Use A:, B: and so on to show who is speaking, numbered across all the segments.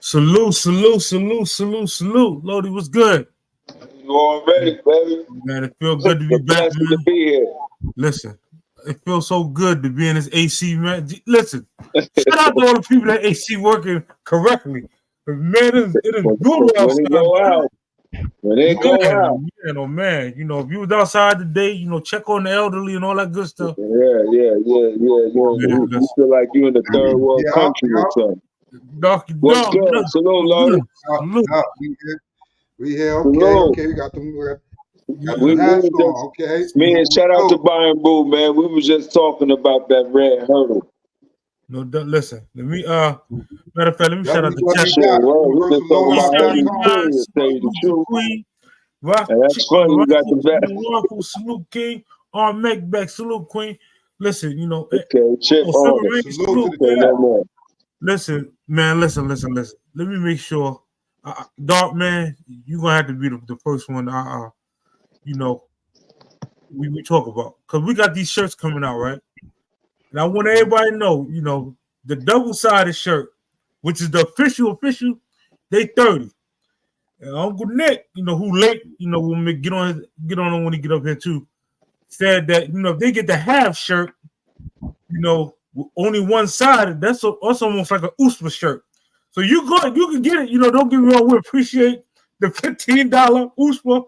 A: Salute, salute, salute, salute, salute. Lodi, what's good?
B: You already, baby.
A: Man, it feels good to
B: The
A: be back,
B: blessing to
A: man.
B: be here.
A: Listen, it feels so good to be in this AC, man. Listen, shout out to all the people that AC working correctly. But man, it is brutal
B: When
A: outside,
B: it go
A: man.
B: out, when it go out.
A: Man, oh man. You know, if you was outside today, you know, check on the elderly and all that good stuff.
B: Yeah.
A: Man,
B: You feel like you in the third world
C: Yeah,
B: country or something.
A: Doc,
B: What's
A: dog,
B: good? Salute, Lodi.
A: salute.
C: We here. Okay,
B: Salute.
C: okay. We got the
B: We
C: mask
B: were just,
C: on. Okay.
B: me and shout out to Byron Boo, man. We was just talking about that red hurdle.
A: No, listen. Let me matter of fact, let me shout out the chat.
B: Shit, well, we just talking about hurdles, period, tell you the truth.
A: Queen, Rock,
B: And that's funny, you got the best.
A: Waffle, salute King, Make back, salute Queen. Listen, you know,
B: Okay, chip on it.
C: Salute.
B: Say no more.
A: Listen, man, listen. Let me make sure, Dark man, you gonna have to be the first one. You know, we talk about because we got these shirts coming out, right? And I want everybody to know, you know, the double-sided shirt, which is the official, they 30. And Uncle Nick, you know, who late, you know, when we get on when he get up here too, said that, you know, if they get the half shirt, you know, only one side, that's almost like an USPA shirt. So you can get it, you know, don't get me wrong, we appreciate the $15 USPA,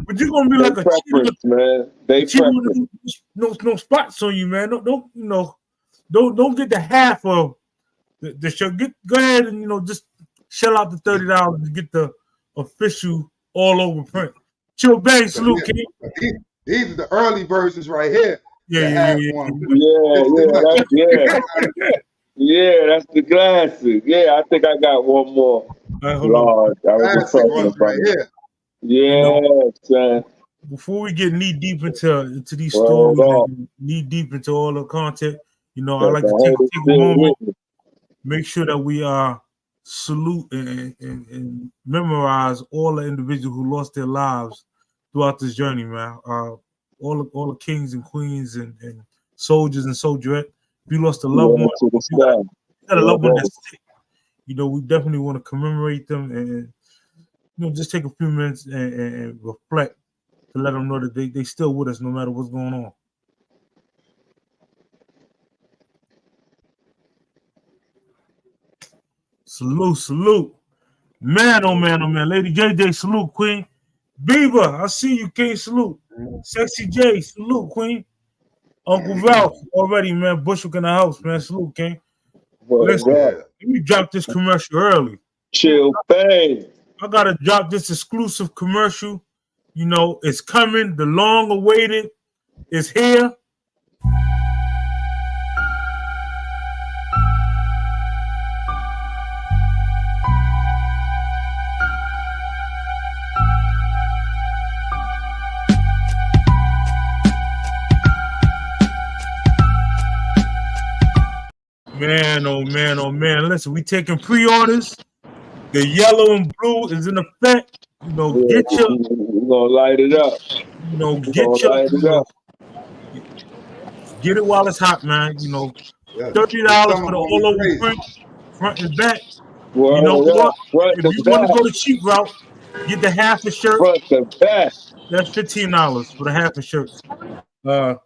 A: but you're gonna be like a
B: preference, man. They preference.
A: No spots on you, man. Don't you know, don't get the half of the shirt. Go ahead and, you know, just shell out the $30 to get the official all over print. Chill bang, salute, King.
C: These are the early versions right here.
A: Yeah.
B: That's the classic. Yeah, I think I got one more.
A: Lord,
B: I was just talking about it. Yeah, son.
A: Before we get knee deep into these stories, and knee deep into all the content, you know, I like to take a moment, make sure that we salute and memorize all the individuals who lost their lives throughout this journey, man. All the kings and queens and soldiers and soldierette. If you lost a loved one, you got a loved one that's sick, you know, we definitely want to commemorate them and, you know, just take a few minutes and reflect to let them know that they still with us no matter what's going on. Salute. Man, oh man. Lady JJ, salute, Queen. Beaver, I see you, King, salute. Sexy J, salute, Queen. Uncle Ralph, already, man. Bushwick in the house, man. Salute, King. Listen, let me drop this commercial early.
B: Chill bang.
A: I gotta drop this exclusive commercial. You know, it's coming. The long awaited is here. Man, oh man. Listen, we taking pre-orders. The yellow and blue is in effect. You know,
B: we're gonna light it up.
A: You know, get it while it's hot, man. You know, $30 for the all over print, front and back. You know what? If you want to go the cheap route, get the half a shirt.
B: Front and back.
A: That's $15 for the half a shirts. But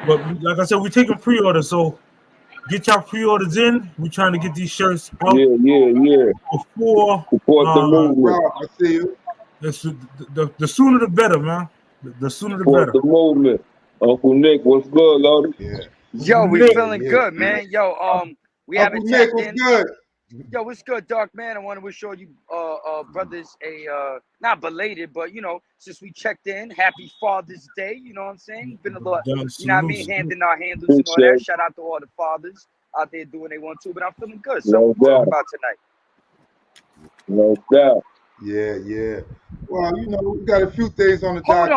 A: like I said, we're taking pre-orders, so get your pre-orders in. We're trying to get these shirts out.
B: Yeah.
A: Before
B: support the movement.
C: I see you.
A: The sooner the better, man. The sooner the
B: support
A: better.
B: The movement. Uncle Nick, what's good, Lodi?
C: Yeah.
D: Yo, we feeling good, man. Yo, we haven't tapped in.
C: Good?
D: Yo, what's good, Dark Man? I want to wish all you brothers a not belated, but you know, since we checked in, happy Father's Day. You know what I'm saying? Been a lot, you know what I mean, handing our handles and all that. Shout out to all the fathers out there doing they want to, but I'm feeling good. So what we're talking about tonight.
B: No doubt.
C: Yeah. Well, you know, we got a few things on the
D: docket.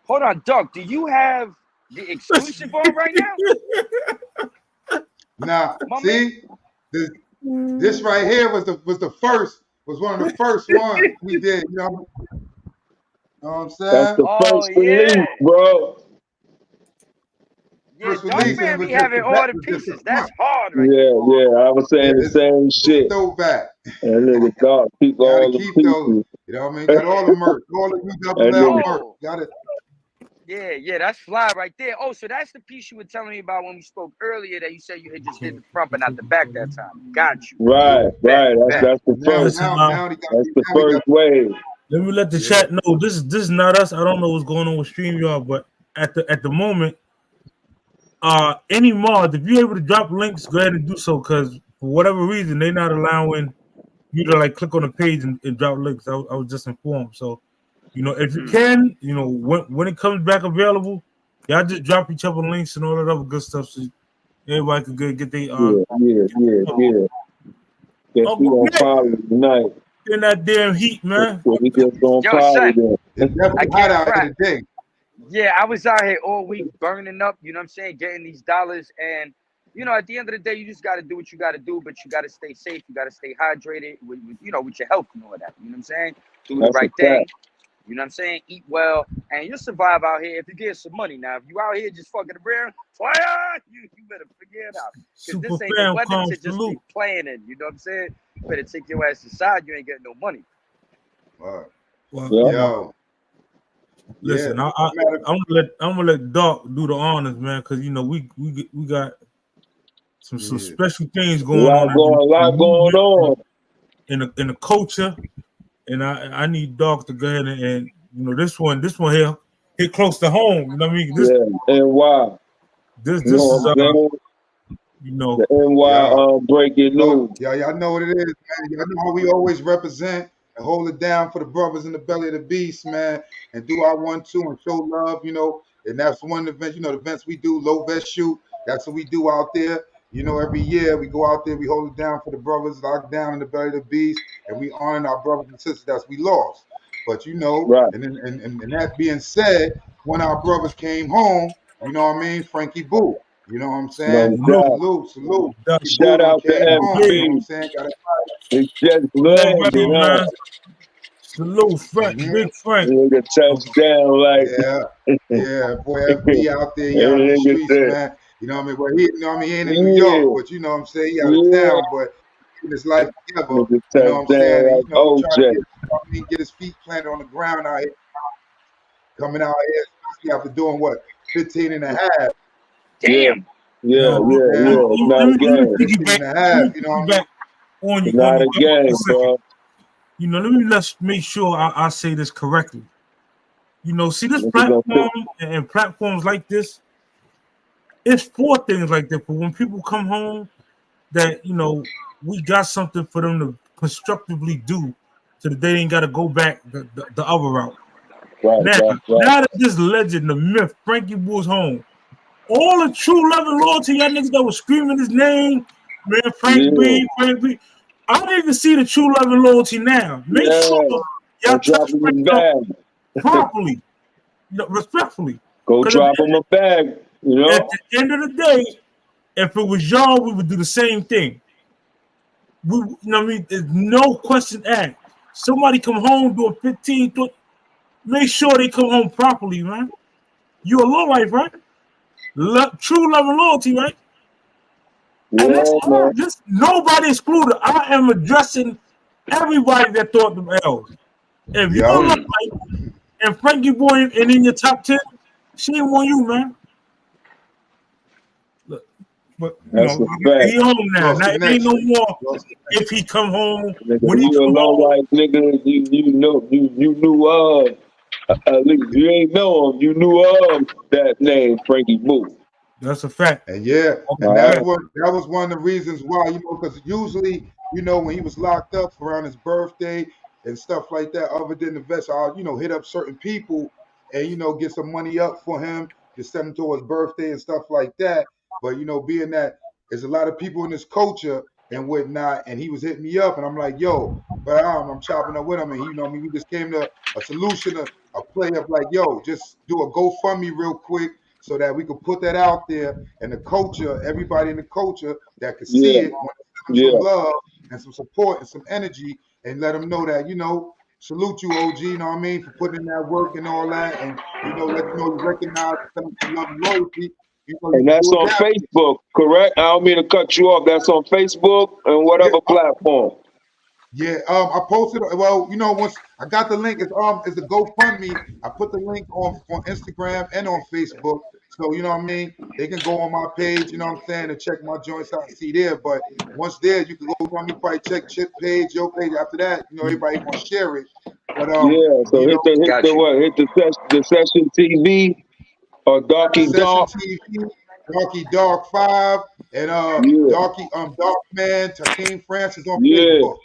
D: Hold on, Doc. Do you have the exclusive on right now?
C: Nah, see, this right here was one of the first ones we did. You know what I'm saying?
B: That's the first release, bro.
C: first
D: Dark
C: release, and it
D: Man
C: was
D: be
C: just
D: having
C: the
D: all
C: back
D: the
C: was just the
D: pieces.
C: front.
D: That's hard, right?
B: Yeah, I was saying the
C: It's
B: same shit.
C: throwback.
B: And nigga Doc keep
C: Gotta
B: all the
C: keep those.
B: pieces.
C: You know what I mean? Got all the merch, all the
B: That
C: ULL
B: nigga,
C: merch.
D: Oh,
C: Got it.
D: yeah, that's fly right there. Oh, so that's the piece you were telling me about when we spoke earlier that you said you had just did the front but not the back that time. Got you.
B: right.
D: Bet.
B: That's the
C: Now,
B: first.
A: Listen,
C: now, they got.
B: That's the
C: Now we got.
B: first wave.
A: let me let the
C: Yeah.
A: chat know this is not us. I don't know what's going on with StreamYard, but at the moment, any mod, if you're able to drop links, go ahead and do so, because for whatever reason they're not allowing you to like click on the page and drop links. I was just informed. So, if you can, when it comes back available, y'all just drop each other links and all that other good stuff so everybody can get their
B: Yeah. Guess we
A: Uncle
B: gonna
A: Nick
B: party tonight.
A: in that damn heat, man.
B: So we just gonna
D: Yo,
B: party
D: son,
B: then.
C: It's
D: I
C: definitely hot
D: can't
C: out
D: front.
C: here today.
D: Yeah, I was out here all week burning up, you know what I'm saying, getting these dollars. And, at the end of the day, you just got to do what you got to do, but you got to stay safe. You got to stay hydrated with your health and all that. You know what I'm saying? Do the
B: That's a
D: right thing.
B: fact.
D: You know what I'm saying? Eat well, and you'll survive out here if you get some money. Now, if you out here just fucking around, fire, you better figure it out. Because
A: Super
D: this ain't the
A: fam,
D: weather
A: calm
D: to just
A: salute.
D: be playing in. You know what I'm saying? You better take your ass aside. You ain't getting no money.
C: Well,
A: Well,
B: Yeah.
C: yo,
A: listen,
C: yeah.
A: I'm gonna let Doc do the honors, man, because we got some
C: Yeah.
A: special things
B: A
A: going on
B: lot going on.
A: in the culture, and I need Doc to go ahead and this one here hit close to home. You know what I mean?
B: Yeah, NY.
A: This
B: You know
A: is
B: what I'm saying? The NY
C: Yo,
B: breaking news.
C: y'all know what it is, man. Y'all know how we always represent and hold it down for the brothers in the belly of the beast, man, and do our 1-2 and show love, And that's one event, the events we do, low vest shoot. That's what we do out there. Every year we go out there, we hold it down for the brothers locked down in the belly of the beast, and we honor our brothers and sisters that we lost. But
B: Right.
C: and that being said, when our brothers came home, you know what I mean, Frankie Boo. You know what I'm saying?
B: No
A: no
B: doubt.
C: Salute. Frankie Boo
B: Shout
C: done
B: out to
C: came home. You know what I'm
B: MP.
C: saying?
B: It's just
A: already,
B: landed, huh?
A: man. Salute, Frank, Big Frank.
B: Nigga touchdown like
C: Yeah, boy, FB out there, he out in the
B: nigga
C: streets,
B: said,
C: man. You know what I mean? Well, he ain't in New
B: yeah,
C: York, but you know what I'm saying? He out of
B: yeah.
C: town, but getting his life together.
B: Nigga
C: You know what I'm saying?
B: touchdown
C: And,
B: like
C: trying to
B: OJ.
C: get his feet planted on the ground out here, coming out here, especially after doing what, 15 and a half.
B: Yeah,
D: Damn.
C: You know
B: yeah,
C: what I'm
B: yeah,
C: saying?
B: yeah. It's not a
A: Let me
B: game.
C: 15
A: piggyback.
C: and a
A: Let
C: half,
A: me
C: you know what I mean?
A: piggyback on
B: It's
A: you on
B: not
A: you
B: a
A: for a
B: game,
A: second.
B: bro.
A: Let's make sure I say this correctly. See this
B: Nigga gonna
A: platform and platforms like this, it's for things like that. But when people come home, that we got something for them to constructively do, so that they ain't got to go back the other route. Now,
B: right.
A: now that this legend, the myth, Frankie Bull's home, all the true love and loyalty, y'all niggas that was screaming his name, man, Frank
B: Yeah,
A: B, Frank B. I need to see the true love and loyalty now. Make sure
B: yeah.
A: y'all
B: Go
A: touch
B: drop him a
A: Frank
B: bag.
A: properly, respectfully.
B: Go
A: Because
B: drop him a bag,
A: at the end of the day, if it was y'all, we would do the same thing. There's no question asked. Somebody come home doing 15, 20, make sure they come home properly, man. You a low life, right? True love and loyalty, right? And
B: Yeah, man.
A: this nobody excluded. I am addressing everybody that thought them L's. If you're a low
C: Yo,
A: life and Frankie Boy and in your top 10, she ain't want you, man. Look, but
B: That's a fact.
A: he home now.
C: lost
A: Now it ain't no
C: connection.
A: more if he come home,
B: Nigga,
A: when he
B: you a
A: come
B: low
A: home.
B: life nigga. You know you knew of. At least you ain't know him. You knew of that name, Frankie Boo.
A: That's a fact.
C: And yeah, and
B: All right.
C: that was one of the reasons why, because usually, when he was locked up around his birthday and stuff like that, other than the vets, I'll, hit up certain people and, get some money up for him to send him to his birthday and stuff like that. But, being that there's a lot of people in this culture and whatnot, and he was hitting me up and I'm like, yo, but I'm chopping up with him. And we just came to a solution, a play of like, yo, just do a GoFundMe real quick so that we could put that out there and the culture, everybody in the culture that could see
B: Yeah,
C: it, want to send them some
B: yeah,
C: love and some support and some energy and let them know that, salute you, OG, you know what I mean, for putting in that work and all that. And, let you know you recognize and send them some love and loyalty, You know, you
B: And
C: can
B: that's
C: do it
B: on
C: that way.
B: Facebook, correct? I don't mean to cut you off. That's on Facebook and
C: Yeah,
B: whatever platform.
C: yeah. I posted. Well, you know, once I got the link, it's a GoFundMe. I put the link on Instagram and on Facebook. So you know what I mean. They can go on my page. You know what I'm saying, and check my joints out and see there. But once there, you can go. You know what I mean, probably check Chip page, your page. After that, you know, everybody gonna share it. But
B: Yeah, so
C: you know,
B: hit
D: Got
B: the
D: you.
B: what? Hit the session TV or
C: the
B: Darky
C: Session
B: Dark.
C: TV, Darky Dark 5, and
B: Yeah,
C: Dark Man, Takeem Francis on
B: yeah,
C: Facebook.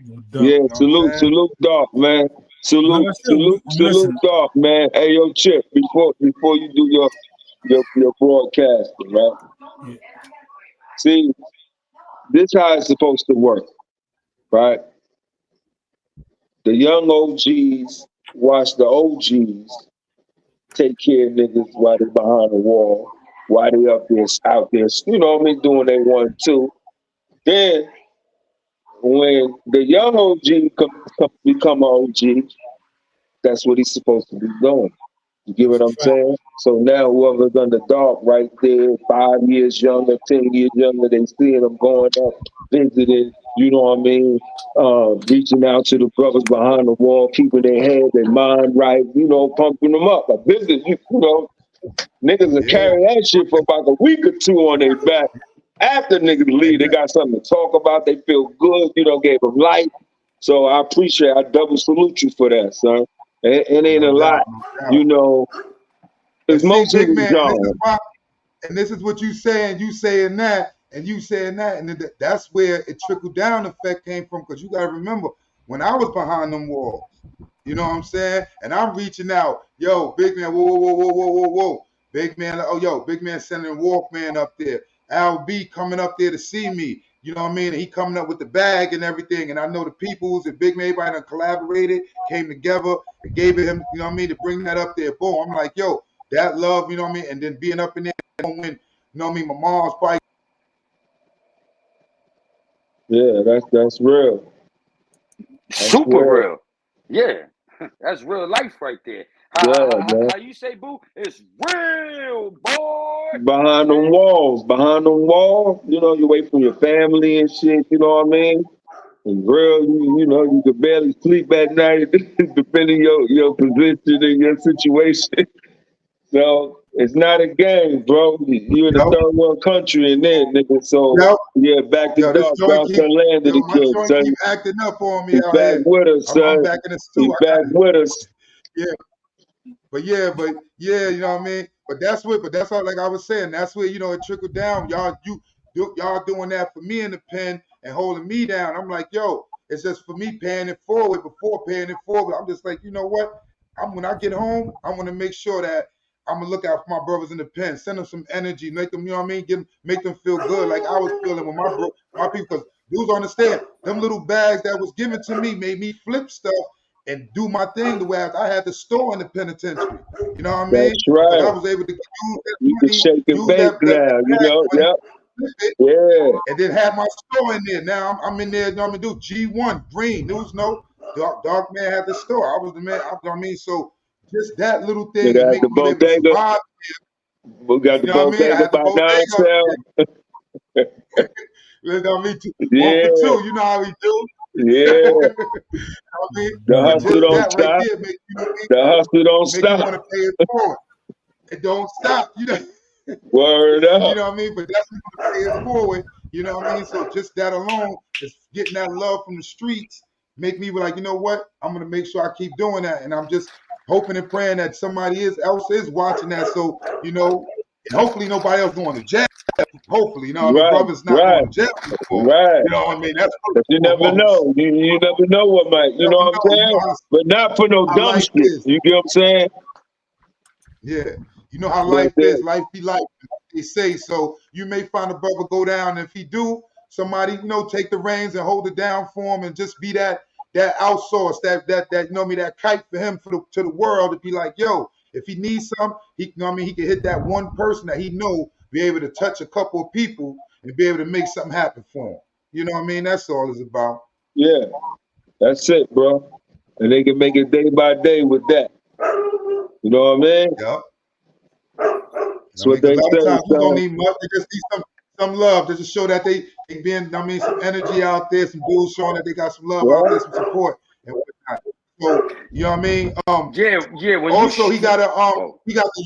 A: No
B: yeah.
A: doubt.
C: You know what I'm saying?
B: Salute Dark, man.
A: And like I said,
B: Salute
A: listen,
B: Dark, man. Hey, yo, Chip, before you do your broadcasting, right?
A: yeah,
B: See, this how it's supposed to work, right? The young OGs watch the OGs take care of niggas while they behind the wall, while they out there, you know what I mean, doing they one too. Then when the young OG become an OG, that's what he's supposed to be doing. You get
A: that's
B: what
A: a
B: I'm
A: fact.
B: saying? So now whoever's under dark right there, 5 years younger, 10 years younger, they seeing them going up, visiting, you know what I mean? Reaching out to the brothers behind the wall, keeping their head, their mind right, you know, pumping them up. A visit, you know, niggas will
C: Yeah,
B: carry that shit for about a week or two on their back. After niggas leave,
C: and
B: they got something to talk about. They feel good. You know, gave them life. So I double salute you for that, son. It ain't
C: no
B: a
C: doubt,
B: lot,
C: no
B: you
C: doubt.
B: know,
C: And
B: because
C: see,
B: most
C: big
B: people's
C: man, this is
B: young.
C: why, and this is what you saying. You saying that, and you saying that, and that's where it trickled down effect came from. Because you got to remember, when I was behind them walls, you know what I'm saying, and I'm reaching out, yo, big man, whoa, whoa, whoa, whoa, whoa, whoa, big man, oh, yo, big man sending Walkman up there, Al B coming up there to see me. You know what I mean? And he coming up with the bag and everything. And I know the peoples and Big Man, everybody done collaborated, came together, and gave it him, you know what I mean, to bring that up there. Boom. I'm like, yo, that love, you know what I mean? And then being up in there when, you know what I mean, my mom's probably
B: Yeah, that's real. That's
D: Super
B: real.
D: real. Yeah. That's real life right there.
B: Yeah, man.
D: How you say, boo? It's real, boy. You know what I'm
B: Behind
D: saying?
B: them walls, you know, you away from your family and shit, you know what I mean? And real, you know, you could barely sleep at night, depending your position and your situation. So it's not a game, bro. You in a
C: yo,
B: third world country and then, nigga. So
C: yo,
B: yeah, back to
C: yo, this
B: dark,
C: joint
B: dark
C: keep,
B: sun land of
C: yo,
B: the
C: my
B: kid,
C: joint keep
B: son.
C: acting up on me
B: He
C: out
B: back
C: here.
B: with us,
C: I'm
B: son.
C: back in the
B: He
C: stew. I got
B: back with us.
C: yeah. But yeah, you know what I mean. But that's all. Like I was saying, that's where you know it trickled down. Y'all doing that for me in the pen and holding me down. I'm like, yo, it's just for me paying it forward before paying it forward. I'm just like, you know what? When I get home, I'm gonna make sure that I'm gonna look out for my brothers in the pen, send them some energy, make them, you know what I mean, make them feel good, like I was feeling with my people. Because dudes understand them little bags that was given to me made me flip stuff and do my thing the way I had to store in the penitentiary. You know what I mean?
B: That's
C: Because I
B: right.
C: was able to use that
B: You can
C: money,
B: shake and
C: use
B: bake
C: that
B: now, you
C: bag
B: know.
C: money,
B: Yep.
C: flip it,
B: Yeah.
C: and then have my store in there. Now I'm in there, you know what I mean? Do G1, green, news, no. Dark Man had the store. I was the man, you know what I mean? So just that little
B: They
C: thing and
B: got
C: make
B: the
C: me able to
B: bodega.
C: survive.
B: We got the
C: You know what I mean? I
B: bodega
C: had the
B: by down
C: bodega.
B: south.
C: You know what I mean? One for
B: Yeah.
C: two, you know how we do.
B: Yeah.
C: I mean,
A: No
B: The
A: doubt,
C: but
A: no
B: hustle
C: just
B: don't
C: that
A: doubt.
C: right
B: stop.
C: there make you know what I mean?
B: The hustle don't
C: Make you
B: stop.
C: want to pay it forward. It don't stop. You know,
B: Word
C: you
B: up.
C: know what I mean? But that's going to pay it forward. You know what I mean? So just that alone is getting that love from the streets. Make me be like, you know what? I'm gonna make sure I keep doing that. And I'm just hoping and praying that somebody else is watching that. So, you know, and hopefully nobody else going to jail. Hopefully, you know what I mean?
B: Right,
C: Brothers not
B: right,
C: going to jail before.
B: right.
C: You know what I mean? That's
B: But you
C: first and
B: never
C: foremost.
B: know. You never know what might,
C: You
B: you know
C: never
B: what I'm
C: know. You
B: saying?
C: know
B: But not for no
C: how
B: dumb
C: life
B: shit.
C: is.
B: You get what I'm saying?
C: Yeah. You know how
B: That's
C: life is.
B: it.
C: Life be life. They say so. You may find a brother go down, and if he do, somebody take the reins and hold it down for him, and just be that outsource, that you know me, that kite for him to the world to be like, yo, if he needs some, he can hit that one person that he know be able to touch a couple of people and be able to make something happen for him. You know what I mean? That's all it's about.
B: Yeah, that's it, bro. And they can make it day by day with that. You know what I mean?
C: Yep.
B: That's what
C: Because
B: they
C: a lot of
B: say,
C: times you don't
B: son.
C: need much. They just need some love to just show that they being, some energy out there, some dudes showing that they got some love out
B: Yeah.
C: there, some support and whatnot. So you know what I mean?
D: Yeah. When
C: Also, he got a
D: oh,
C: he got the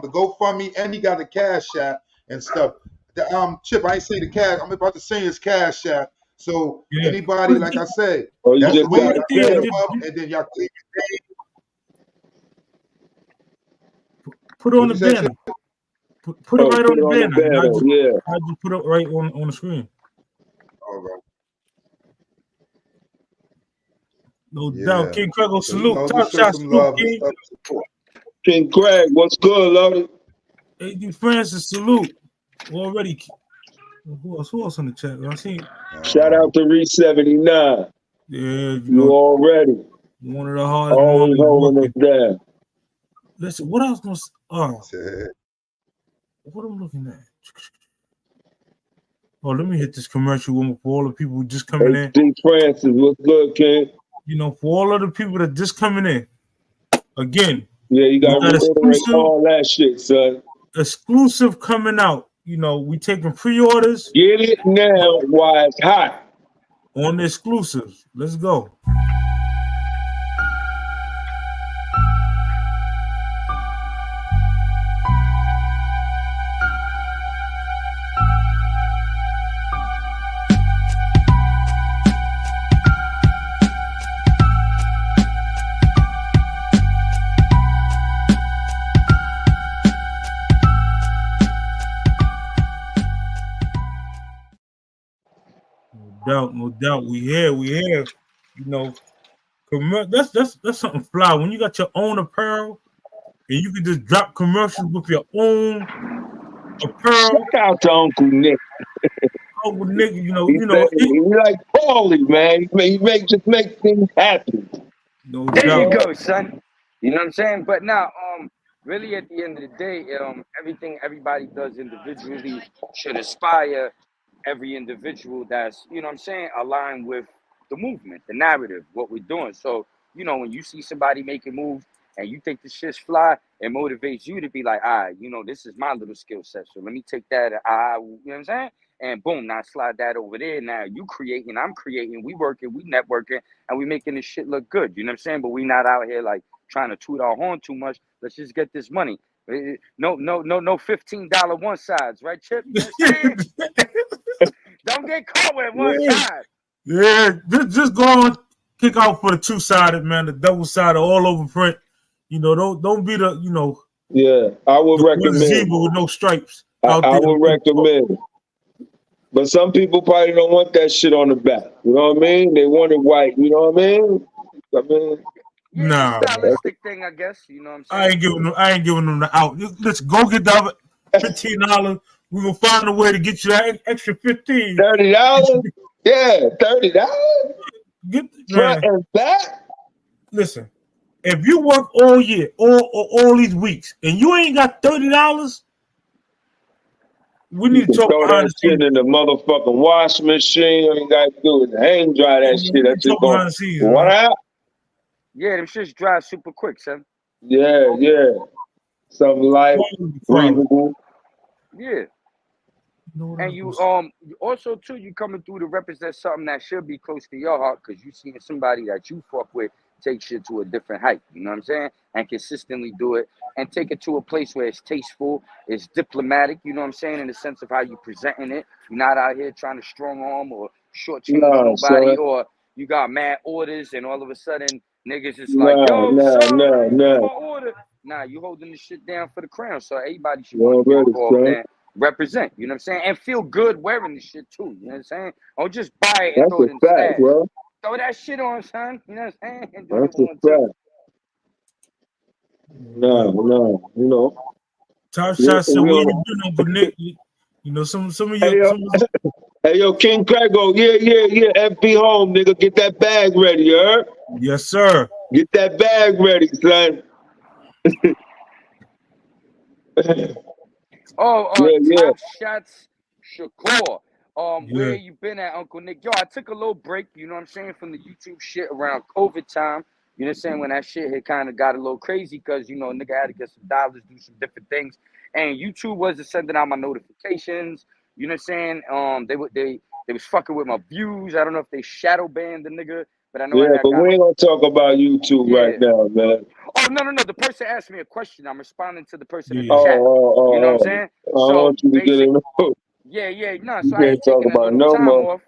C: GoFundMe, and he got the Cash App and stuff. The Chip, I ain't say the cash. I'm about to say his Cash App. So
A: Yeah.
C: anybody, like I said,
B: Oh, you
C: that's
B: just
C: the way
A: Well,
C: y'all
B: gotta
A: right
C: can
A: there,
C: hit
B: say.
C: him up, and then y'all click his name.
A: put it on
C: What
A: the
C: you say, Chip?
A: banner. Put it
B: Oh,
A: right
B: put
A: on
B: it
A: the
B: on the
A: banner. And
B: banner. Yeah.
A: I just put it right on the screen.
C: All right.
A: No doubt.
C: Yeah.
A: King Crego,
C: So you
A: salute.
C: know,
A: Top
C: just show
A: shot,
C: some
A: salute,
C: love and
A: King.
C: stuff. Support.
B: King Craig, what's good, Lodi?
A: AD Francis, salute. Already. Who else on the chat? I see.
B: Shout out to Reese 79.
A: Yeah, you
B: You
A: know,
B: already.
A: one of the hardest
B: Always
A: minds
B: holding us
A: working.
B: down.
A: Listen, what else was
C: Yeah.
A: what I'm looking at? Oh, let me hit this commercial one for all the people who just coming in.
B: HD Francis, what's good, King?
A: You know, for all of the people that just coming in. Again,
B: Yeah, you
A: we
B: gotta
A: got
B: reiterate all that shit, son.
A: exclusive coming out. You know, we taking pre-orders
B: Get it now while it's hot.
A: on the exclusives. Let's go. No doubt. We here. You know, that's something fly. When you got your own apparel and you can just drop commercials with your own apparel.
B: Shout out to Uncle Nick.
A: Oh, well, nigga,
B: He said he like Paulie, man. Just make things happen.
A: no
D: there you
A: doubt.
D: go, son. You know what I'm saying? But now, really at the end of the day, everything everybody does individually should aspire every individual that's, you know what I'm saying, aligned with the movement, the narrative, what we're doing. So, when you see somebody making moves and you think the shit's fly, it motivates you to be like, all right, this is my little skill set. So let me take that, you know what I'm saying? And boom, now slide that over there. Now you creating, I'm creating, we working, we networking, and we making this shit look good. You know what I'm saying? But we not out here like trying to toot our horn too much. Let's just get this money. No $15 one sides, right, Chip? You know what I'm saying? Don't get caught with one
A: Yeah,
D: side.
A: yeah. Just go on, kick out for the two-sided, man, the double-sided, all over print. Don't be the
B: Yeah, I would
A: the one
B: recommend.
A: zebra with no stripes out
B: I
A: there.
B: would recommend. But some people probably don't want that shit on the back. You know what I mean? They want it white. You know what I mean?
D: Yeah, it's a
A: Nah, man.
D: stylistic thing, I guess. You know what I'm saying?
A: I ain't giving them the out. Let's go get the $15. We're gonna find a way to get you that extra 15.
B: $30? Yeah, $30?
A: Get
B: Front
A: man.
B: and back?
A: Listen, if you work all year, all these weeks, and you ain't got $30, we
B: You
A: need to
B: can
A: talk
B: throw
A: behind
B: that
A: the
B: shit
A: scenes.
B: in the motherfucking washing machine. All you gotta do is hang dry that
A: We
B: shit.
A: need
B: That
A: to
B: shit
A: talk
B: going,
A: behind the scenes,
B: what
A: man.
B: out?
D: Yeah, them shits dry super quick, son.
B: Yeah. Something like
A: Quality.
B: breathable.
D: Yeah.
A: You know what
D: And
A: else
D: you
A: was-
D: also too, you coming through to represent something that should be close to your heart because you seeing somebody that you fuck with take shit to a different height. You know what I'm saying? And consistently do it and take it to a place where it's tasteful, it's diplomatic. You know what I'm saying? In the sense of how you presenting it. You're not out here trying to strong arm or shortchange
B: Nah,
D: nobody,
B: son.
D: or you got mad orders and all of a sudden niggas is like, yo,
B: Nah,
D: son, I
B: nah,
D: ain't get
B: nah.
D: my order. Nah, you holding this shit down for the crown. So everybody should
B: You
D: want to get
B: already,
D: involved
B: son.
D: and represent, you know what I'm saying? And feel good wearing this shit too, you know what I'm saying? Don't just buy it and
B: That's
D: throw
B: a
D: it in the
B: fact,
D: stash.
B: bro.
D: Throw that shit on, son, you know what I'm saying? And do your
B: That's a
D: one too.
B: fact. Nah. You know.
A: Top
B: We,
A: shot said, "Where
B: we
A: you been, Uncle Nick?" Some of
B: Hey
A: your
B: yo, hey yo, King Crego, yeah. FB home, nigga. Get that bag ready, you heard?
A: yes, sir.
B: Get that bag ready, son. Yeah.
D: Top shots, Shakur. Where
A: Yeah,
D: you been at, Uncle Nick? Yo, I took a little break, you know what I'm saying, from the YouTube shit around COVID time. You know what I'm saying? When that shit had kind of got a little crazy because, you know, nigga had to get some dollars, do some different things. And YouTube wasn't sending out my notifications. You know what I'm saying? They was fucking with my views. I don't know if they shadow banned the nigga, but I know I
B: Yeah,
D: had
B: but
D: got
B: we ain't gonna talk about YouTube right
D: yeah.
B: now, man.
D: Oh no. The person asked me a question. I'm responding to the person in the
A: Yeah.
D: chat. You know what I'm
B: Oh.
D: saying?
B: I
D: So
B: want you to get
D: basic,
B: in.
D: no.
B: You
D: So I
B: can't
D: ain't
B: talk
D: taking a
B: about
D: little
B: no
D: time
B: more.
D: off.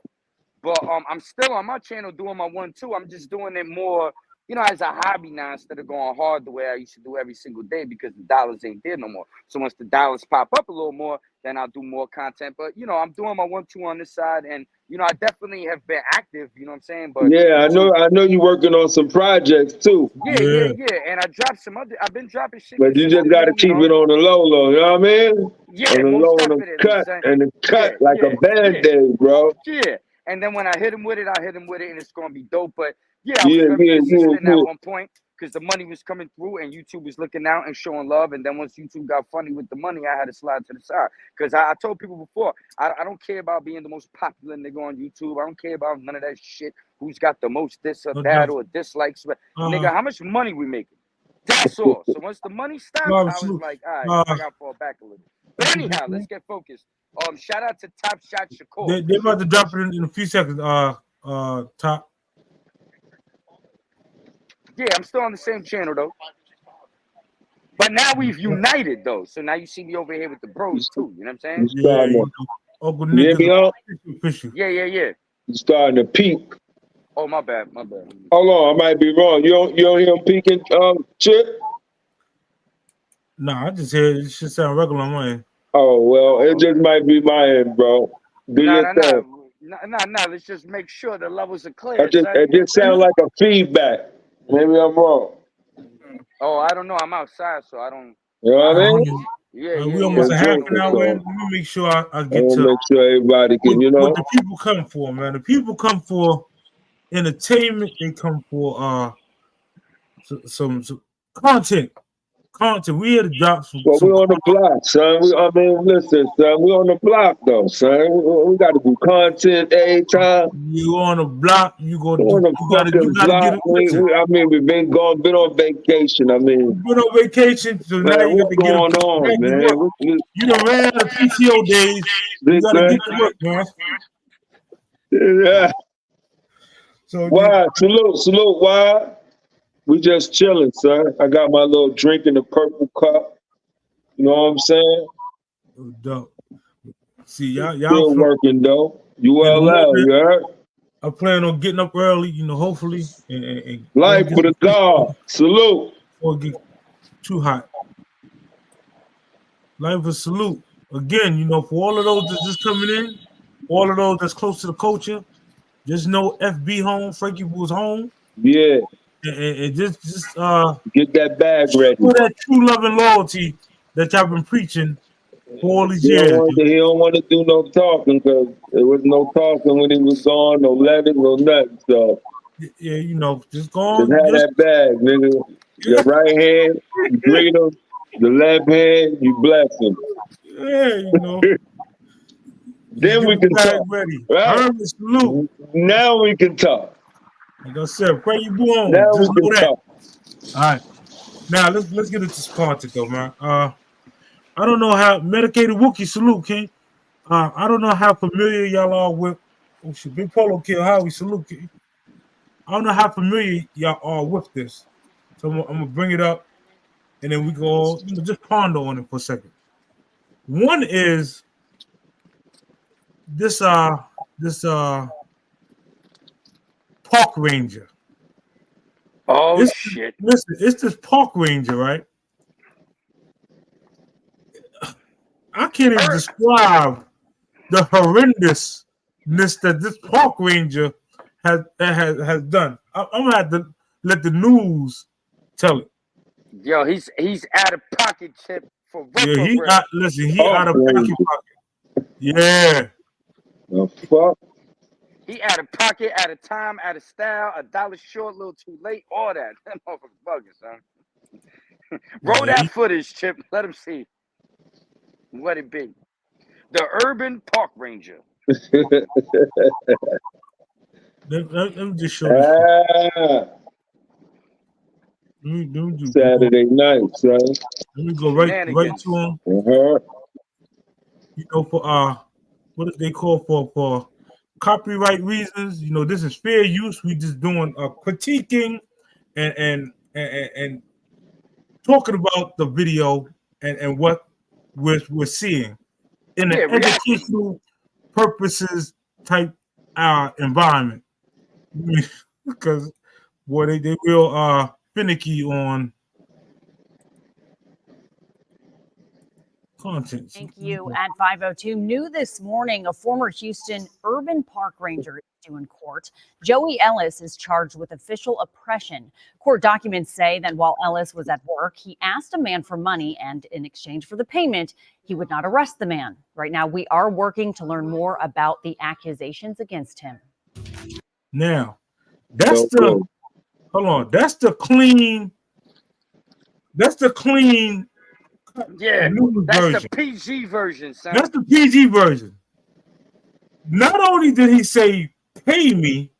D: But I'm still on my channel doing my 1-2. I'm just doing it more, you know, as a hobby now instead of going hard the way I used to do every single day because the dollars ain't there no more. So once the dollars pop up a little more, then I'll do more content. But you know, I'm doing my 1-2 on this side, and you know, I definitely have been active. You know what I'm saying? But
B: Yeah,
D: YouTube,
B: I know you working on some projects too.
A: Yeah.
D: And I dropped some other. I've been dropping shit
B: But you just gotta
D: consistently. You
B: keep
D: know.
B: it on the low, you know what I mean?
D: Yeah,
B: On the
D: most
B: low
D: definitely, son.
B: and the cut
D: Yeah,
B: like a
D: yeah, yeah.
B: band-aid, bro.
D: Yeah. And then when I hit him with it, I hit him with it, and it's gonna be dope. But yeah, I was
B: Yeah,
D: very
B: yeah, yeah,
D: consistent at
B: yeah.
D: one point because the money was coming through, and YouTube was looking out and showing love. And then once YouTube got funny with the money, I had to slide to the side because I told people before, I don't care about being the most popular nigga on YouTube. I don't care about none of that shit. Who's got the most this or
A: No
D: that
A: doubt.
D: or dislikes? But nigga, how much money we making? That's all. So once the money stopped,
A: Well,
D: I was
A: salute.
D: like, all right, I got to fall back a little. But anyhow, let's get focused. Shout out to Top Shot Shakur.
A: They're about to drop it in a few seconds. Top.
D: Yeah, I'm still on the same channel though. But now we've united though. So now you see me over here with the bros too. You know what I'm saying?
B: You
A: Yeah,
B: starting
A: you
B: to,
A: know, Uncle
B: you
A: Nick
B: hear
A: is
B: me on?
A: official.
D: Yeah.
B: You starting to peak.
D: Oh, my bad.
B: Hold on, I might be wrong. You don't hear him peaking, Chip?
A: Nah, I just hear it should sound regular on my end.
B: Oh well, it
D: Oh,
B: just might be my end, bro. Do
D: nah.
B: your thing.
D: Let's just make sure the levels are clear, son.
B: It
D: You know
B: just
D: what I'm
B: sounds
D: saying?
B: like a feedback. Maybe I'm wrong.
D: Oh, I don't know. I'm outside, so I don't.
B: You know what I mean?
A: We
D: Yeah.
A: almost
B: Good
A: a
D: I don't
A: half
D: know
A: an
B: drinking,
D: what's
A: hour
D: going
A: in.
B: so
A: Let me make sure I
B: I
A: get
B: want to
A: to
B: make sure everybody can,
A: what the people come for, man. The people come for entertainment. They come for some content. We had to drop
B: Well, we
A: some
B: on the block, son. Listen, son. We on the block, though, son. We got to do content every time.
A: You on the block, you
B: We
A: gonna do.
B: on the
A: You
B: fucking
A: gotta get
B: block.
A: it. Listen,
B: We've been on vacation.
A: you've been on vacation, so now
B: Man,
A: you
B: what's
A: gotta get
B: going
A: it.
B: on,
A: Back to work.
B: man?
A: You done ran out of PTO days. You
B: This,
A: gotta
B: man?
A: get to work, man.
B: Yeah.
A: So
B: Why? Salute, why? We just chilling, son. I got my little drink in the purple cup. You know what I'm saying?
A: dope. See y'all
B: Still working, though.
A: in the
B: ULL,
A: morning.
B: you heard?
A: I plan on getting up early, hopefully, and going
B: Life
A: to get
B: for the
A: some sleep
B: God. Salute.
A: before it get too hot. Life is salute. Again, for all of those that's just coming in, all of those that's close to the culture, just know FB home, Frankie was home,
B: Yeah.
A: and just
B: Get that bag ready.
A: show that true love and loyalty that y'all been preaching for all these years.
B: He don't want to do no talking because there was no talking when he was gone, no letters, no nothing. So
A: Yeah, just go
B: just
A: on,
B: have that bag, nigga. Your right hand, you greet him. The left hand, you bless him.
A: yeah, just
B: Then
A: get
B: we
A: the
B: can
A: bag
B: talk,
A: ready.
B: right?
A: Herman, salute.
B: Now we can talk.
A: Like I said, pray you go home.
B: Now we
A: Just
B: can
A: know that.
B: talk.
A: All right. Now let's get into this content though, man. I don't know how medicated Wookie salute, King. I don't know how familiar y'all are with Big Polo Kill Howie salute, King. I don't know how familiar y'all are with this. So I'm gonna bring it up and then we go, just ponder on it for a second. One is this park ranger.
D: Oh
A: It's
D: shit.
A: Listen, it's this park ranger, right? I can't even describe the horrendousness that this park ranger has done. I'm gonna have to let the news tell it.
D: Yo, he's out of pocket, Chip, for real,
A: Yeah,
D: for
A: he
D: real.
A: listen, he
B: Talk
A: out of
B: crazy.
A: pocket. Yeah.
B: The fuck?
D: He out of pocket, out of time, out of style, $1 short, a little too late, all that. That motherfucker's bugging, son. Roll
A: Yeah,
D: that footage, Chip. Let him see what it be. The Urban Park Ranger.
A: let me just show this.
B: Ah,
A: Let me do.
B: Saturday night, son.
A: Let me go right
D: Shenanigans.
A: to him.
B: Uh-huh.
A: You know, for what do they call for copyright reasons? You know, this is fair use. We just doing critiquing and talking about the video and what we're seeing in an
D: Yeah, reacting.
A: educational purposes type environment. Because boy, they real finicky on content.
E: Thank you. At 5:02, new this morning, a former Houston urban park ranger is due in court. Joey Ellis is charged with official oppression. Court documents say that while Ellis was at work, he asked a man for money, and in exchange for the payment, he would not arrest the man. Right now, we are working to learn more about the accusations against him.
A: Now, that's the hold on. That's the clean. That's the clean.
D: Yeah,
A: news
D: that's
A: version.
D: the PG version, son.
A: That's the PG version. Not only did he say pay me,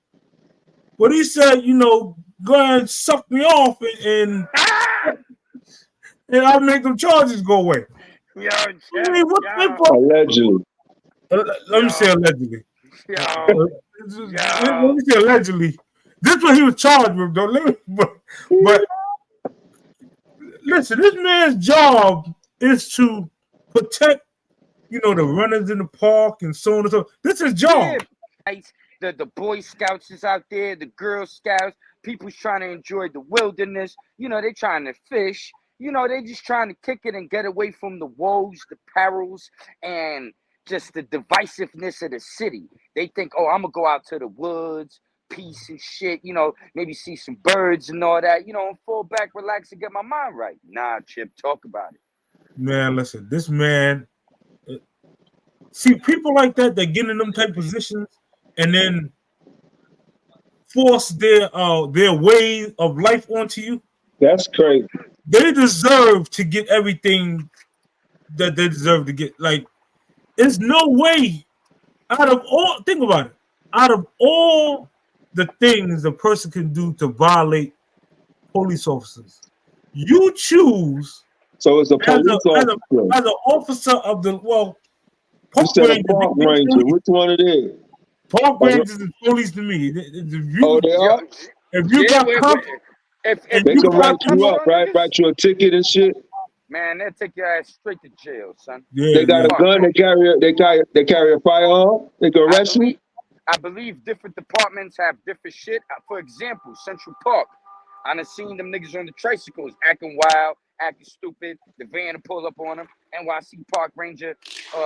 A: but he said, you know, go ahead and suck me off and I'll make them charges go away.
D: Yo,
A: I mean, what type of
B: Allegedly.
A: let me say allegedly.
D: yo,
A: Let me say allegedly. This is what he was charged with, though. But listen, this man's job is to protect, you know, the runners in the park and so on and so. This is job.
D: yeah. The Boy Scouts is out there, the Girl Scouts, people's trying to enjoy the wilderness. You know, they trying to fish. You know, they just trying to kick it and get away from the woes, the perils, and just the divisiveness of the city. They think, oh, I'm gonna go out to the woods, peace and shit, you know, maybe see some birds and all that, you know, and fall back, relax, and get my mind right. Nah, Chip, talk about it.
A: Man, listen, this man. See, people like that get in them type positions and then force their way of life onto you.
B: That's crazy.
A: They deserve to get everything that they deserve to get. Like, there's no way think about it. Out of all the things a person can do to violate police officers, you choose
B: So it's a police officer.
A: as an officer of the
B: You said a park ranger. Which one it is?
A: Park rangers is police to me.
B: Oh, they are?
A: If you got
D: if
B: They
D: you
B: can write
D: got
B: you up, right? Write you a ticket and shit.
D: man, they'll take your ass straight to jail, son.
A: Yeah,
B: They got a gun. They carry a firearm. They can arrest you.
D: I believe different departments have different shit. For example, Central Park. I done seen them niggas on the tricycles acting wild, acting stupid. The van to pull up on them. NYC Park Ranger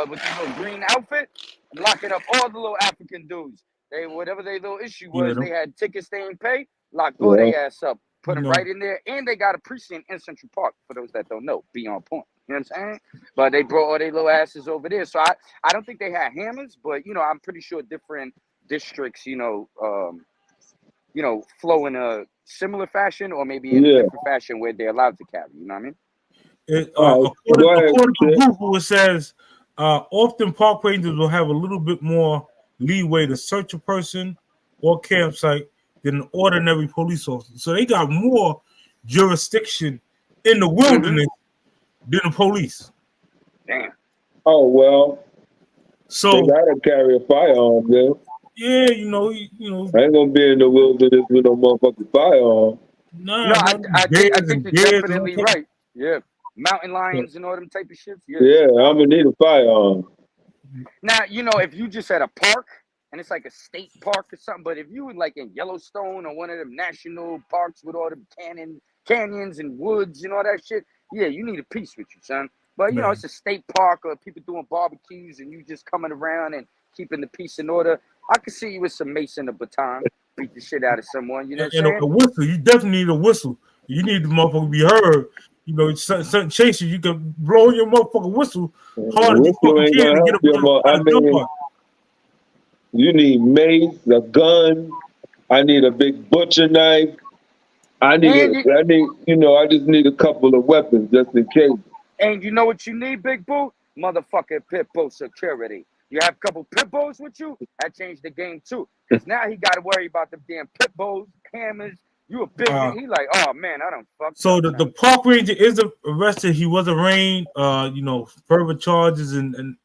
D: with the little green outfit, locking up all the little African dudes. They whatever their little issue was, they had tickets they didn't pay, locked all their ass up, put them right in there, and they got a precinct in Central Park. For those that don't know, be on point. You know what I'm saying? But they brought all their little asses over there. So I don't think they had hammers, but you know, I'm pretty sure different districts, you know, flow in a similar fashion or maybe in a different fashion where they're allowed to carry. You know what I mean?
A: According to Google, it says often park rangers will have a little bit more leeway to search a person or campsite than an ordinary police officer. So they got more jurisdiction in the wilderness than the police.
D: Damn.
B: Oh well.
A: So
B: they gotta carry a firearm then.
A: Yeah, you know.
B: I ain't gonna be in the wilderness with no motherfucking firearm.
D: No, I think you're definitely right. Yeah. Mountain lions and all them type of shit.
B: Yeah, I'm gonna need a firearm.
D: Now, you know, if you just at a park and it's like a state park or something, but if you were like in Yellowstone or one of them national parks with all them canyons and woods and all that shit, yeah, you need a piece with you, son. But you know, it's a state park or people doing barbecues and you just coming around and keeping the peace in order. I could see you with some mace and a baton, beat the shit out of someone. You know what I'm saying?
A: A whistle. You definitely need a whistle. You need the motherfucker to be heard. You know, certain chases, you can blow your motherfucking whistle hard as you fucking can to get up.
B: You need mace, a gun. I need a big butcher knife. I just need a couple of weapons just in case.
D: And you know what you need, Big Boo? Motherfucking pit bull security. You have a couple pit bulls with you, that changed the game too. Because now he got to worry about the damn pit bulls, hammers, You a big nigga. He like, oh man, I don't fuck.
A: So the park ranger is arrested. He was arraigned. Further charges and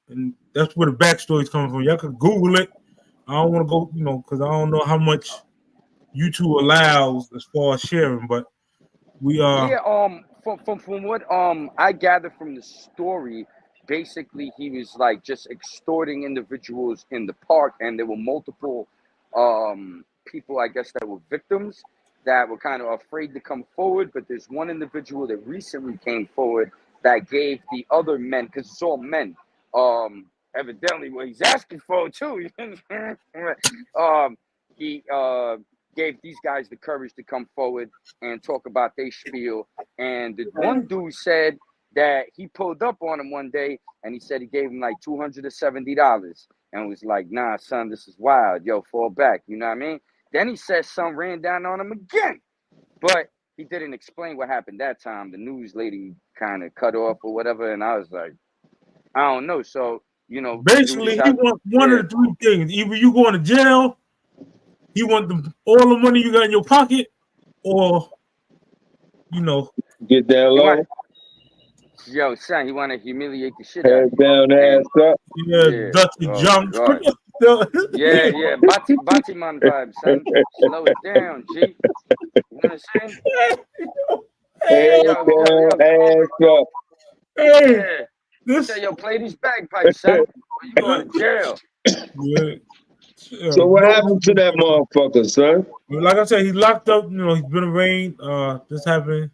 A: that's where the backstory is coming from. Y'all could Google it. I don't want to go, because I don't know how much YouTube allows as far as sharing, but we are.
D: Yeah. From what I gathered from the story, basically he was like just extorting individuals in the park, and there were multiple people, I guess, that were victims that were kind of afraid to come forward. But there's one individual that recently came forward that gave the other men, because it's all men, evidently what he's asking for too. He gave these guys the courage to come forward and talk about their spiel. And the one dude said that he pulled up on him one day and he said he gave him like $270 and was like, nah, son, this is wild. Yo, fall back. You know what I mean? Then he said some ran down on him again. But he didn't explain what happened that time. The news lady kind of cut off or whatever. And I was like, I don't know. So,
A: basically, he wants one of the three things. Either you going to jail, he want all the money you got in your pocket, or,
B: get down low.
D: Yo, son, he want to humiliate the shit
B: Head
D: out of
B: down, ass up.
A: Yeah, Dutty jump.
D: Yeah. Batiman vibe, son. Slow it down, G. You know what I'm saying?
B: Head down, ass up.
A: Hey,
D: Say, yo, play these bagpipes, son, or you going to jail.
B: Yeah. So what happened to that motherfucker, son?
A: Like I said, he's locked up. He's been arraigned. This happened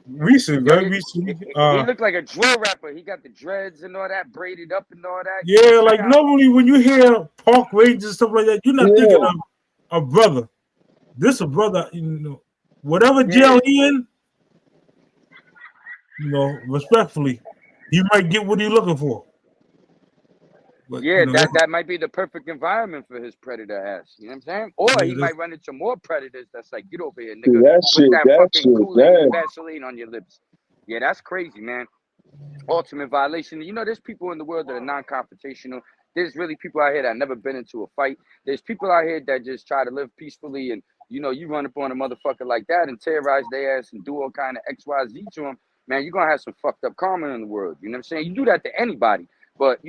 A: very recently.
D: He looked like a drill rapper. He got the dreads and all that, braided up and all that.
A: Yeah, like normally when you hear park rangers and stuff like that, you're not thinking of a brother. This a brother, whatever jail he in, respectfully, he might get what he's looking for. But,
D: that might be the perfect environment for his predator ass. You know what I'm saying? Or he might run into more predators that's like, get over here, nigga. Put that fucking Kool-Aid Vaseline on your lips. Yeah, that's crazy, man. Ultimate violation. There's people in the world that are non-confrontational. There's really people out here that never been into a fight. There's people out here that just try to live peacefully, and you run up on a motherfucker like that and terrorize their ass and do all kind of XYZ to them. Man, you're gonna have some fucked up karma in the world. You know what I'm saying? You do that to anybody. But,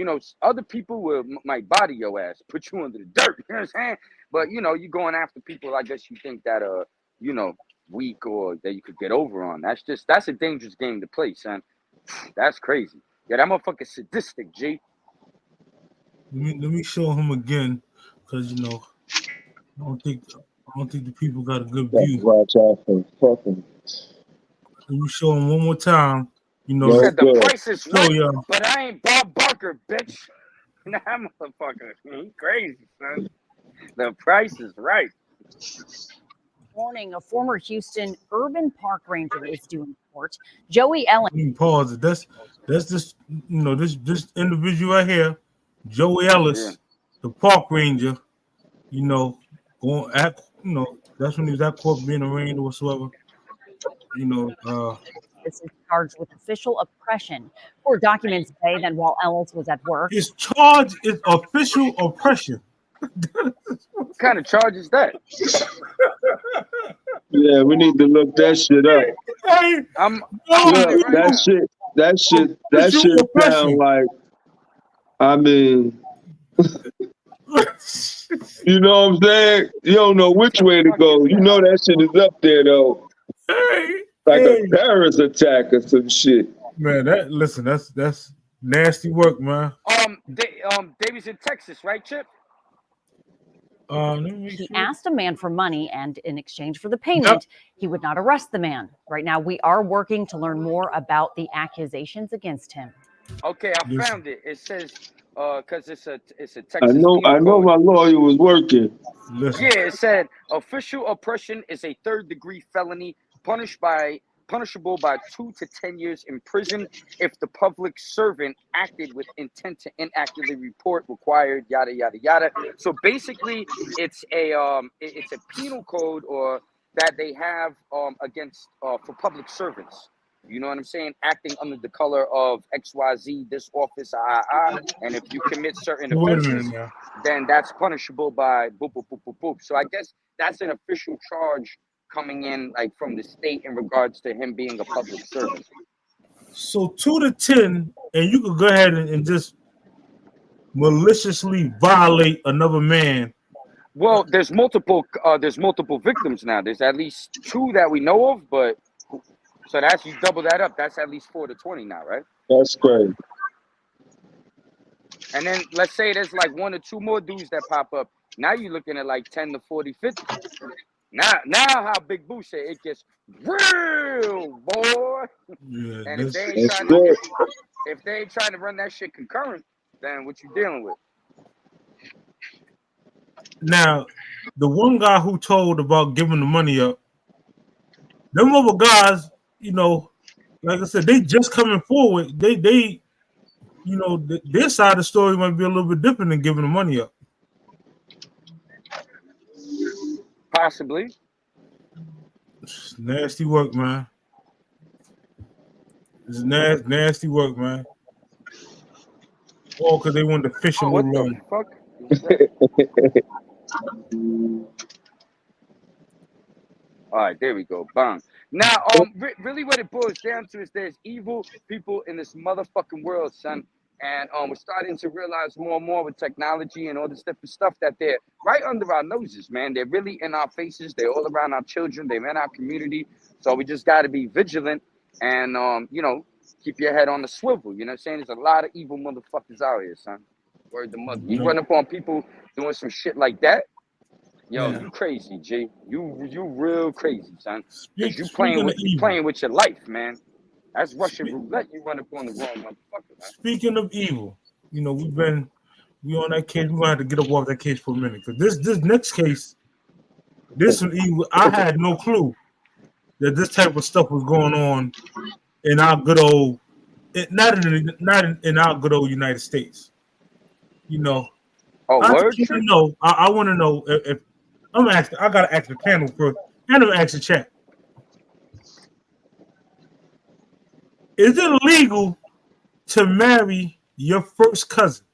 D: other people might body your ass, put you under the dirt. You know what I'm saying? But, you're going after people, I guess you think that, weak or that you could get over on. That's a dangerous game to play, son. That's crazy. Yeah, that motherfucker sadistic, G.
A: Let me show him again, because, I don't think the people got a good view.
B: Watch out for fucking.
A: Let me show him one more time.
D: You said the price is right, but I ain't Bob Barker, bitch. That motherfucker, he crazy, son. The price is right.
E: Morning, a former Houston urban park ranger is due in court. Joey Ellen.
A: Pause. That's this this individual right here, Joey Ellis, the park ranger. Going at that's when he was at court being arraigned or whatsoever.
E: This is charged with official oppression. Court documents say that while Ellis was at work,
A: his charge is official oppression.
D: What kind of charge is that?
B: Yeah, we need to look that shit up. That shit sound like. I mean, you know what I'm saying? You don't know which way to go. You know that shit is up there though. Like a terrorist attack or some shit.
A: Man, that's nasty work, man.
D: David's in Texas, right, Chip?
E: He asked a man for money, and in exchange for the payment, he would not arrest the man. Right now, we are working to learn more about the accusations against him.
D: Okay, I found it. It says, because it's a Texas.
B: I know my lawyer was working.
A: Listen.
D: Yeah, it said official oppression is a third-degree felony punishable by 2 to 10 years in prison if the public servant acted with intent to inaccurately report required yada yada yada. So basically, it's a penal code or that they have against for public servants. You know what I'm saying? Acting under the color of XYZ, this office, and if you commit certain offenses, then that's punishable by boop, boop, boop, boop, boop. So I guess that's an official charge coming in like from the state in regards to him being a public servant.
A: So 2 to 10, and you could go ahead and just maliciously violate another man.
D: Well, there's multiple victims now. There's at least 2 that we know of, but so that's, you double that up, that's at least 4 to 20 now, right?
B: That's crazy.
D: And then let's say there's like 1 or 2 more dudes that pop up. Now you're looking at like 10 to 40, 50. Now how Big Boo said it gets real, boy.
A: Yeah,
D: And if they ain't trying to run that shit concurrent, then what you dealing with?
A: now, the one guy who told about giving the money up, them other guys, you know, like I said, they just coming forward. They you know, their side of the story might be a little bit different than giving the money up.
D: Possibly.
A: It's nasty work, man. It's nasty work, man. All because they wanted to fish a
D: What
A: little
D: the
A: longer.
D: fuck? All right, there we go. Bang. Now, really, what it boils down to is there's evil people in this motherfucking world, son. And we're starting to realize more and more with technology and all this different stuff that they're right under our noses, man. They're really in our faces. They're all around our children. They're in our community. So we just got to be vigilant and, you know, keep your head on the swivel. You know what I'm saying? There's a lot of evil motherfuckers out here, son. Word the mother. You run up on people doing some shit like that, yo,
A: Yeah.
D: you crazy, G. You real crazy, son. Cause you
A: Speaking of evil.
D: playing with your life, man. That's Russian roulette. You run up on the wrong motherfucker, man.
A: Speaking of evil, you know, we on that case. We're gonna have to get up off that case for a minute. Because this next case, this one evil, I had no clue that this type of stuff was going on in our good old, not in our good old United States. You know,
D: Oh,
A: I
D: word?
A: just wanna know. I want to know if I'm asking. I gotta ask the panel first, and I'm gonna ask the chat. Is it illegal to marry your first cousin?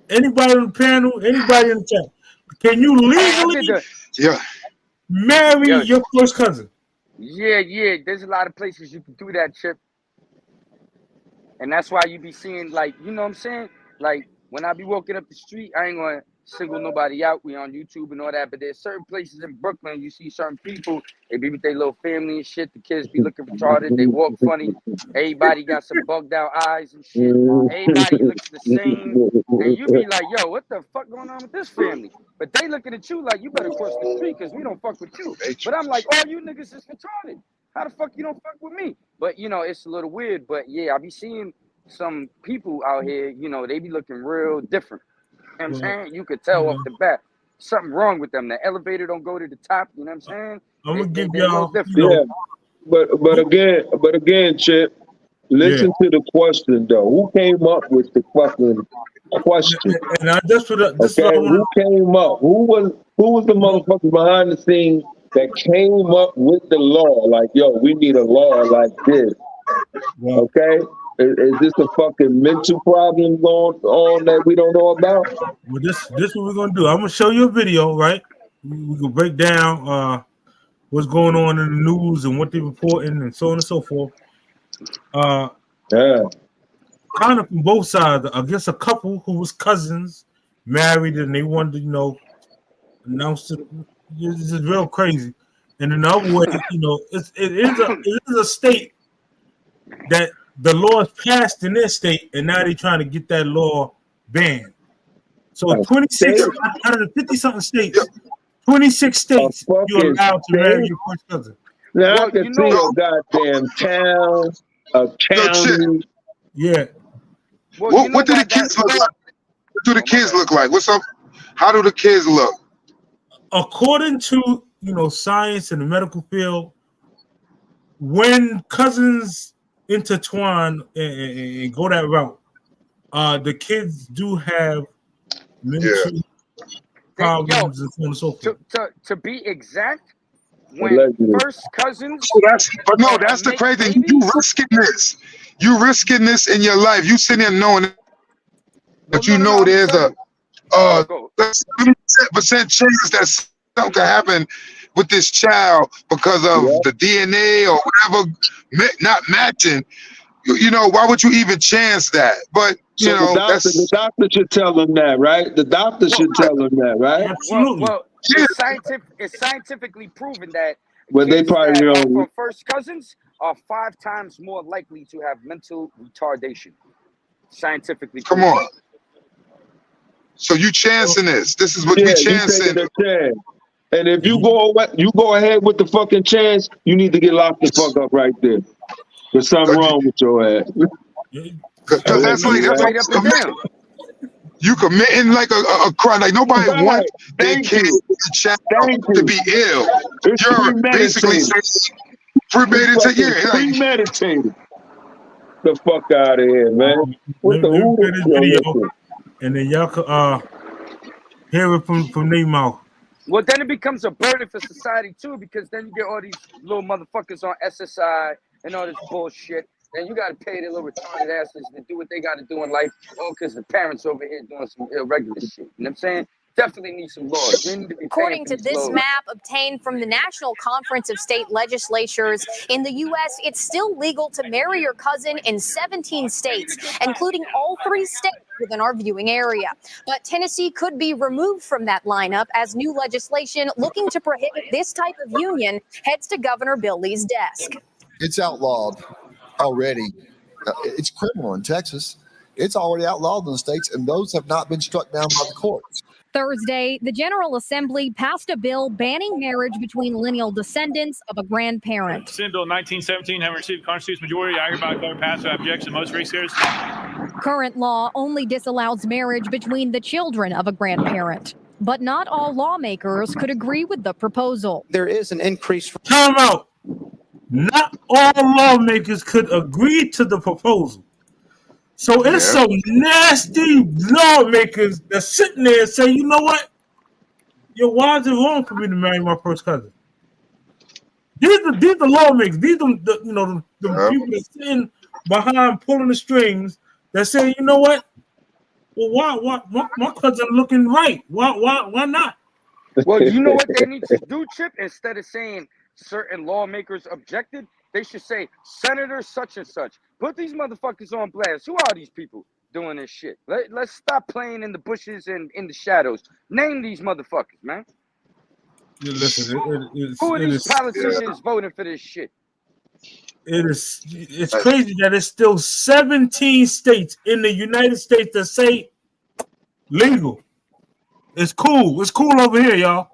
A: Anybody on the panel? Anybody in the chat? Can you legally marry your first cousin?
D: Yeah. There's a lot of places you can do that, Chip. And that's why you be seeing, like, you know what I'm saying? Like, when I be walking up the street, I ain't gonna single nobody out. We on YouTube and all that, but there's certain places in Brooklyn, you see certain people, they be with their little family and shit. The kids be looking retarded. They walk funny. Everybody got some bugged out eyes and shit. Everybody looks the same. And you be like, yo, what the fuck going on with this family? But they looking at you like, you better cross the street because we don't fuck with you. But I'm like, all you niggas is retarded. How the fuck you don't fuck with me? But, you know, it's a little weird. But, yeah, I be seeing some people out here, you know, they be looking real different. You know what I'm saying? You could tell off the bat. Something wrong with them. The elevator don't go to the top. You know what I'm saying?
A: I'm going to give
D: They're a little
A: y'all.
D: different.
B: Yeah, but again, Chip, listen to the question, though. Who came up with the fucking question?
A: And I just for the, this
B: Okay, who came up? Who was the motherfucker behind the scenes that came up with the law? Like, yo, we need a law like this. Okay? Is this a fucking mental problem going on that we don't know about?
A: Well, this what we're gonna do. I'm gonna show you a video, right? We can break down what's going on in the news and what they're reporting and so on and so forth.
B: Yeah.
A: Kind of from both sides. I guess a couple who was cousins married and they wanted to, you know, announce it. This is real crazy. And in other way, you know, it is a state that the law is passed in their state, and now they're trying to get that law banned. So 26 out of the 50-something states, 26 states, you're allowed to marry your first cousin.
B: Now I can see a goddamn town, a county.
A: Yeah.
D: Well,
C: What do the kids look like? What do the kids look like? What's up? How do the kids look?
A: According to, you know, science and the medical field, when cousins intertwine and go that route, the kids do have mental problems and so on and so forth.
D: To be exact, when first cousins.
C: So that's the crazy thing. You risking this. You risking this in your life. You sitting there knowing that there's a 7% chance that something could happen with this child because of
B: Yeah.
C: the DNA or whatever not matching. You know, why would you even chance that? But you
B: So
C: know,
B: the
C: that's
B: doctor should tell them that, right? The doctor
D: Well,
B: should tell them that, right?
A: Absolutely.
C: yeah.
D: it's scientifically proven that
B: But they
D: kids
B: probably
D: that are
B: don't.
D: from first cousins are 5 times more likely to have mental retardation. Scientifically
C: Come
D: proven.
C: on. So you chancing this? This is what we
B: Yeah, you
C: chancing.
B: taking a chance. And if you go ahead with the fucking chance, you need to get locked the fuck up right there. There's something wrong with your ass.
C: Because that's
B: Allegedly,
C: like
D: Straight up and down.
C: you committing like a crime. Like nobody
B: Right.
C: wants their
B: Thank
C: kid
B: you.
C: to child
B: Thank
C: to
B: you.
C: be ill.
B: It's
C: You're basically
B: premeditated.
C: premeditated.
B: Fucking
C: Yeah, like
B: premeditated. The fuck out of here, man. What
A: Let
B: the
A: me
B: who
A: play
B: the
A: this
B: yo,
A: video,
B: listen.
A: and then y'all could hear it from their mouth.
D: Well, then it becomes a burden for society too, because then you get all these little motherfuckers on SSI and all this bullshit. Then you got to pay their little retarded asses to do what they got to do in life, all because the parents over here doing some irregular shit. You know what I'm saying? Definitely need some laws. We need to be
E: According
D: paying
E: to
D: for these
E: this
D: laws.
E: map obtained from the National Conference of State Legislatures in the U.S., it's still legal to marry your cousin in 17 states, including all 3 states within our viewing area. But Tennessee could be removed from that lineup as new legislation looking to prohibit this type of union heads to Governor Bill Lee's desk.
F: It's outlawed already. It's criminal in Texas. It's already outlawed in the states, and those have not been struck down by the courts.
E: Thursday, the General Assembly passed a bill banning marriage between lineal descendants of a grandparent.
G: Senate Bill 1917 having received constitutional majority, I hereby declare passed without objection. Most ratepayers.
E: Current law only disallows marriage between the children of a grandparent. But not all lawmakers could agree with the proposal.
H: There is an increase.
A: Time out. Not all lawmakers could agree to the proposal. So it's some nasty lawmakers that sitting there and say, you know what? Yo, why is it wrong for me to marry my first cousin? These are lawmakers. These are the people that sitting behind pulling the strings that say, you know what? Well, why my cousin looking right? Why not?
D: Well, you know what they need to do, Chip? Instead of saying certain lawmakers objected, they should say Senator such and such. Put these motherfuckers on blast. Who are these people doing this shit? Let's stop playing in the bushes and in the shadows. Name these motherfuckers, man.
A: Yeah, listen,
D: Who are these politicians voting for this shit?
A: It's crazy that it's still 17 states in the United States that say legal. It's cool. It's cool over here, y'all.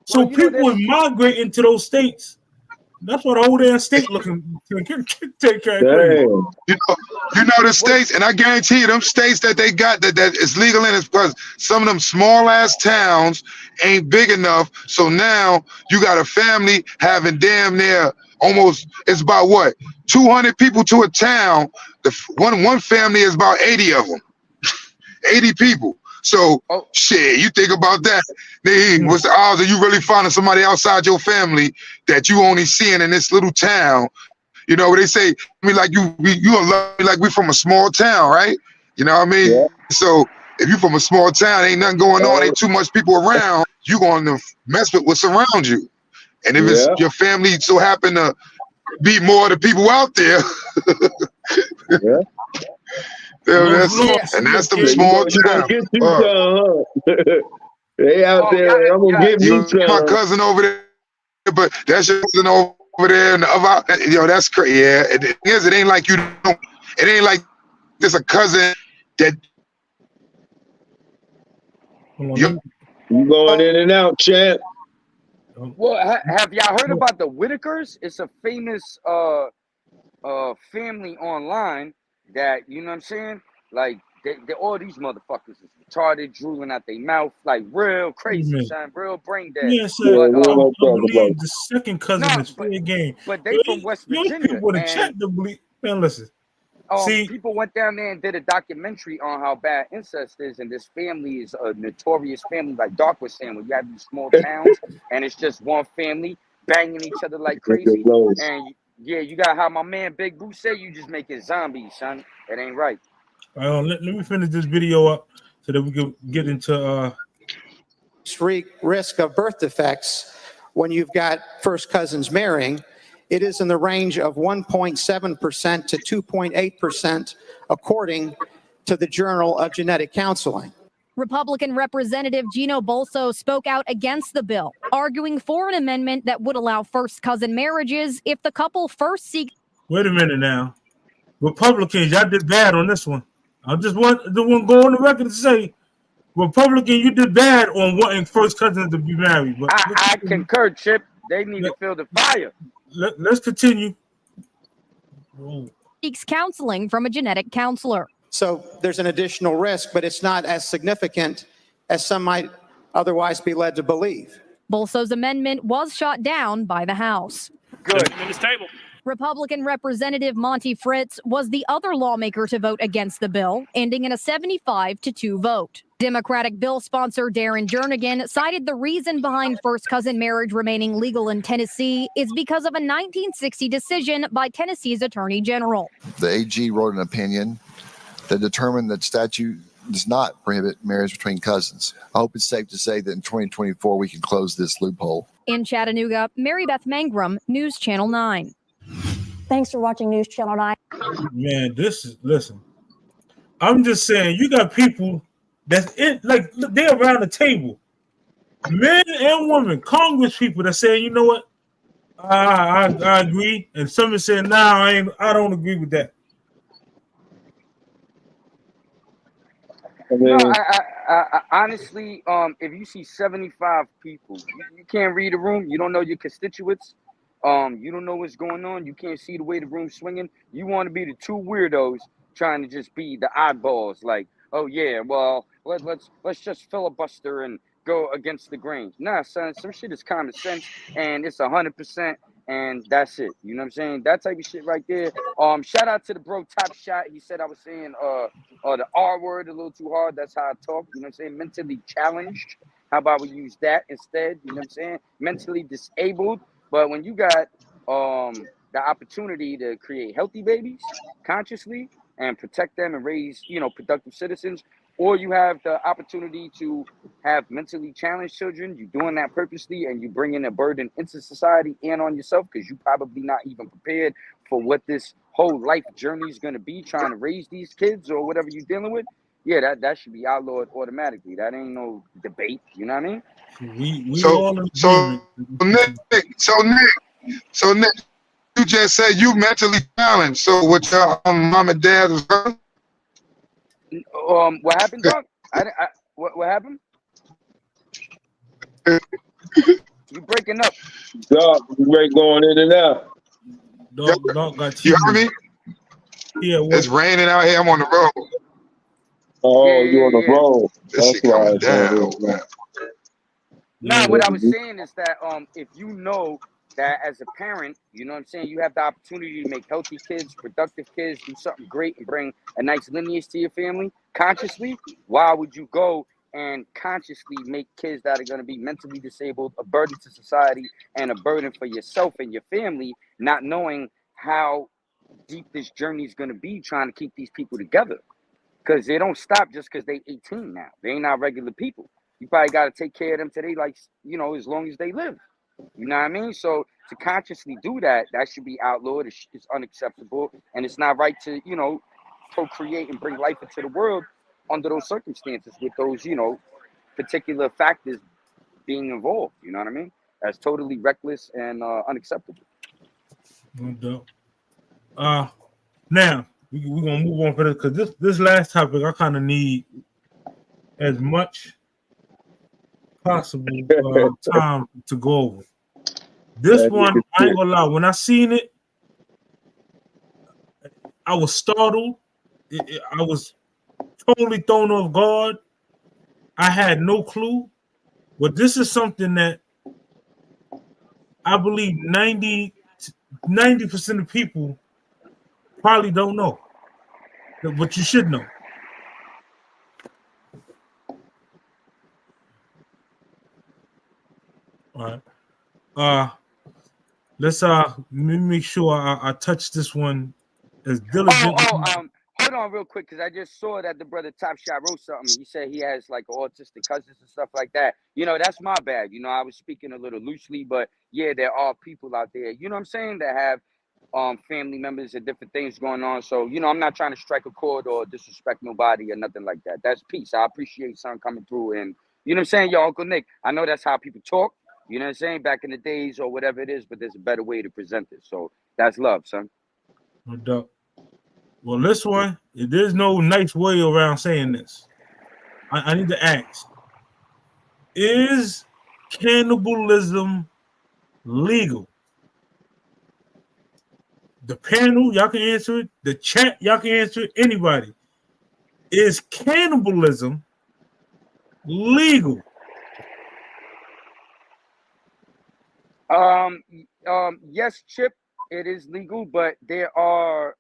A: So people are migrating to those states. That's what the whole damn state looking to take care of.
C: You know the states, and I guarantee you, them states that they got that is legal in is because some of them small ass towns ain't big enough. So now you got a family having damn near almost, it's about what, 200 people to a town. One family is about 80 of them, 80 people. So shit, you think about that. What's the odds of you really finding somebody outside your family that you only seeing in this little town? You know what they say? I mean, like you love me like we from a small town, right? You know what I mean?
B: Yeah.
C: So if you from a small town, ain't nothing going on, ain't too much people around, you going to mess with what's around you. And if it's your family so happen to be more of the people out there, and that's them small
B: You gonna
C: town.
B: get you some, huh? They out there. I'm gonna get me some.
C: My cousin over there, but that's your cousin over there, and the other, that's crazy. Yeah, it ain't like you don't. It ain't like there's a cousin that
B: you going in and out, champ.
D: Well, have y'all heard about the Whitakers? It's a famous family online that, you know what I'm saying? Like, they all these motherfuckers is retarded, drooling out their mouth, like real crazy, son, real brain dead.
A: Yeah, so I believe the second cousin is fair game.
D: But they from West Virginia.
A: People in the chat to believe. Man, listen. See,
D: people went down there and did a documentary on how bad incest is, and this family is a notorious family, like Doc was saying, when you have these small towns and it's just one family banging each other like crazy. And yeah, you got how my man Big Boo said, you just making zombies, son. It ain't right.
A: Let me finish this video up so that we can get into
H: risk of birth defects when you've got first cousins marrying, it is in the range of 1.7% to 2.8%, according to the Journal of Genetic Counseling.
I: Republican Representative Gino Bolso spoke out against the bill, arguing for an amendment that would allow first cousin marriages if the couple first seeks.
A: Wait a minute now. Republicans, y'all did bad on this one. I just want the one go on the record to say, Republican, you did bad on wanting first cousins to be married. But
D: I concur, Chip. They need to feel the fire.
A: Let's continue.
I: Seeks counseling from a genetic counselor.
H: So there's an additional risk, but it's not as significant as some might otherwise be led to believe.
I: Bolso's amendment was shot down by the House.
D: Good.
G: In this table.
I: Republican Representative Monty Fritz was the other lawmaker to vote against the bill, ending in a 75-2 vote. Democratic bill sponsor Darren Jernigan cited the reason behind first cousin marriage remaining legal in Tennessee is because of a 1960 decision by Tennessee's Attorney General.
F: The AG wrote an opinion that determined that statute does not prohibit marriage between cousins. I hope it's safe to say that in 2024 we can close this loophole.
I: In Chattanooga, Mary Beth Mangrum, News Channel 9.
J: Thanks for watching News Channel 9.
A: Man, listen. I'm just saying, you got people that's like they're around the table, men and women, Congress people that say, you know what, I agree, and some are saying, nah, I don't agree with that.
D: No, I honestly, if you see 75 people, you can't read the room. You don't know your constituents. You don't know what's going on. You can't see the way the room's swinging. You want to be the two weirdos trying to just be the oddballs. Like, oh yeah, well, let's just filibuster and go against the grain. Nah, son, some shit is common sense, and it's 100%, and that's it. You know what I'm saying? That type of shit right there. Shout out to the bro Top Shot. He said I was saying the R word a little too hard. That's how I talk. You know what I'm saying? Mentally challenged. How about we use that instead? You know what I'm saying? Mentally disabled. But when you got the opportunity to create healthy babies consciously and protect them and raise, productive citizens, or you have the opportunity to have mentally challenged children, you're doing that purposely and you bring in a burden into society and on yourself because you're probably not even prepared for what this whole life journey is going to be trying to raise these kids or whatever you're dealing with. Yeah, that should be outlawed automatically. That ain't no debate. You know what I mean?
A: We all in agreement.
C: Nick, you just said you mentally challenged. So what your mom and dad was going?
D: What happened, Doc? What happened? You breaking up?
B: Doc, you going in and out.
A: Dog got
C: you heard me?
A: Yeah,
C: it's raining out here. I'm on the road.
B: Oh, you're on the road. That's why.
C: Down,
D: Nah, what I was saying is that if you know that as a parent, you know what I'm saying, you have the opportunity to make healthy kids, productive kids, do something great and bring a nice lineage to your family consciously, why would you go and consciously make kids that are going to be mentally disabled a burden to society and a burden for yourself and your family, not knowing how deep this journey is going to be trying to keep these people together? Because they don't stop just because they 18 now. They ain't not regular people. You probably got to take care of them today, like, as long as they live. You know what I mean? So to consciously do that, that should be outlawed. It's unacceptable. And it's not right to, procreate and bring life into the world under those circumstances with those, particular factors being involved. You know what I mean? That's totally reckless and unacceptable.
A: No doubt. Now, we're going to move on for this because this last topic, I kind of need as much possible time to go over. This one, I ain't gonna lie, when I seen it, I was startled. I was totally thrown off guard. I had no clue. But this is something that I believe 90% of people probably don't know. But you should know. All right. Let's make sure I touch this one as diligently.
D: Hold on real quick because I just saw that the brother Top Shot wrote something. He said he has like autistic cousins and stuff like that. You know, that's my bad. You know, I was speaking a little loosely, but yeah, there are people out there, you know what I'm saying, that have family members and different things going on. So, you know, I'm not trying to strike a chord or disrespect nobody or nothing like that. That's peace. I appreciate son coming through and, you know what I'm saying, yo, Uncle Nick, I know that's how people talk, you know what I'm saying, back in the days or whatever it is, but there's a better way to present it. So that's love, son.
A: No doubt. Well, this one, there's no nice way around saying this. I need to ask, is cannibalism legal? The panel, y'all can answer it. The chat, y'all can answer it. Anybody. Is cannibalism legal?
D: Yes, Chip, it is legal, but there are,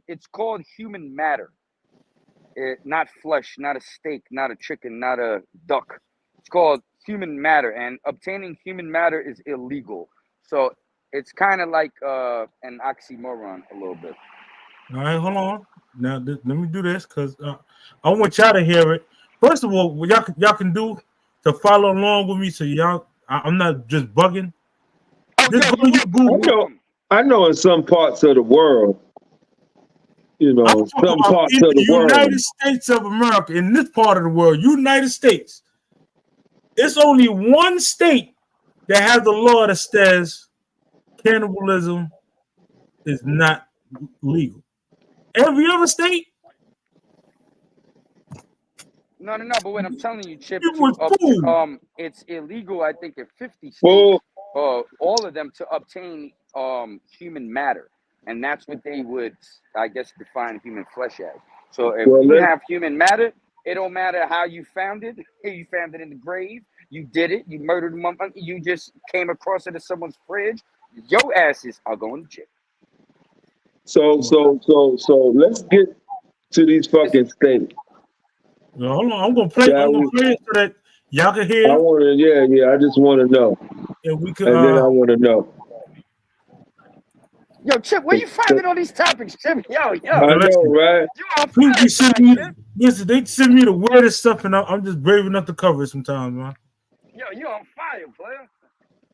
D: it's called human matter. Not flesh, not a steak, not a chicken, not a duck. It's called human matter, and obtaining human matter is illegal. So it's kind of like an oxymoron a little bit.
A: All right, hold on. Now let me do this because I want y'all to hear it. First of all, what y'all can do to follow along with me, so y'all, I'm not just bugging. Just go to your Google.
B: I know in some parts of the world, you know, some parts of the world.
A: United States of America, in this part of the world, United States, it's only one state that has a law that says cannibalism is not legal. Every other state,
D: No, but what I'm telling you, Chip, it's illegal, I think, in 50 states, all of them, to obtain human matter. And that's what they would, I guess, define human flesh as. So if you have human matter, it don't matter how you found it. You found it in the grave. You did it. You murdered them. You just came across it in someone's fridge. Your asses are going to jail.
B: So let's get to these fucking states.
A: No, hold on. I'm gonna play it so that y'all can hear.
B: I want to, yeah. I just want to know.
A: And we could,
B: and then I want to know.
D: Yo, Chip, where you finding all these topics, Chip? Yo.
B: I know, right?
A: They send me the weirdest stuff, and I'm just brave enough to cover it sometimes, man.
D: Yo, you on fire, player.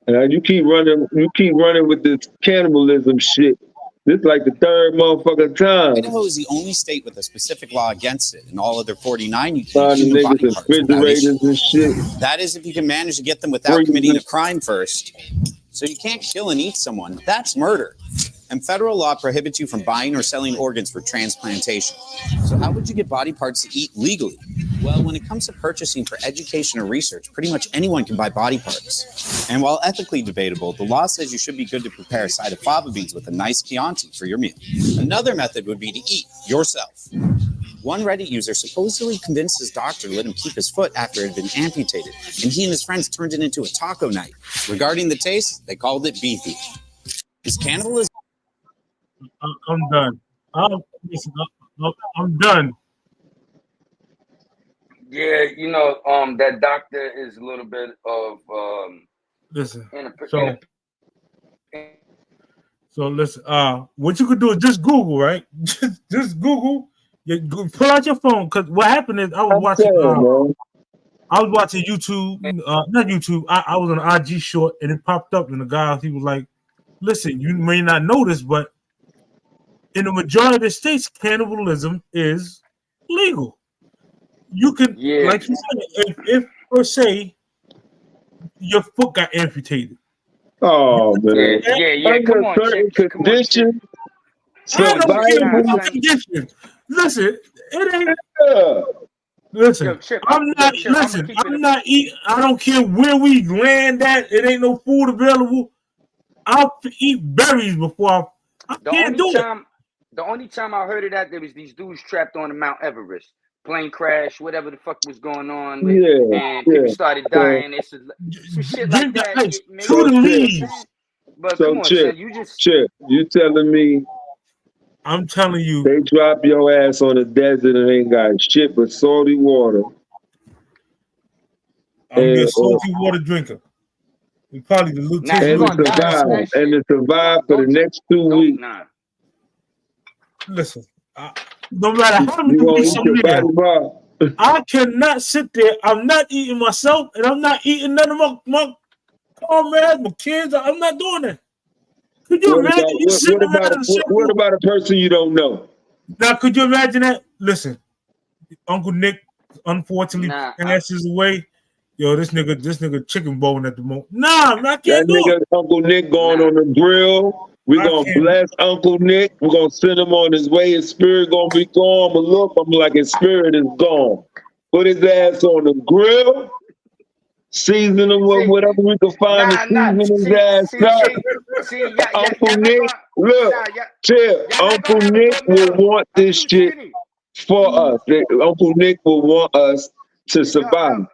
B: And you keep running with this cannibalism shit. This is like the third motherfucking time.
K: Idaho is the only state with a specific law against it. In all other 49, you can
B: eat body parts refrigerators and shit.
K: That is if you can manage to get them without committing a crime first. So you can't kill and eat someone. That's murder. And federal law prohibits you from buying or selling organs for transplantation. So how would you get body parts to eat legally? Well, when it comes to purchasing for education or research, pretty much anyone can buy body parts. And while ethically debatable, the law says you should be good to prepare a side of fava beans with a nice Chianti for your meal. Another method would be to eat yourself. One Reddit user supposedly convinced his doctor to let him keep his foot after it had been amputated, and he and his friends turned it into a taco night. Regarding the taste, they called it beefy. Is cannibalism?
A: I'm done. I'm done.
D: Yeah, you know, that doctor is a little bit of
A: listen. So listen. What you could do is just Google, right? just Google. Pull out your phone, because what happened is I was watching YouTube. Not YouTube. I was on an IG short, and it popped up, and the guy, he was like, "Listen, you may not know this, but in the majority of the states, cannibalism is legal. You can, like you said, if per se your foot got amputated.
B: Oh man!
D: Yeah. Come on,
B: condition.
A: I don't care what condition. Listen, it ain't. Listen,
D: Yo, Chip,
A: I'm not eating. I don't care where we land at. It ain't no food available. I'll eat berries before I can't do it.
D: The only time I heard of that, there was these dudes trapped on the Mount Everest. Plane crash, whatever the fuck was going on. And people started dying. It's some shit like that. But come on,
B: Chip,
D: son,
B: you telling me?
A: I'm telling you.
B: They drop your ass on the desert and ain't got shit but salty water.
A: I'm a salty water drinker. We probably the
B: and to survive for the next 2 weeks.
A: Listen, No matter how many
B: You gonna
A: weeks
B: eat
A: I'm
B: your
A: there,
B: body bar.
A: I cannot sit there. I'm not eating myself, and I'm not eating none of my comrades, my kids. I'm not doing that. Could you
B: What
A: imagine
B: about
A: you sitting around in a
B: what
A: circle?
B: about a person you don't know?
A: Now, could you imagine that? Listen, Uncle Nick unfortunately
D: Nah,
A: passes away. Yo, this nigga chicken bone at the moment. Nah, man, I
B: That
A: can't do
B: nigga
A: it.
B: Uncle Nick going
D: nah.
B: on the grill. We're
A: I
B: gonna
A: can't.
B: bless Uncle Nick. We're gonna send him on his way. His spirit gonna be gone. But look, I'm like, his spirit is gone. Put his ass on the grill, season him with
D: See,
B: whatever we can find to
D: nah.
B: season his ass up. Uncle
D: Y'all not
B: Nick,
D: gonna,
B: look,
D: nah,
B: chill.
D: y'all not
B: Uncle
D: gonna have it
B: Nick
D: go
B: will
D: down.
B: want
D: I'm
B: this
D: too
B: shit
D: skinny.
B: for us. Uncle Nick will want us to survive.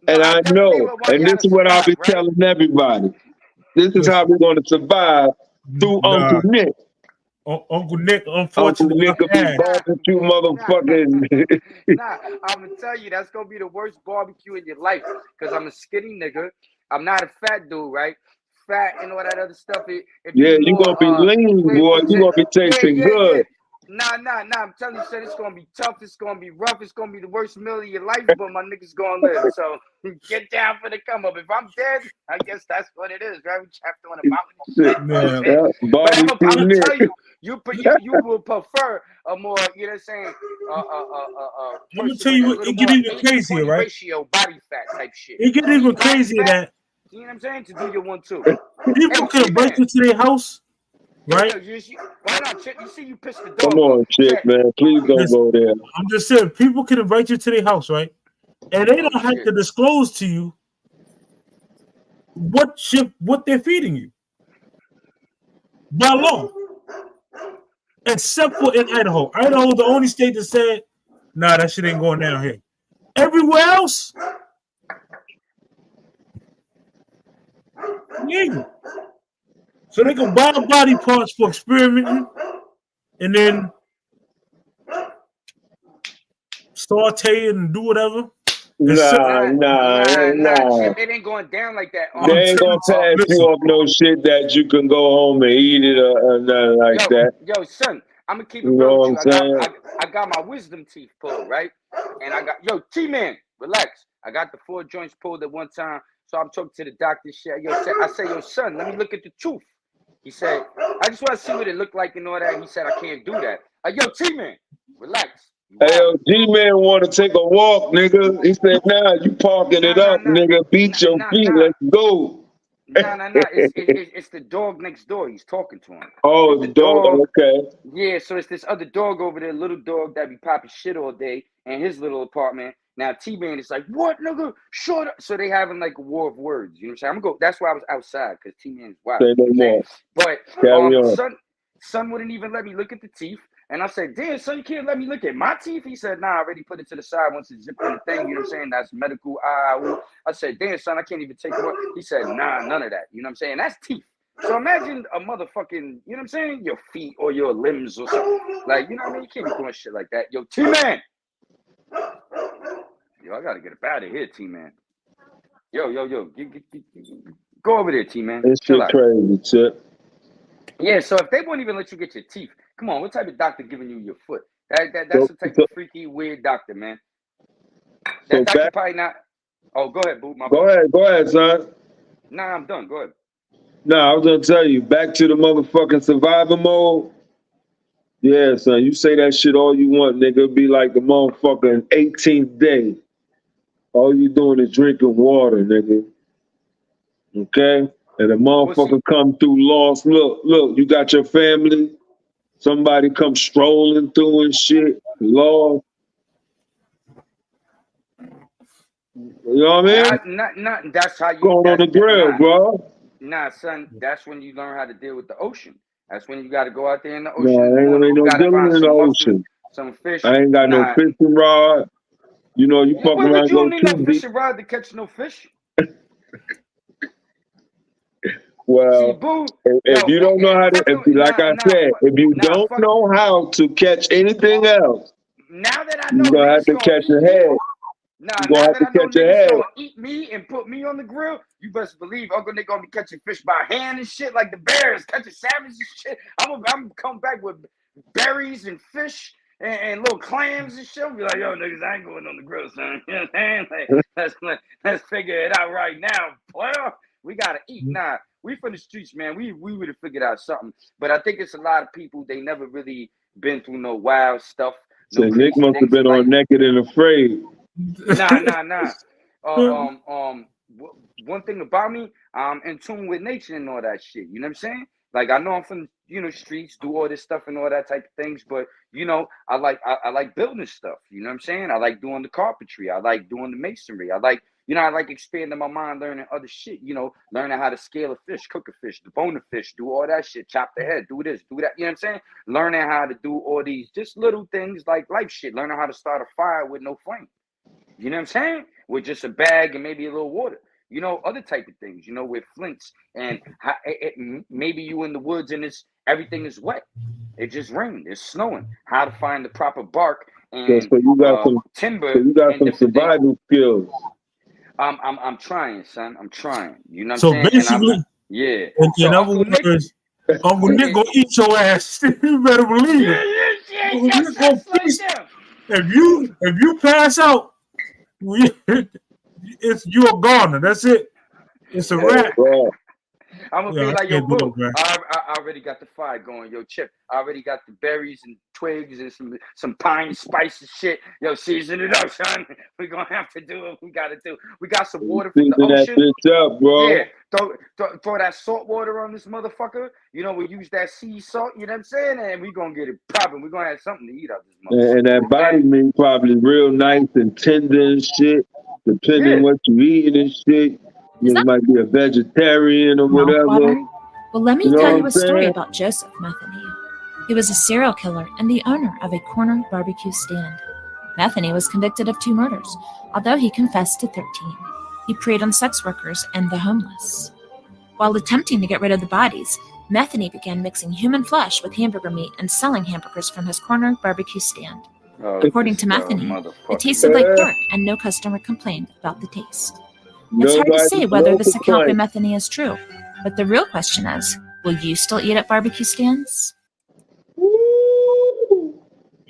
D: No,
B: And
D: I
B: I
D: definitely
B: know,
D: would want
B: and this
D: y'all to
B: is what I'll be
D: survive, right?
B: telling everybody. This is how
A: Listen,
B: we're gonna survive through Uncle
A: nah,
B: Nick.
A: Uncle Nick
B: Uncle
A: unfortunately
B: Nick will be
A: passed.
B: barbecue
D: Nah,
B: motherfucking.
D: nah. I'm gonna tell you, that's gonna be the worst barbecue in your life. Cause I'm a skinny nigga. I'm not a fat dude, right? Fat and all that other stuff. It
B: Yeah,
D: be
B: you
D: more
B: gonna be lean, boy. You gonna be tasting
D: yeah.
B: good.
D: Nah. I'm telling you, son, it's gonna be tough. It's gonna be rough. It's gonna be the worst meal of your life, but my niggas gonna live. So get down for the come up. If I'm dead, I guess that's what it is, right? We trapped on a mountain and shit. You know what I'm
A: Man,
D: saying?
B: Yeah,
D: But I'm
B: barbecue
D: gonna
B: Nick.
D: tell you, you will prefer a more, you know what I'm saying,
A: I'm gonna
D: person
A: tell
D: with
A: you
D: a
A: what,
D: little
A: it get
D: more
A: even crazier,
D: 80-20
A: right?
D: ratio body fat type shit.
A: It get
D: You
A: even
D: need body
A: crazier
D: fat,
A: that
D: you know what I'm saying, to do your 1-2.
A: people
D: Hey,
A: can invite
D: T-Man.
A: you to their house, right?
D: Why not? You see, you pissed the
B: Come
D: dog off.
B: on, chick,
D: Check.
B: man. Please don't
A: Listen,
B: go there.
A: I'm just saying, people can invite you to their house, right? And they
D: Oh
A: don't have
D: shit.
A: to disclose to you what they're feeding you by law, except for in Idaho. Idaho, the only state that said, "Nah, that shit ain't going down here." Everywhere else, legal. So they can buy body parts for experimenting, and then saute and do whatever. And sell.
B: Nah.
D: Chip, it ain't going down like that.
B: They
A: I'm
B: ain't
A: telling
B: gonna
A: you,
B: pass you
A: listen,
B: off no shit that you can go home and eat it or nothing like that.
D: yo, son, I'm gonna keep it
B: You
D: real
B: know
D: with
B: what
D: you.
B: I'm saying?
D: I got my wisdom teeth pulled, right? And I got, yo, T-Man, relax. I got the 4 joints pulled at one time. So I'm talking to the doctor. Shit, I say, yo, son, let me look at the tooth. He said, I just want to see what it looked like and all that. He said, I can't do that. Yo, T-Man, relax.
B: Hey, yo, G-Man want to take a walk, nigga. He said, nah, you parking it up, nigga. Beat your feet. Let's go.
D: It's the dog next door. He's talking to him.
B: Oh,
D: It's
B: the
D: the
B: dog.
D: dog.
B: Okay.
D: Yeah, so it's this other dog over there, little dog that be popping shit all day in his little apartment. Now T-Man is like, what, nigga? Shut up. So they having like a war of words. You know what I'm saying? I'm gonna go. That's why I was outside, because T-Man is wild.
B: Say no
D: You know what I'm
B: more.
D: saying?
B: Carry
D: But
B: on.
D: son wouldn't even let me look at the teeth. And I said, damn, son, you can't let me look at my teeth? He said, nah, I already put it to the side once it's zipped in the thing. You know what I'm saying? That's medical. I said, damn, son, I can't even take it. He said, nah, none of that. You know what I'm saying? That's teeth. So imagine a motherfucking, you know what I'm saying? Your feet or your limbs or something. Like, you know what I mean? You can't be doing shit like that. Yo, T-Man. Yo, I got to get up out of here, T-Man. Yo. Go over there, T-Man.
B: This
D: Chill
B: shit
D: out.
B: crazy, Chip.
D: Yeah, so if they won't even let you get your teeth, come on, what type of doctor giving you your foot? That's
B: So,
D: the type
B: so,
D: of freaky, weird doctor, man.
B: so
D: That doctor
B: back.
D: probably not. Oh, go ahead, boo. My
B: Go
D: bad.
B: ahead, son.
D: Nah, I'm done. Go ahead.
B: Nah, I was gonna tell you, back to the motherfucking survival mode. Yeah, son, you say that shit all you want, nigga. It'll be like the motherfucking 18th day. All you doing is drinking water, nigga. Okay? And the
D: We'll see.
B: motherfucker come through lost. Look, you got your family. Somebody come strolling through and shit. Lost. You know what I mean?
D: Not. That's how you.
B: Going on the grill, bro.
D: Nah, son. That's when you learn how to deal with the ocean. That's when you got to go out there in the
B: No,
D: ocean in the
B: ain't
D: morning. You
B: no
D: got to
B: dealing
D: find
B: in the
D: some mussels,
B: ocean.
D: some fish.
B: I ain't got no
D: Nah.
B: fishing rod. You know, you fuck
D: Well,
B: around
D: but
B: and
D: you
B: go
D: don't need no
B: too deep.
D: fishing rod to catch no fish. See,
B: Well,
D: boo.
B: if
D: Yo,
B: you don't know how to,
D: fuck
B: if you, like I said, if you don't
D: fuck.
B: know how to catch anything else,
D: Now that I
B: you're
D: know
B: gonna have
D: niggas
B: to
D: gonna
B: catch
D: eat
B: your
D: me.
B: head.
D: Nah,
B: You're
D: now
B: gonna have
D: that
B: to
D: I know
B: catch your
D: niggas
B: head.
D: gonna eat me and put me on the grill, you best believe Uncle Nick gonna be catching fish by hand and shit like the bears catching salmon and shit. I'm come back with berries and fish and little clams and shit. Be like, yo, niggas, I ain't going on the grill, son. You know what I'm saying? Like, let's figure it out right now, player. We gotta eat. Nah, we from the streets, man. We would have figured out something. But I think it's a lot of people, they never really been through no wild stuff.
B: So
D: No
B: Nick
D: crazy
B: must have
D: things
B: been
D: in
B: on
D: life.
B: Naked and Afraid.
D: Nah. One thing about me, I'm in tune with nature and all that shit. You know what I'm saying? Like, I know I'm from, streets, do all this stuff and all that type of things, but I like building stuff. You know what I'm saying? I like doing the carpentry. I like doing the masonry. I like expanding my mind, learning other shit. Learning how to scale a fish, cook a fish, debone a fish, do all that shit, chop the head, do this, do that. You know what I'm saying? Learning how to do all these just little things like life shit. Learning how to start a fire with no flame. You know what I'm saying? With just a bag and maybe a little water. Other type of things, with flints and maybe you in the woods and everything is wet. It just rained. It's snowing. How to find the proper bark and
B: So you got
D: timber.
B: So you got
D: and
B: some
D: different things.
B: survival skills.
D: I'm trying, son. I'm trying. You know what
A: So
D: I'm saying?
A: basically,
D: yeah.
A: in other words, Uncle Nick gonna eat your ass. You better believe it. Uncle Nick gonna feast. If you pass out, you're a goner. That's it. It's a wrap.
D: I'm gonna
A: Yeah,
D: be
A: I
D: like, yo,
A: can't do
D: boo,
A: that, man.
D: I already got the fire going. Yo, Chip, I already got the berries and twigs and some pine spice and shit. Yo, season it up, son. We're gonna have to do what we gotta do. We got some water from the
B: Season that
D: ocean.
B: bitch up, bro.
D: Yeah, throw that salt water on this motherfucker. We use that sea salt, you know what I'm saying? And we gonna get it popping. We're gonna have something to eat out this motherfucker.
B: And that body meat probably real nice and tender and shit, depending what you eating and shit. You might be a vegetarian or whatever.
L: Mouth-watering? Well, let me
B: You know
L: tell
B: what
L: you a
B: I'm
L: story
B: saying?
L: about Joseph Metheny. He was a serial killer and the owner of a corner barbecue stand. Metheny was convicted of 2 murders, although he confessed to 13. He preyed on sex workers and the homeless. While attempting to get rid of the bodies, Metheny began mixing human flesh with hamburger meat and selling hamburgers from his corner barbecue stand. According to Metheny, it tasted like pork and no customer complained about the taste. It's hard to say whether this account by Metheny is true, but the real question is, will you still eat at barbecue stands?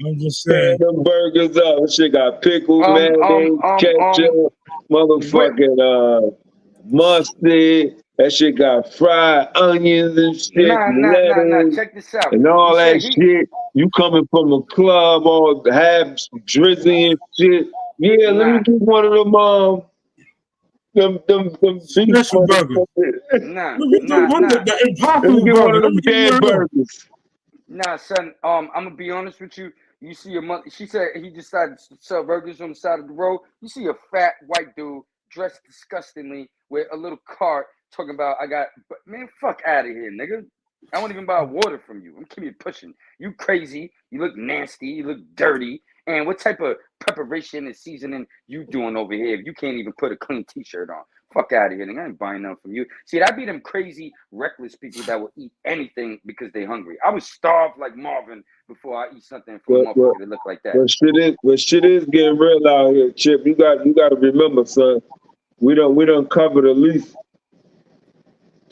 A: I'm just saying.
B: Them burgers up. That shit got pickles, mayonnaise, ketchup, motherfucking mustard. That shit got fried onions and shit, lettuce,
D: Check this out.
B: and all that shit. You coming from a club, all have drizzy and shit. Yeah, let me get one of them
A: special burgers.
D: Nah.
B: Let me get one of them dead burgers.
D: Nah, son. I'm gonna be honest with you. You see your mother. She said he decided to sell burgers on the side of the road. You see a fat white dude dressed disgustingly with a little cart talking about man, fuck out of here, nigga. I won't even buy water from you. I'm keep it pushing. You crazy. You look nasty. You look dirty. And what type of preparation and seasoning you doing over here if you can't even put a clean t-shirt on? Fuck out of here, nigga. I ain't buying nothing from you. See, that be them crazy, reckless people that will eat anything because they hungry. I was starved like Marvin before I eat something from a motherfucker that look like that.
B: But shit is getting real out here, Chip. You got to remember, son. We done covered at least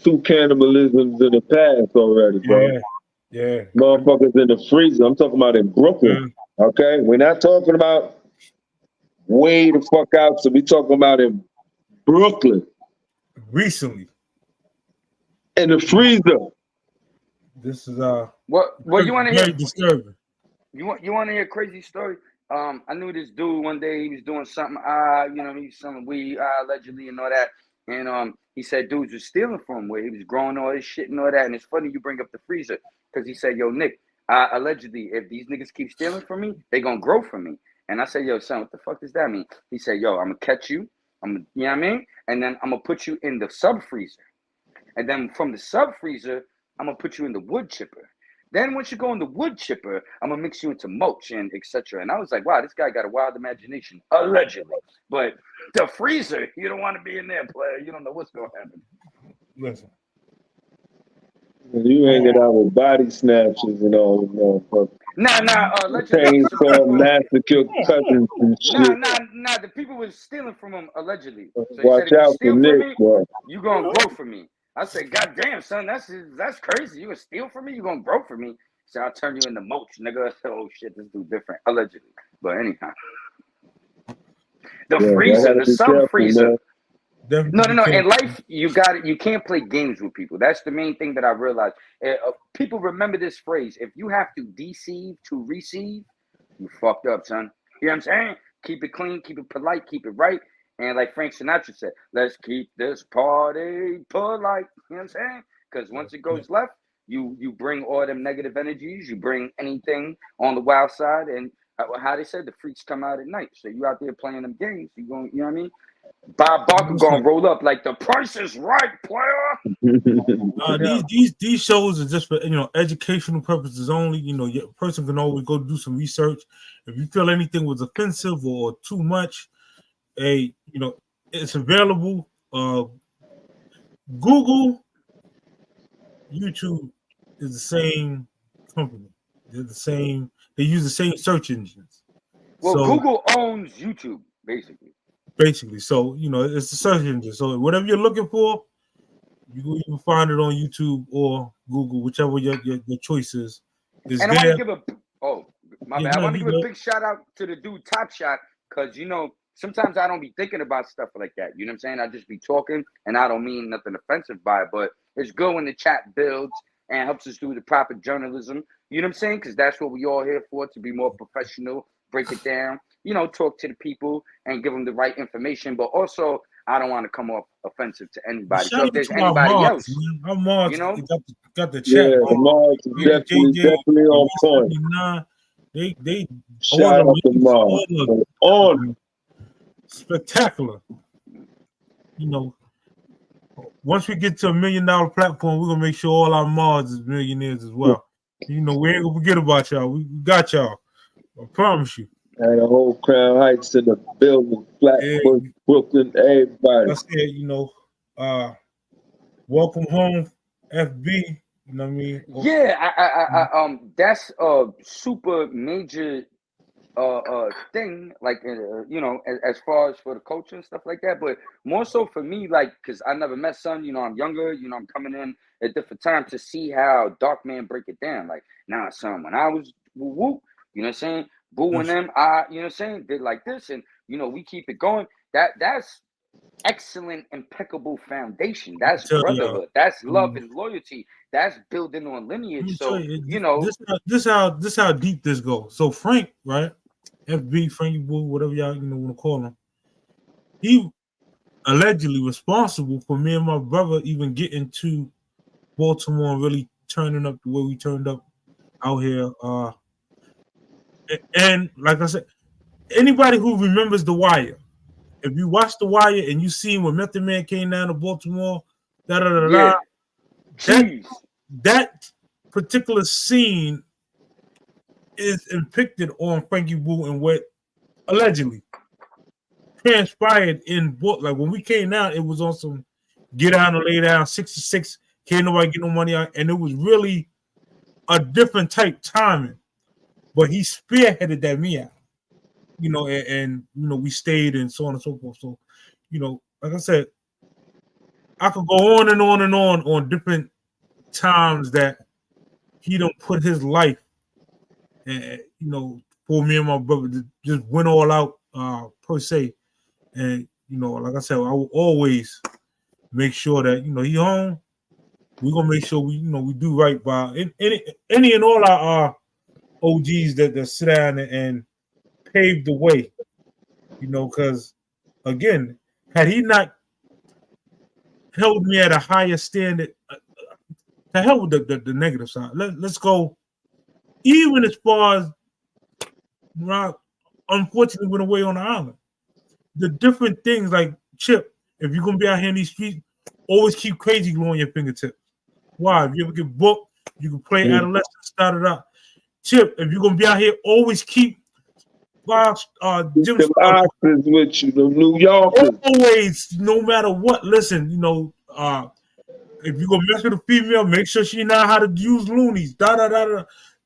B: 2 cannibalisms in the past already, bro.
A: Yeah.
B: Motherfuckers in the freezer. I'm talking about in Brooklyn. Okay? We're not talking about way the fuck out. So we talking about in Brooklyn.
A: Recently.
B: In the freezer.
A: This is
D: what you want to hear?
A: Very disturbing.
D: You want to hear a crazy story? I knew this dude one day. He was doing something. He was selling weed allegedly and all that. And he said dudes was stealing from him where he was growing all this shit and all that. And it's funny you bring up the freezer because he said, "Yo, Nick, allegedly, if these niggas keep stealing from me, they gonna grow from me." And I said, "Yo, son, what the fuck does that mean?" He said, "Yo, I'm gonna catch you. You know what I mean? And then I'm gonna put you in the sub freezer. And then from the sub freezer, I'm gonna put you in the wood chipper. Then once you go in the wood chipper, I'm gonna mix you into mulch and etc." And I was like, wow, this guy got a wild imagination, allegedly. But the freezer, you don't want to be in there, player. You don't know what's gonna happen.
A: Listen.
B: You hanging out with body snatchers and all the motherfuckers.
D: Allegedly.
B: Chainsaw, massacre, cousins and shit.
D: Nah. The people was stealing from him allegedly. So he
B: Watch
D: said, if you
B: out
D: steal
B: for
D: from
B: Nick,
D: me,
B: bro.
D: you gonna grow for me. I said, God damn, son, that's crazy. You gonna steal from me? You gonna grow for me? So I'll turn you into mulch, nigga. Oh shit, this dude different, allegedly. But anyhow, the freezer, the sub freezer. No. In life, you got it. You can't play games with people. That's the main thing that I realized. People remember this phrase: if you have to deceive to receive, you fucked up, son. You know what I'm saying? Keep it clean, keep it polite, keep it right. And like Frank Sinatra said, let's keep this party polite. You know what I'm saying? Because once it goes left, you bring all them negative energies. You bring anything on the wild side, and how they said, the freaks come out at night. So you out there playing them games. You going, you know what I mean? Bob Barker gonna roll up like the price is right, player.
A: These shows are just for educational purposes only. Your person can always go do some research. If you feel anything was offensive or too much, it's available. Google, YouTube is the same company. They're the same. They use the same search engines.
D: Well, so, Google owns YouTube, basically.
A: So it's the search engine. So whatever you're looking for, you can find it on YouTube or Google, whichever your choice is.
D: And I want to give I want to give a big shout out to the dude Top Shot, because sometimes I don't be thinking about stuff like that. You know what I'm saying? I just be talking, and I don't mean nothing offensive by it, but it's good when the chat builds and helps us do the proper journalism. You know what I'm saying? Because that's what we all here for, to be more professional, break it down, talk to the people and give them the right information. But also, I don't want to come off offensive to anybody. So if there's anybody else,
A: got the chat.
B: Yeah, Mars is definitely on point.
A: They
B: shout out to Mars. On
A: spectacular. Once we get to $1 million platform, we're gonna make sure all our mods is millionaires as well. We ain't gonna forget about y'all. We got y'all. I promise you.
B: And the whole Crown Heights in the building, Flatbush, Brooklyn, everybody.
A: That's it. Welcome home, FB. You know what I mean?
D: Yeah, that's a super major thing, like as far as for the culture and stuff like that, but more so for me, like, because I never met son, I'm younger, I'm coming in at different times to see how Dark Man break it down. Like, nah, son, when I was whoop, you know what I'm saying, Boo and them, you know what I'm saying, did like this, and we keep it going. That's excellent, impeccable foundation. That's brotherhood. That's love and loyalty. That's building on lineage. So
A: this how deep this goes. So Frank, right? FB, Frankie Boo, whatever y'all want to call him. He allegedly responsible for me and my brother even getting to Baltimore and really turning up the way we turned up out here. And like I said, anybody who remembers The Wire, if you watch The Wire and you see when Method Man came down to Baltimore, that particular scene is depicted on Frankie Boo and what allegedly transpired in book. Like when we came down, it was on some get down and lay down 66, can't nobody get no money out, and it was really a different type timing. But he spearheaded that me out, and we stayed and so on and so forth. So, like I said, I could go on and on and on different times that he don't put his life, and for me and my brother to just went all out per se. And like I said, I will always make sure that he home. We're gonna make sure we do right by any and all our OGs that sit down and pave the way. Because again, had he not held me at a higher standard, to hell with the negative side. Let's go. Even as far as Rock unfortunately went away on the island. The different things like Chip, if you're gonna be out here in these streets, always keep Crazy Glue on your fingertips. Why? If you ever get booked, you can play adolescent, start it out. Chip, if you're gonna be out here, always keep Jim
B: with you, the New Yorkers.
A: Always, no matter what. Listen, if you're gonna mess with a female, make sure she know how to use loonies.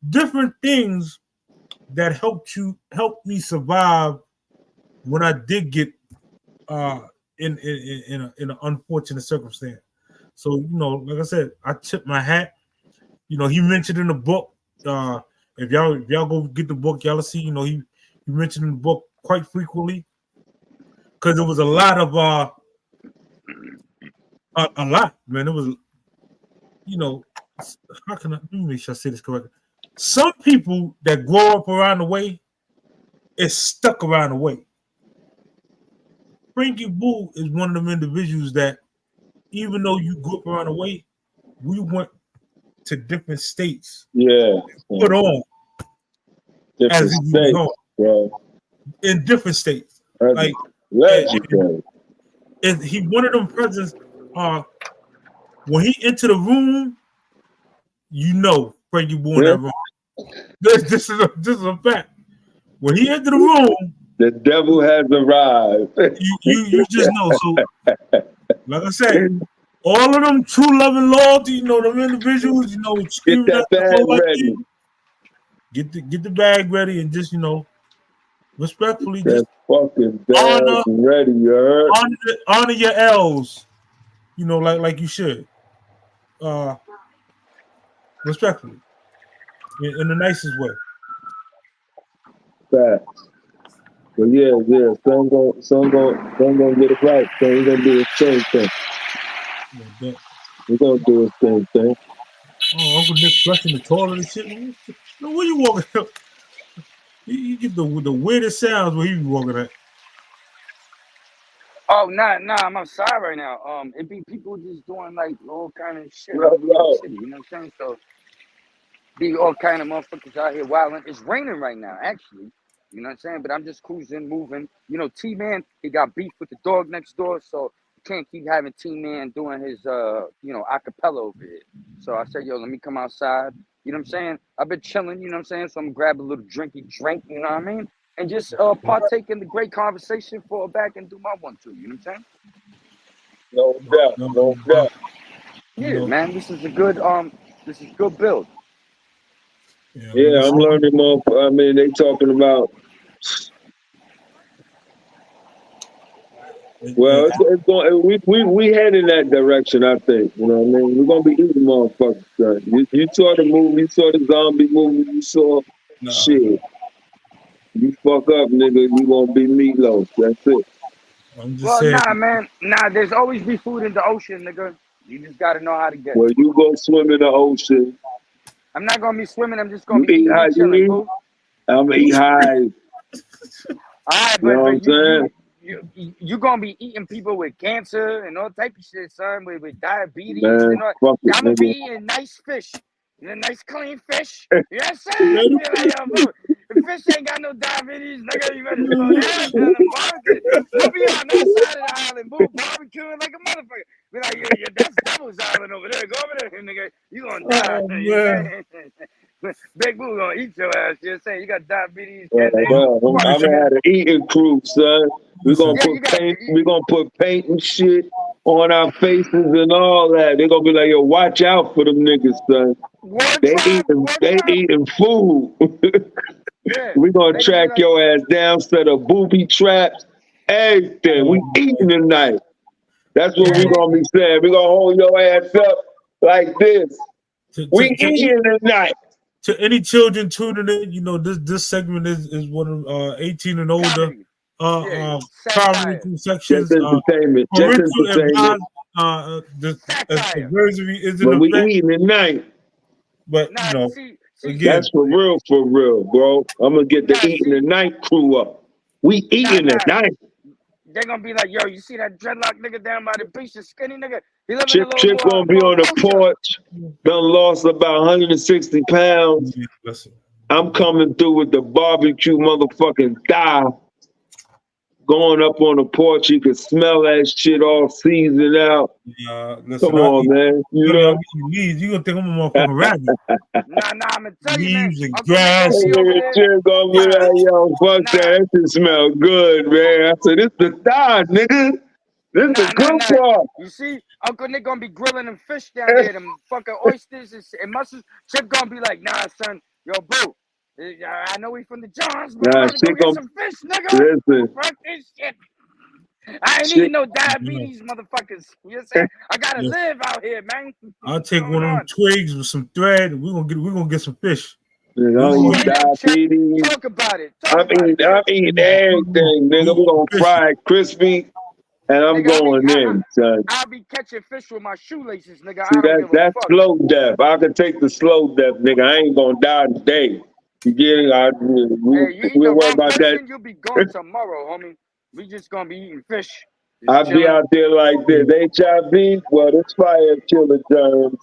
A: Different things that helped me survive when I did get in an unfortunate circumstance. So like I said, I tip my hat. He mentioned in the book if y'all go get the book, y'all see, you know, he mentioned in the book quite frequently because it was a lot of a lot, man. It was, you know, how can let me make sure I say this correctly. Some people that grow up around the way is stuck around the way. Frankie Boo is one of them individuals that, even though you grew up around the way, we went to different states.
B: Yeah.
A: Put on
B: Different
A: as he was
B: states,
A: home.
B: bro.
A: In different states.
B: That's
A: like
B: legendary.
A: And he one of them presidents, when he entered the room, you know Frankie Boo in that room. This is a fact. When he entered the room,
B: the devil has arrived.
A: you just know. So, like I said, all of them true love and loyalty, you know, them individuals, you know,
B: get that bag ready.
A: Get the bag ready, and just, you know, respectfully,
B: that
A: just
B: fucking bag ready, you heard?
A: Honor your L's, you know, like you should. Respectfully, in the nicest way.
B: Facts. But yeah, some gonna get it right. So he's gonna do his same thing. We're gonna do his same thing.
A: Oh, Uncle Nick flushing the toilet and shit. Where you walking up? You get the weirdest sounds where he be walking at.
D: Oh, nah, I'm outside right now. It be people just doing like all kind of shit in New York City, you know what I'm saying? So be all kind of motherfuckers out here wilding. It's raining right now, actually. You know what I'm saying? But I'm just cruising, moving. You know, T-Man, he got beef with the dog next door, so you can't keep having T-Man doing his, you know, acapella over here. So I said, yo, let me come outside. You know what I'm saying? I've been chilling, you know what I'm saying? So I'm gonna grab a little drinky drink, you know what I mean? And just partake in the great conversation, fall back and do my one too, you know what I'm saying?
B: No doubt.
D: Yeah, man, this is a good build.
B: Yeah, I'm learning more. I mean, they talking about. Well, it's going. We head in that direction. I think. You know what I mean? We're gonna be eating motherfuckers. You saw the movie. You saw the zombie movie. You saw shit. You fuck up, nigga. You gonna be meatloaf. That's it.
A: I'm just
D: well,
A: saying.
D: nah, man. Nah, there's always be food in the ocean, nigga. You just gotta know how to get it.
B: Well, you go swim in the ocean.
D: I'm not gonna be swimming. I'm just gonna be
B: eat
D: eating
B: how
D: and
B: you
D: chilling,
B: eat.
D: boo.
B: I'm gonna eat high.
D: Alright,
B: You know what I'm saying?
D: you gonna be eating people with cancer and all type of shit, son, with diabetes
B: Man,
D: and all.
B: fuck it,
D: I'm gonna be
B: nigga.
D: eating nice fish. You know, nice clean fish. You know what I'm saying? You're like, yo, boo, if fish ain't got no diabetes, nigga, you better slow down and barbecue. We'll be on that side of the island, boo, barbecuing like a motherfucker. Be like, yeah, that's Devil's Island over there. Go over there, nigga. You gonna die.
A: Oh,
D: You know what I'm
A: man.
D: saying? Big Boo gonna eat your ass. You know what I'm saying? You got diabetes,
B: I'm gonna have an eating crew, son. We're gonna put paint. We're gonna put paint and shit on our faces and all that. They're gonna be like, yo, watch out for them niggas, son. They eating food. We're gonna track your ass down, set of booby traps, everything. We eating tonight. That's what we're gonna be saying. We're gonna hold your ass up like this. We eating tonight.
A: To any children tuning in, you know, this segment is one of 18 and older comedy sections.
B: Just entertainment. Just entertainment.
A: The advisory is in
B: But we
A: effect.
B: eating tonight.
A: But you know, again,
B: that's for real, bro. I'm gonna get the eating tonight crew up. We eating tonight.
D: They're gonna be like, yo, you see that dreadlock nigga down by the beach, the skinny nigga? He live
B: Chip
D: in a little
B: gonna be on the porch. Done lost about 160 pounds. I'm coming through with the barbecue motherfucking thigh. Going up on the porch, you can smell that shit all seasoned out.
A: Listen,
B: come on, man. You know,
A: you gonna think I'm a motherfucking rabbit?
D: Nah, I'm gonna tell you, man.
B: grass. Chip gonna be like, yo, fuck that. That shit smell good, man. I said, this the thigh, nigga. This is the good part.
D: You see, Uncle Nick gonna be grilling them fish down there, them fucking oysters and mussels. Chip gonna be like, nah, son, yo, boo. I know we from the Johns, but I'm about to go get some fish, nigga.
B: Listen.
D: Fuck this shit. I ain't eating no diabetes, motherfuckers. You know what I'm saying? I gotta live out here, man.
A: I'll take one of them twigs with some thread, and we're gonna get some fish.
B: I'm eating diabetes.
D: Talk about it.
B: I'm eating everything, nigga. We're gonna fry it crispy, and I'm going in, son.
D: I'll be catching fish with my shoelaces, nigga.
B: See,
D: I don't give a
B: that's
D: fuck.
B: slow death. I can take the slow death, nigga. I ain't gonna die today. You get it?
D: Hey, you eat the
B: We'll worry
D: wrong
B: about that.
D: person, you'll be gone tomorrow, homie. We just gonna be eating fish.
B: I'll be out there like this. HIV, well, this fire killer germs.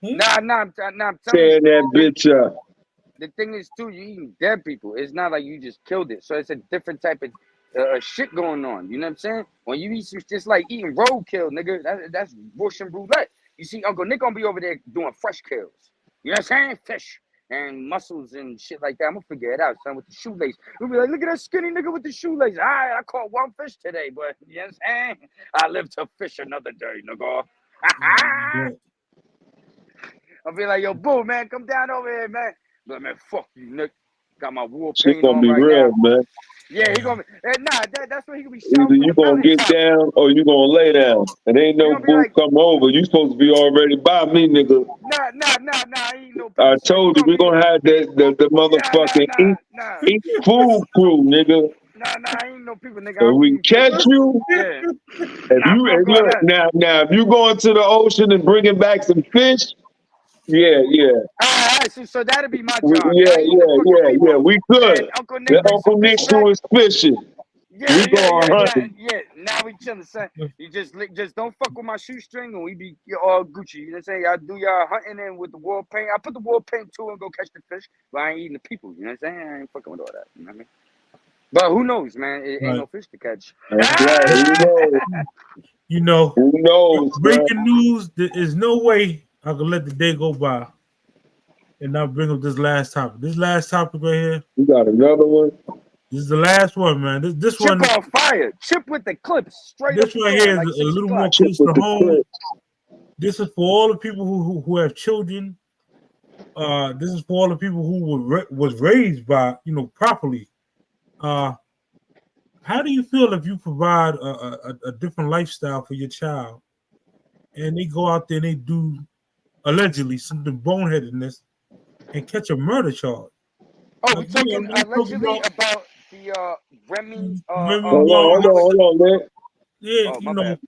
D: Nah, I'm telling
B: Tearing
D: you.
B: that bitch up.
D: The thing is, too, you eating dead people. It's not like you just killed it. So it's a different type of shit going on. You know what I'm saying? When you eat, it's just like eating roadkill, nigga. That's Russian roulette. You see, Uncle Nick gonna be over there doing fresh kills. You know what I'm saying? Fish and mussels and shit like that. I'm gonna figure it out, son, with the shoelace. We'll be like, look at that skinny nigga with the shoelace. All right, I caught one fish today, but you know what I'm saying? I live to fish another day, nigga. I'll be like, yo, boo, man, come down over here, man. But man, fuck you, Nick. Got my war
B: Shit
D: paint
B: gonna
D: on
B: be
D: right
B: real,
D: now.
B: man.
D: Yeah, he gonna be. That's what he gonna be
B: Either
D: shouting
B: you
D: from the
B: gonna get
D: mountaintop.
B: down or you gonna lay down. And ain't no
D: gonna be
B: boo
D: like-
B: come over. You supposed to be already by me, nigga.
D: Nah. Ain't no.
B: I told you we gonna have the motherfucking eat food crew, nigga.
D: Nah, ain't no people, nigga.
B: And we catch you.
D: Yeah.
B: If look now, if you go into the ocean and bringing back some fish, yeah.
D: All right, so that'll be my job.
B: Yeah. We good.
D: And Uncle Nick
B: Let
D: bring
B: Uncle
D: some
B: Nick
D: fish
B: do
D: back.
B: his fishing. We going hunting.
D: Yeah. Now we chilling, son. You just don't fuck with my shoestring, and we be all Gucci. You know what I'm saying? Y'all do y'all hunting and with the wall paint. I put the wall paint too and go catch the fish, but I ain't eating the people. You know what I'm saying? I ain't fucking with all that. You know what I mean? But who knows, man? It ain't no fish to catch.
B: That's right. Who knows?
A: You know,
B: who knows?
A: Breaking news: there is no way I can let the day go by and not bring up this last topic. This last topic right here.
B: You got another one?
A: This is the last one, man. This
D: Chip
A: one
D: on fire. Chip with the clips straight
A: This
D: up
A: right
D: the
A: here is
D: like
A: a
D: 6
A: little more
D: o'clock.
A: close to home. This is for all the people who have children. This is for all the people who was raised by properly. How do you feel if you provide a different lifestyle for your child, and they go out there and they do allegedly something boneheadedness and catch a murder charge?
D: Oh, we're talking allegedly about the Remy.
B: Hold on, man.
A: Yeah,
D: bad.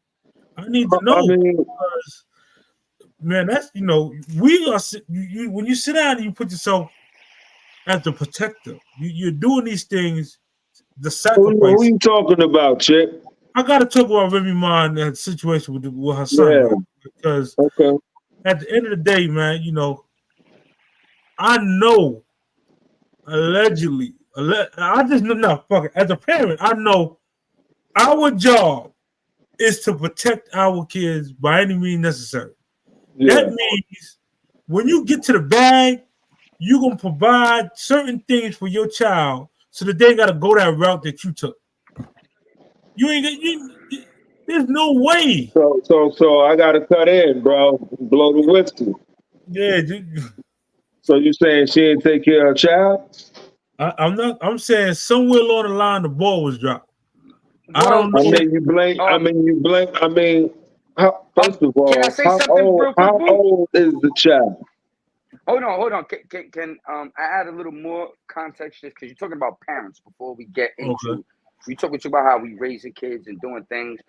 A: I need to know because, man, that's we are. When you sit down and you put yourself as the protector, you're doing these things. The sacrifice.
B: Who you talking about, Chip?
A: I got to talk about Remy Ma and that situation with her son,
B: Yeah.
A: right? Because at the end of the day, man, I know allegedly. I just know. Fuck it. As a parent, I know our job is to protect our kids by any means necessary.
B: Yeah.
A: That means when you get to the bag, you're gonna provide certain things for your child so that they gotta go that route that you took. There's no way.
B: So I gotta cut in, bro. Blow the whistle.
A: Yeah.
B: So you saying she didn't take care of her child?
A: I'm not. I'm saying somewhere along the line the ball was dropped. I don't know.
B: You blame. First of all,
D: can I say something real quick,
B: how
D: Boo?
B: old is the child?
D: Hold on. Can I add a little more context just because you're talking about parents before we get into we talking about how we raising kids and doing things.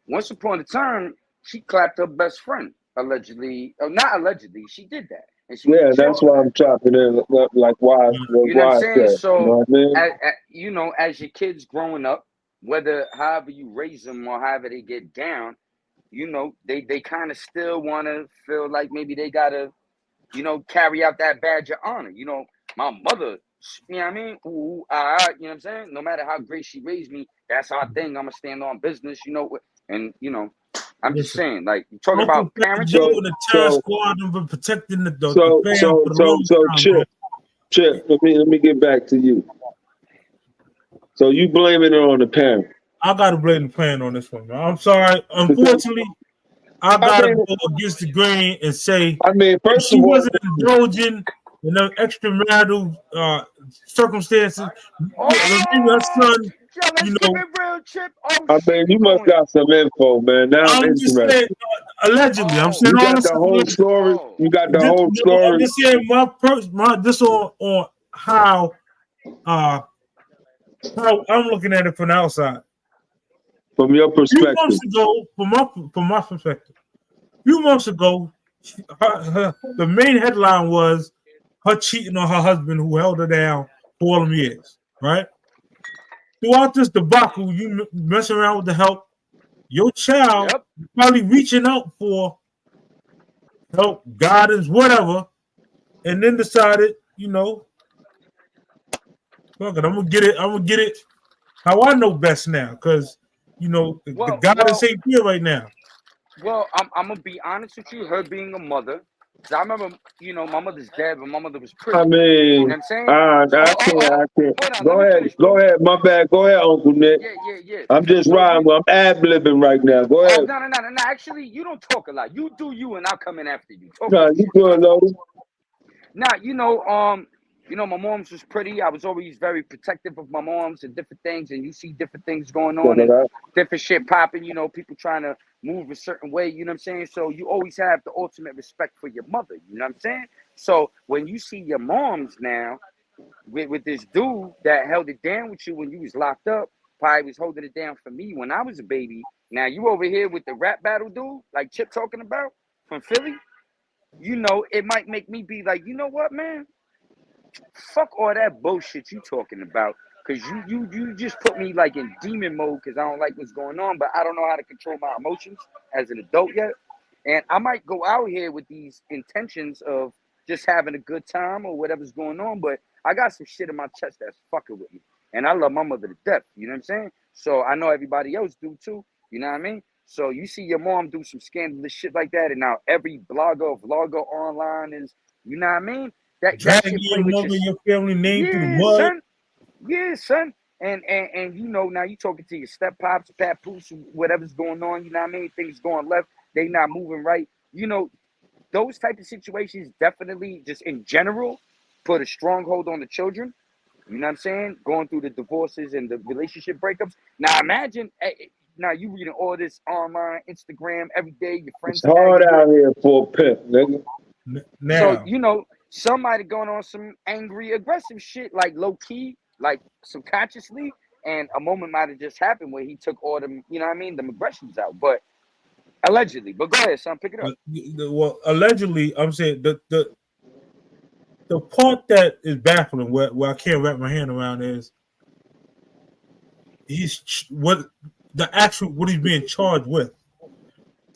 D: Once upon a time, she clapped her best friend allegedly. Not allegedly, she did that. And she
B: That's why I'm chopping in. Like why?
D: You know what I'm saying? So,
B: you know what I mean?
D: as your kids growing up, whether however you raise them or however they get down, they kind of still want to feel like maybe they gotta, carry out that badge of honor. My mother, you know what I mean? Ooh, you know what I'm saying? No matter how great she raised me, that's our thing. I'm gonna stand on business, and I'm just saying, like you talking about parents.
A: The child squad and protecting the
B: Chip, let me get back to you. So you blaming it on the parent?
A: I gotta blame the parent on this one, man. I'm sorry. Unfortunately, I gotta go against the grain and say,
B: first
A: she
B: of all,
A: wasn't indulging in the extramarital circumstances. Her son,
D: keep it real, Chip.
B: you must got some info, man. Now I'm
A: just saying, Allegedly, I'm saying
B: You
A: all
B: got
A: this.
B: the whole story. You got the whole
A: I'm
B: story
A: just saying my this on how I'm looking at it from the outside.
B: from your
A: A few
B: perspective.
A: months ago, from my perspective, a few months ago, the main headline was her cheating on her husband who held her down for all them years, right? Throughout this debacle, you messing around with the help, your child
D: Yep.
A: probably reaching out for help, guidance, whatever, and then decided, fuck it, I'm gonna get it how I know best now, because the guidance ain't here right now.
D: Well, I'm gonna be honest with you. Her being a mother, 'cause I remember, my mother's dead, but my mother was pretty.
B: I
D: You know
B: mean,
D: what I'm saying?
B: I can't.
D: Hold on,
B: Go
D: let me
B: ahead.
D: finish,
B: Go
D: bro.
B: ahead. My bad. Go ahead, Uncle Nick.
D: Yeah.
B: I'm just
D: So
B: riding. I'm ad-libbing right now. Go
D: oh
B: ahead.
D: no. Actually, you don't talk a lot. You do you, and I'll come in after you. Talk
B: Nah,
D: your
B: you
D: shit.
B: good, Loaded.
D: Now, my mom's was pretty. I was always very protective of my mom's and different things, and you see different things going on and different shit popping, people trying to move a certain way, you know what I'm saying? So you always have the ultimate respect for your mother, you know what I'm saying? So when you see your moms now with this dude that held it down with you when you was locked up, probably was holding it down for me when I was a baby. Now you over here with the rap battle dude, like Chip talking about from Philly, it might make me be like, you know what, man? Fuck all that bullshit you talking about. Cause you just put me like in demon mode because I don't like what's going on, but I don't know how to control my emotions as an adult yet. And I might go out here with these intentions of just having a good time or whatever's going on, but I got some shit in my chest that's fucking with me. And I love my mother to death, you know what I'm saying? So I know everybody else do too, you know what I mean? So you see your mom do some scandalous shit like that, and now every blogger, vlogger online is, you know what I mean? That
A: Dragging
D: shit play
A: your
D: with
A: mother
D: your
A: and your family name through the
D: yeah,
A: mud.
D: son. Yeah, son. And now you talking to your step pops, papoose, whatever's going on, you know what I mean? Things going left, they not moving right. Those type of situations definitely just in general put a stronghold on the children. You know what I'm saying? Going through the divorces and the relationship breakups. Now imagine now you reading all this online, Instagram every day, your
B: It's
D: friends
B: hard
D: tagging you.
B: out here for a pimp, nigga.
D: So,
A: Now,
D: somebody going on some angry, aggressive shit, like low key, like subconsciously, and a moment might have just happened where he took all them, you know what I mean, them aggressions out. But allegedly. But go ahead, son, pick it up.
A: well, allegedly, I'm saying the part that is baffling, where I can't wrap my hand around is what he's being charged with.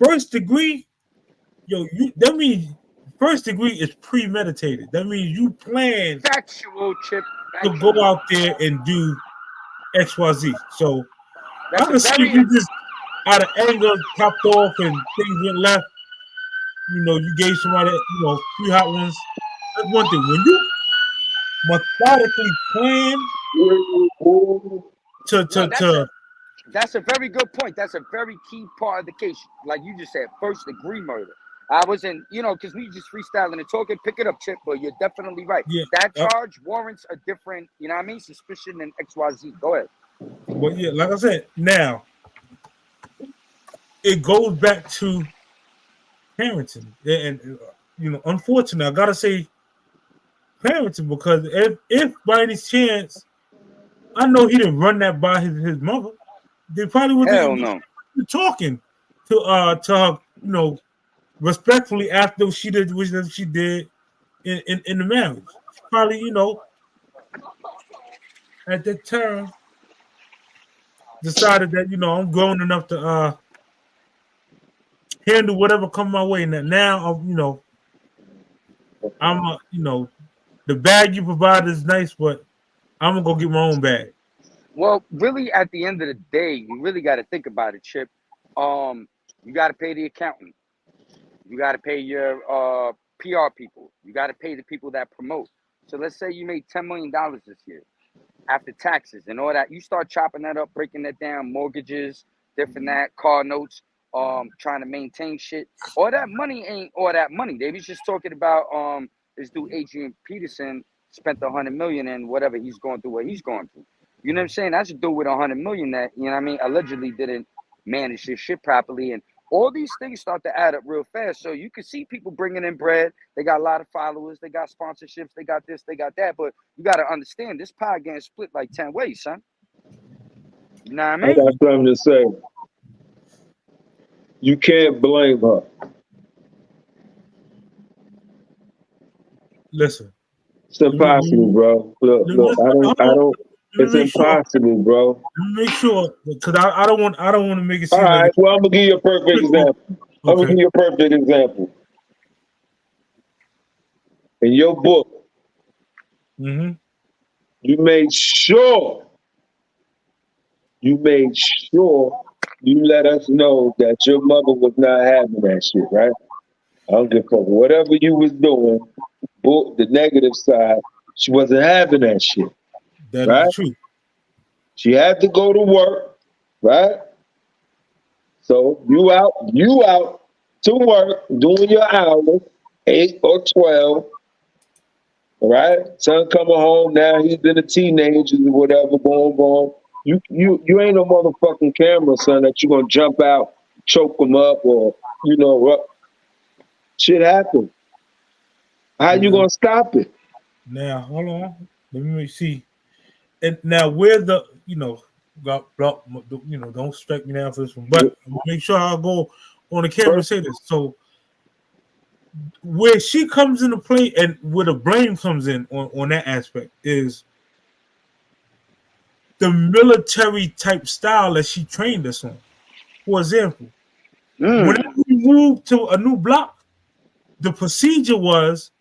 A: First degree, that means first degree is premeditated. That means you plan
D: Factual, Chip.
A: to go out there and do XYZ. So I
D: That's a
A: can see if
D: very
A: you just out of anger popped off and things went left. You gave somebody, three hot ones. That's one thing. When you methodically plan to
D: that's a very good point. That's a very key part of the case. Like you just said, first degree murder. I wasn't, because we just freestyling and talking. Pick it up, Chip, but you're definitely right.
A: yeah,
D: That charge warrants a different, you know what I mean, suspicion than XYZ. Go ahead.
A: but yeah, like I said, now it goes back to parenting, and unfortunately, I gotta say parenting because if by any chance, I know he didn't run that by his mother, they probably
D: Hell
A: wasn't
D: no.
A: talking to her, respectfully after she did what she did in the marriage. She probably, at that time decided that I'm grown enough to handle whatever come my way. Now the bag you provide is nice, but I'm gonna go get my own bag.
D: Well, really, at the end of the day, you really got to think about it, Chip. You got to pay the accountant. You got to pay your PR people. You got to pay the people that promote. So let's say you made $10 million this year after taxes and all that. You start chopping that up, breaking that down, mortgages, different that, car notes, trying to maintain shit. All that money ain't all that money. They was just talking about this dude Adrian Peterson spent $100 million and whatever he's going through, what he's going through. You know what I'm saying? That's a dude with $100 million that, you know what I mean, allegedly didn't manage his shit properly. And all these things start to add up real fast. So you can see people bringing in bread. They got a lot of followers. They got sponsorships. They got this. They got that. But you got to understand, this pie getting split like 10 ways, son. You know what I
B: I
D: mean?
B: got something to say. You can't blame her.
A: Listen.
B: It's impossible, bro. Look. I don't. It's impossible, bro.
A: Let me make sure, because I don't want to make it seem
B: All right.
A: like.
B: Well, I'm gonna give you a perfect example. I'm gonna give you a perfect example. In your book,
A: Mm-hmm.
B: you made sure you let us know that your mother was not having that shit, right? I don't give a fuck. Whatever you was doing, the negative side, she wasn't having that shit.
A: That
B: right?
A: is true.
B: She had to go to work, right? So you out to work, doing your hours, 8 or 12, all right? Son coming home now, he's been a teenager or whatever, going. You ain't no motherfucking camera, son, that you gonna jump out, choke him up, or what? Shit happens. How you gonna stop it?
A: Now hold on, let me see. And now where the don't strike me down for this one, but make sure I go on the camera and say this. So where she comes into play and where the blame comes in on that aspect is the military type style that she trained us on. For example, whenever we moved to a new block, the procedure was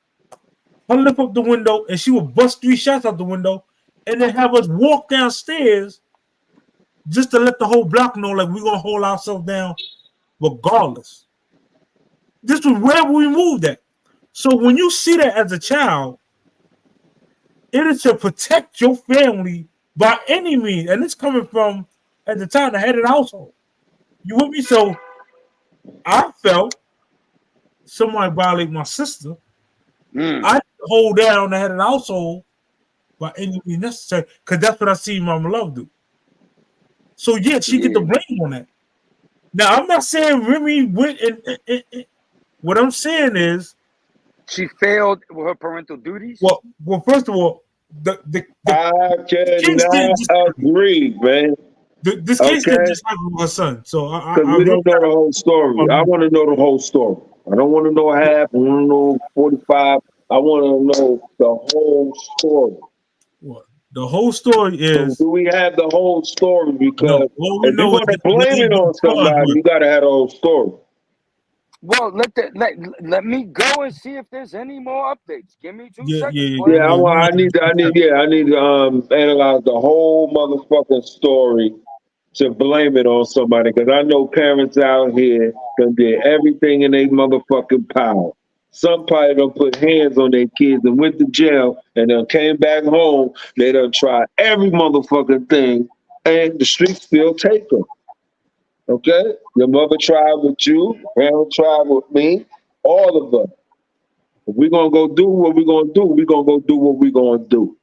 A: her lift up the window and she would bust 3 shots out the window and then have us walk downstairs just to let the whole block know like we're gonna hold ourselves down regardless. This was wherever we moved at. So when you see that as a child, it is to protect your family by any means. And it's coming from, at the time, the head of the household. You with me? So I felt somebody violate my sister. I hold down the head of the household by any means necessary because that's what I see Mama Love do. So yeah, she get the blame on that. Now I'm not saying Remy went and what I'm saying is
D: she failed with her parental duties.
A: Well, first of all,
B: I cannot agree, man.
A: This case didn't just happen with her son, so
B: because we don't know the whole story. I want to know the whole story. I don't want to know half. I want to know 45. I want to know the whole story.
A: What? The whole story is.
B: So do we have the whole story? Because if you're going to blame it on somebody, you got to have the whole story.
D: Well, let me go and see if there's any more updates. Give me 2 seconds.
B: I need to analyze the whole motherfucking story to blame it on somebody, because I know parents out here done did everything in their motherfucking power. Some probably done put hands on their kids and went to jail and then came back home. They done tried every motherfucking thing, and the streets still take them. Okay? Your mother tried with you, parents tried with me, all of us. If we're going to go do what we're going to do, we're going to go do what we're going to do.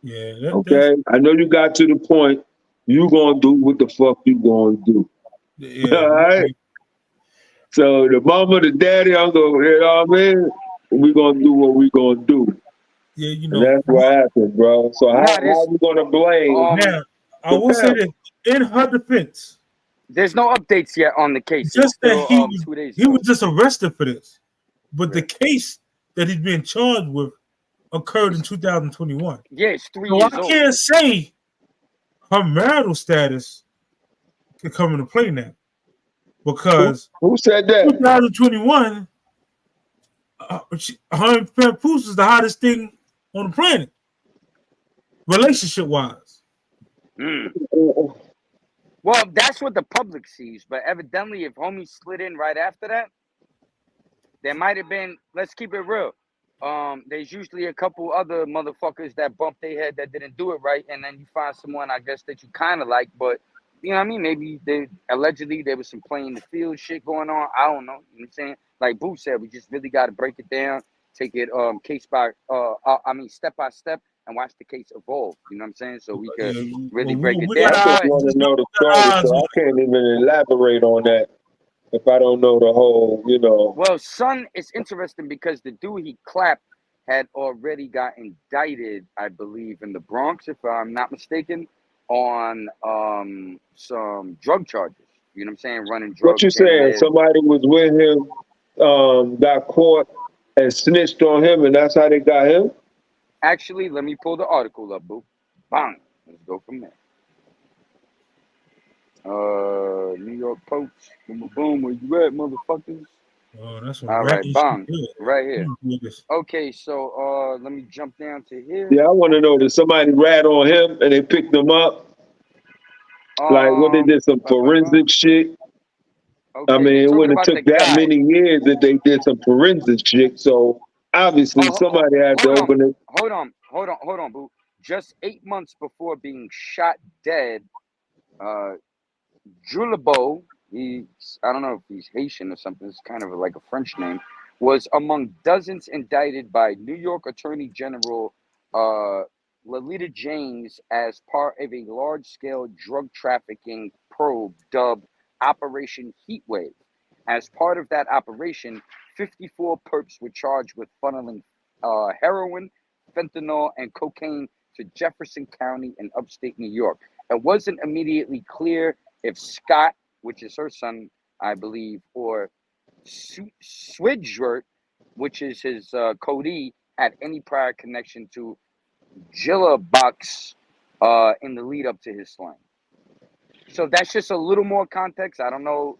A: Yeah.
B: Okay? I know you got to the point you going to do what the fuck you going to do.
A: Yeah.
B: All right? So the mama, the daddy, I'm going to, you know what I mean? We're going to do what we're going to do.
A: Yeah, you
B: know. And that's what happened, bro. So how are we going to blame?
A: Now, I will say that in her defense,
D: there's no updates yet on the case.
A: Just that
D: still, 2 days
A: he was just arrested for this, but the case that he's being charged with occurred in 2021.
D: Yeah, it's 3
A: so
D: years
A: I
D: old.
A: can't say her marital status can come into play now, because
B: who said that?
A: 2021, her and Papoose is the hottest thing on the planet, relationship wise.
D: Well, that's what the public sees, but evidently, if homie slid in right after that, there might have been. Let's keep it real. There's usually a couple other motherfuckers that bumped their head that didn't do it right, and then you find someone, I guess, that you kind of like, but you know what I mean? Maybe allegedly there was some playing the field shit going on. I don't know. You know what I'm saying? Like Boo said, we just really got to break it down, take it step by step, and watch the case evolve. You know what I'm saying? So we could really break it down.
B: I just want to know the story, so I can't even elaborate on that. if I don't know the whole,
D: Well, son, it's interesting because the dude he clapped had already got indicted, I believe, in the Bronx, if I'm not mistaken, on some drug charges. You know what I'm saying? Running
B: what
D: drugs,
B: you
D: can't
B: saying?
D: live.
B: Somebody was with him, got caught and snitched on him, and that's how they got him?
D: Actually, let me pull the article up, boo. Bang. Let's go from there. New York Post. Boom, boom. Where you at, motherfuckers?
A: Oh, that's some
D: All right,
A: ratchet shit.
D: bang. Right here. Okay, so let me jump down to here.
B: Yeah, I want to know, did somebody rat on him and they picked him up? Like, what, they did some forensic shit? I
D: Okay,
B: mean,
D: they're
B: it
D: talking
B: wouldn't have
D: about the
B: took that
D: guy.
B: many years that they did some forensic shit. So obviously somebody had to open it.
D: Hold on, boo. Just 8 months before being shot dead, Julabo, I don't know if he's Haitian or something, it's kind of like a French name, was among dozens indicted by New York Attorney General Lolita James as part of a large-scale drug trafficking probe dubbed Operation Heatwave. As part of that operation, 54 perps were charged with funneling heroin, fentanyl, and cocaine to Jefferson County in upstate New York. It wasn't immediately clear if Scott, which is her son, I believe, or Swidgert, which is his Cody, had any prior connection to Jillabox in the lead up to his slaying. So that's just a little more context. I don't know,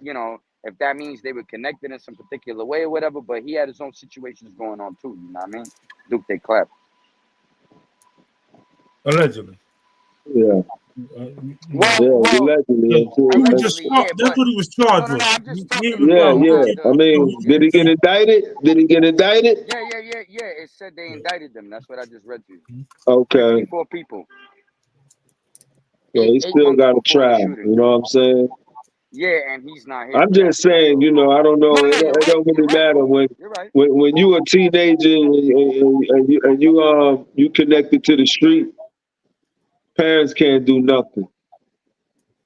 D: if that means they were connected in some particular way or whatever, but he had his own situations going on too, you know what I mean? Duke, they clap.
A: Allegedly.
B: Yeah. Allegedly.
A: That's what he was charged with.
B: I mean, did he get indicted?
D: Yeah. It said they indicted them. That's what I just read to you.
B: Okay.
D: 54 people.
B: So he still got to try. You know what I'm saying?
D: Yeah, and he's not here.
B: I'm just saying, I don't know. It don't really matter when you a teenager and you connected to the street. Parents can't do nothing.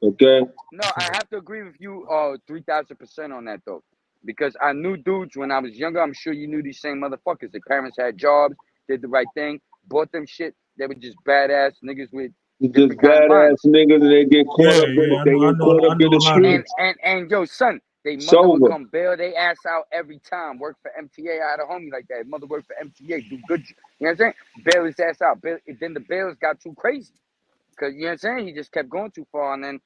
B: Okay.
D: No, I have to agree with you 3,000% on that though, because I knew dudes when I was younger. I'm sure you knew these same motherfuckers. Their parents had jobs, did the right thing, bought them shit. They were just badass niggas with
B: just badass niggas, and they get caught up in the streets.
D: And yo, son, they mother
B: Sober.
D: would come bail they ass out every time. Work for MTA. I had a homie like that. Mother worked for MTA. Do good. You know what I'm saying? Bail his ass out. Then the bails got too crazy. Cause you know what I'm saying? He just kept going too far, and then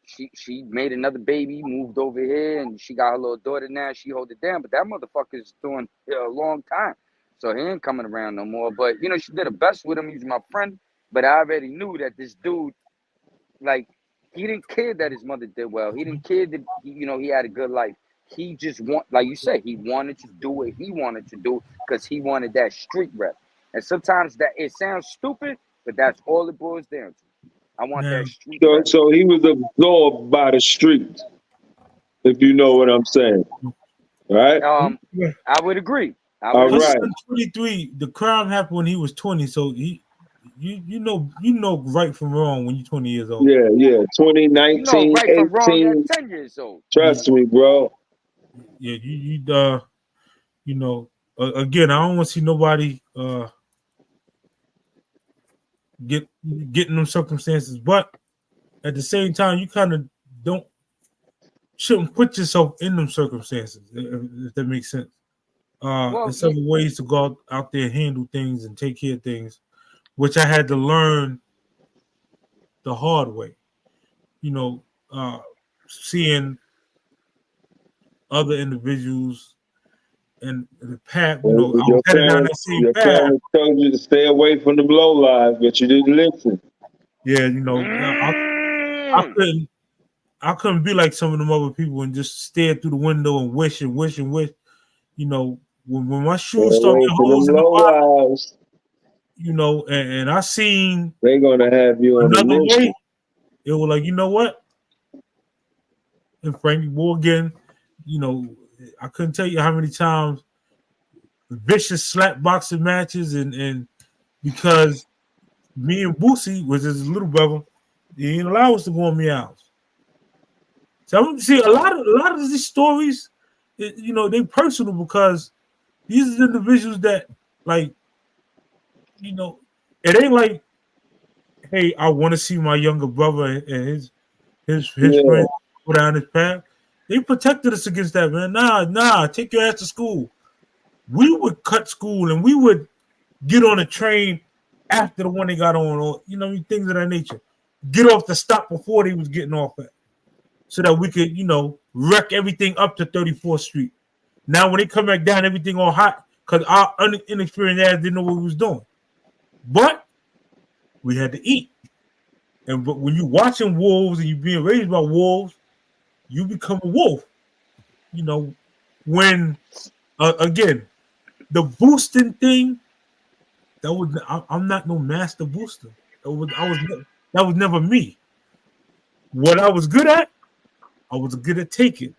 D: she made another baby, moved over here, and she got her little daughter now. She hold it down, but that motherfucker's doing a long time, so he ain't coming around no more. But she did her best with him. He's my friend, but I already knew that this dude, like, he didn't care that his mother did well. He didn't care that he had a good life. He just like you said, he wanted to do what he wanted to do because he wanted that street rep. And sometimes that it sounds stupid, but that's all it boils down to. I want that street rep.
B: So he was absorbed by the streets, if you know what I'm saying. Right?
D: I would agree.
B: All right.
A: 23. The crime happened when he was 20, so you know right from wrong when you're 20 years old.
B: Yeah. 20, 19,
D: right
B: 18.
D: from wrong at 10 years old.
B: Trust me, bro.
A: Yeah, again, I don't want to see nobody getting them circumstances, but at the same time, you kind of shouldn't put yourself in them circumstances, if that makes sense. There's several ways to go out there and handle things and take care of things, which I had to learn the hard way. Seeing other individuals and the path, I was headed down that same
B: your
A: path.
B: parents told you to stay away from the low lives, but you didn't listen.
A: Yeah, I couldn't be like some of them other people and just stare through the window and wish and wish and wish. When my shoes start getting holes in the bottom, and I seen
B: they're gonna have you on
A: another
B: way.
A: It was like, you know what? And Frankie Morgan, I couldn't tell you how many times vicious slap boxing matches and because me and Boosie was his little brother, he didn't allow us to go on meows. So see a lot of these stories, you know, they personal because these are individuals that like, you know, it ain't like, hey, I want to see my younger brother and his
B: Yeah.
A: friends go down his path. They protected us against that, man. Nah, take your ass to school. We would cut school and we would get on a train after the one they got on, or you know, things of that nature. Get off the stop before they was getting off at, so that we could, you know, wreck everything up to 34th Street. Now when they come back down, everything all hot because our inexperienced ass didn't know what we was doing. But we had to eat. But when you watching wolves and you being raised by wolves, you become a wolf. You know, when again, the boosting thing, I'm not no master booster. That was never me. What I was good at, I was good at taking.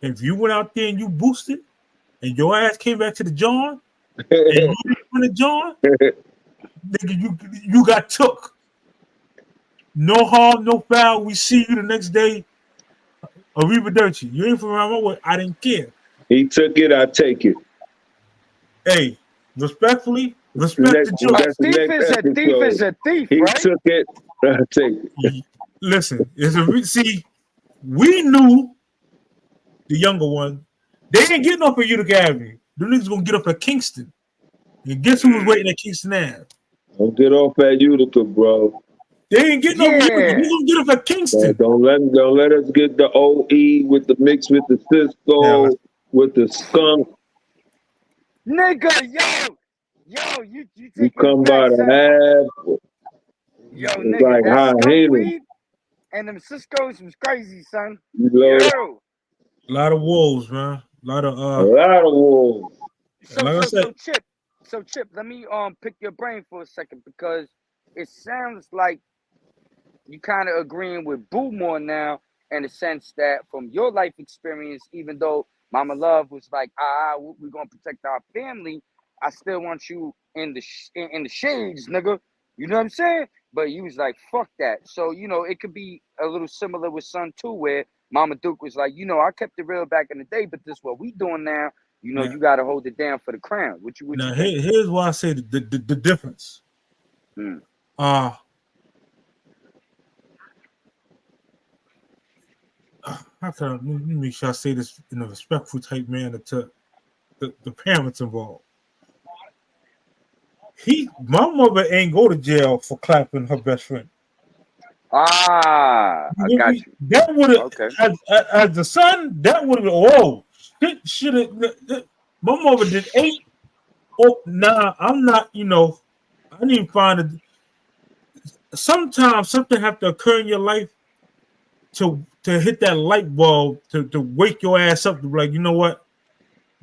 A: If you went out there and you boosted, and your ass came back to the John, and you didn't win the John, nigga, you got took. No harm, no foul. We see you the next day. Arrivederci. You ain't from around my way. I didn't care.
B: He took it, I take it.
A: Hey, respectfully, respect the judge.
B: That's the next episode.
D: Thief is a thief,
B: He
D: right?
B: took it, I take it.
A: Listen, see, we knew the younger one. They ain't getting up at Utica Avenue. The niggas gonna get up at Kingston. And guess who was waiting at Kingston Ave?
B: Don't get off at Utica, bro.
A: They ain't getting up at Utica. They gonna get up at Kingston.
B: Don't let us get the OE with the mix with the Cisco, with the skunk.
D: Nigga, yo, you
B: You come by the half.
D: Yo,
B: it's
D: nigga,
B: like
D: that
B: high
D: skunk
B: hating.
D: weed and them Cisco's was crazy, son.
B: Yo.
A: A lot of wolves, man. A lot of
B: wolves.
D: So Chip, let me pick your brain for a second because it sounds like you kind of agreeing with Boo more now in the sense that from your life experience, even though Mama Love was like, we're gonna protect our family, I still want you in the shades, nigga. You know what I'm saying? But you was like, fuck that. So, you know, it could be a little similar with Son too, where Mama Duke was like, you know, I kept it real back in the day, but this what we doing now. You know, you got to hold it down for the crown. What you think?
A: Here's why I say the difference. How can let me make sure I say this in a respectful type manner to the parents involved. My mother ain't go to jail for clapping her best friend.
D: I got you.
A: That would have, as the son, that would have been, whoa, should have. My mother did 8. Oh, nah, I'm not, you know, I need to find it. Sometimes something have to occur in your life to hit that light bulb to wake your ass up to be like, you know what,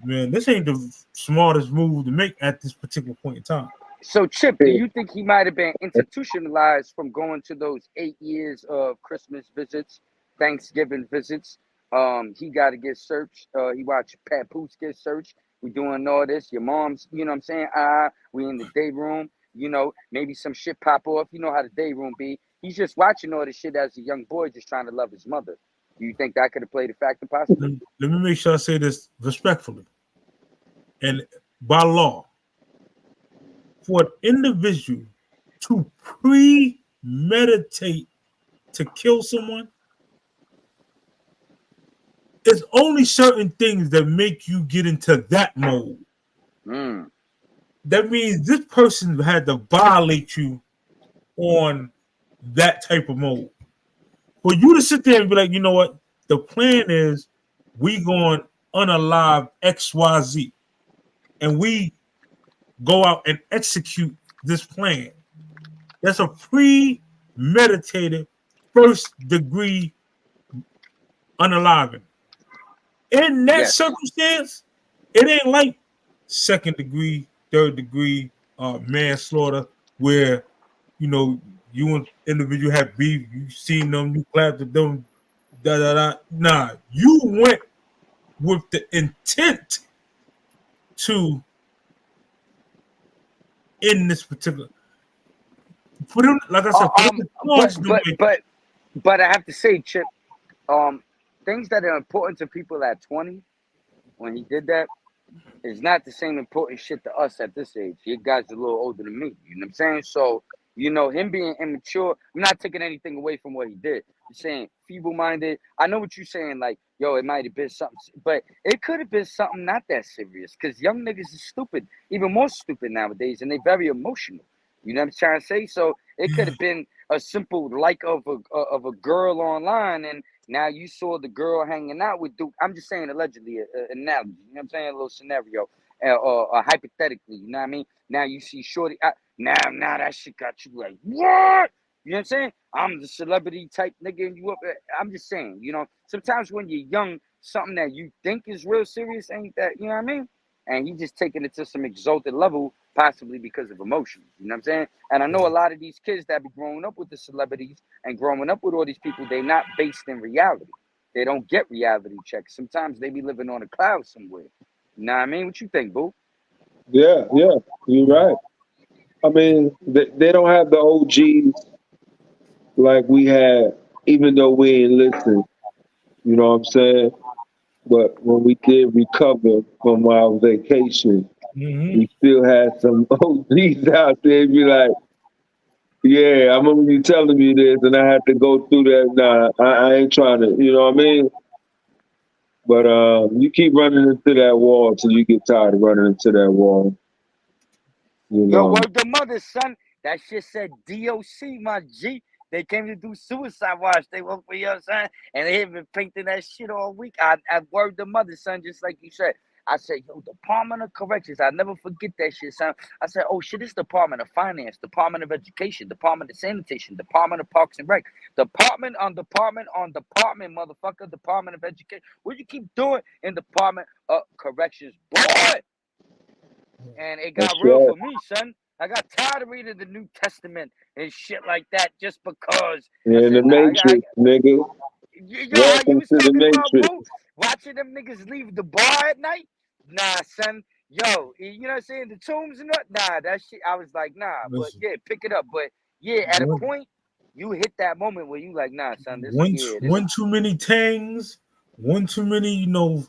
A: man, this ain't the smartest move to make at this particular point in time.
D: So Chip, do you think he might have been institutionalized from going to those 8 years of Christmas visits, Thanksgiving visits? He got to get searched. He watched Pat Poots get searched. We doing all this. Your mom's, you know what I'm saying? We in the day room. You know, maybe some shit pop off. You know how the day room be. He's just watching all this shit as a young boy, just trying to love his mother. Do you think that could have played a factor possibly?
A: Let me make sure I say this respectfully. And by law, for an individual to premeditate to kill someone, it's only certain things that make you get into that mode. That means this person had to violate you on that type of mode. For you to sit there and be like, you know what, the plan is we going unalive XYZ, and we go out and execute this plan. That's a premeditated first-degree unaliving. In that circumstance, it ain't like second-degree, third-degree manslaughter where, you know, you and individual have beef, you seen them, you clapped at them, Nah, you went with the intent to end this particular. Put him, like I said,
D: but I have to say, Chip, things that are important to people at 20 when he did that is not the same important shit to us at this age. You guys are a little older than me. You know what I'm saying? So, you know, him being immature, I'm not taking anything away from what he did. I'm saying feeble-minded. I know what you're saying, like, yo, it might have been something, but it could have been something not that serious, because young niggas is stupid, even more stupid nowadays, and they very emotional. You know what I'm trying to say? So it could have been a simple like of a girl online, and now you saw the girl hanging out with Duke. I'm just saying allegedly, an analogy. You know what I'm saying? A little scenario, or hypothetically. You know what I mean? Now you see Shorty. Now that shit got you like, what? You know what I'm saying? I'm the celebrity type nigga, and you up. I'm just saying, you know, sometimes when you're young, something that you think is real serious ain't that, you know what I mean? And he just taking it to some exalted level, possibly because of emotions. You know what I'm saying? And I know a lot of these kids that be growing up with the celebrities and growing up with all these people, they not based in reality. They don't get reality checks. Sometimes they be living on a cloud somewhere. You know what I mean? What you think, boo?
B: Yeah, you're right. I mean, they don't have the OGs like we had, even though we ain't listen. You know what I'm saying? But when we did recover from our vacation, we still had some OGs out there be like, yeah, I remember you telling me this, and I had to go through that. Nah, I ain't trying to, you know what I mean? But you keep running into that wall till you get tired of running into that wall. You
D: Yo,
B: know.
D: word the mother, son. That shit said DOC, my G. They came to do suicide watch. They woke me up, son, and they have been painting that shit all week. I word the mother, son, just like you said. I said, yo, Department of Corrections. I never forget that shit, son. I said, oh shit, it's Department of Finance, Department of Education, Department of Sanitation, Department of Parks and Rec, Department on Department on Department, motherfucker, Department of Education. What you keep doing in Department of Corrections, boy? And it got
B: That's
D: real
B: right.
D: for me, son. I got tired of reading the New Testament and shit like that just because. I
B: In the
D: said, nah,
B: Matrix, nigga.
D: yo, how you
B: Welcome
D: was
B: to the
D: talking about,
B: Matrix.
D: boo? Watching them niggas leave the bar at night? Nah, son. Yo, you know what I'm saying? The tombs and what? Nah, that shit, I was like, nah. But
A: Listen,
D: yeah, pick it up. But yeah, at a point, you hit that moment where you like, nah, son, this, yeah, this.
A: one too many tangs, one too many, you know,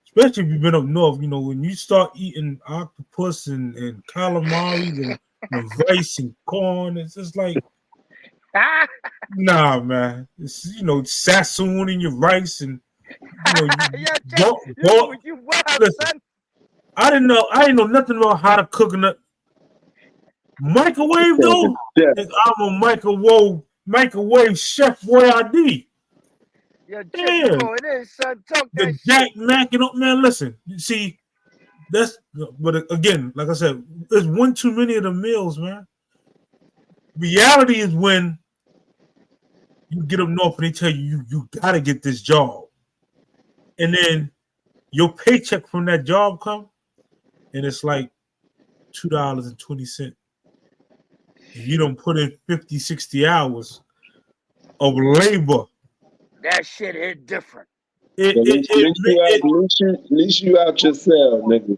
A: especially if you've been up north, you know, when you start eating octopus and calamari and rice and corn, it's just like, nah, man. It's, you know, sassoon in your rice and, you know,
D: Yo, Jay, you wild,
A: listen,
D: son.
A: I didn't know nothing about how to cook in a microwave though. I'm a microwave chef Boyardee.
D: Yo, Chip, you
A: Yeah.
D: know it is, son. Talk
A: The
D: that
A: Jack
D: shit.
A: Mac, you know, man, listen, you see, but again, like I said, there's one too many of the meals, man. Reality is when you get up north and they tell you gotta get this job. And then your paycheck from that job come and it's like $2.20. And you don't put in 50, 60 hours of labor.
D: That shit hit different.
B: At least you out your cell, nigga.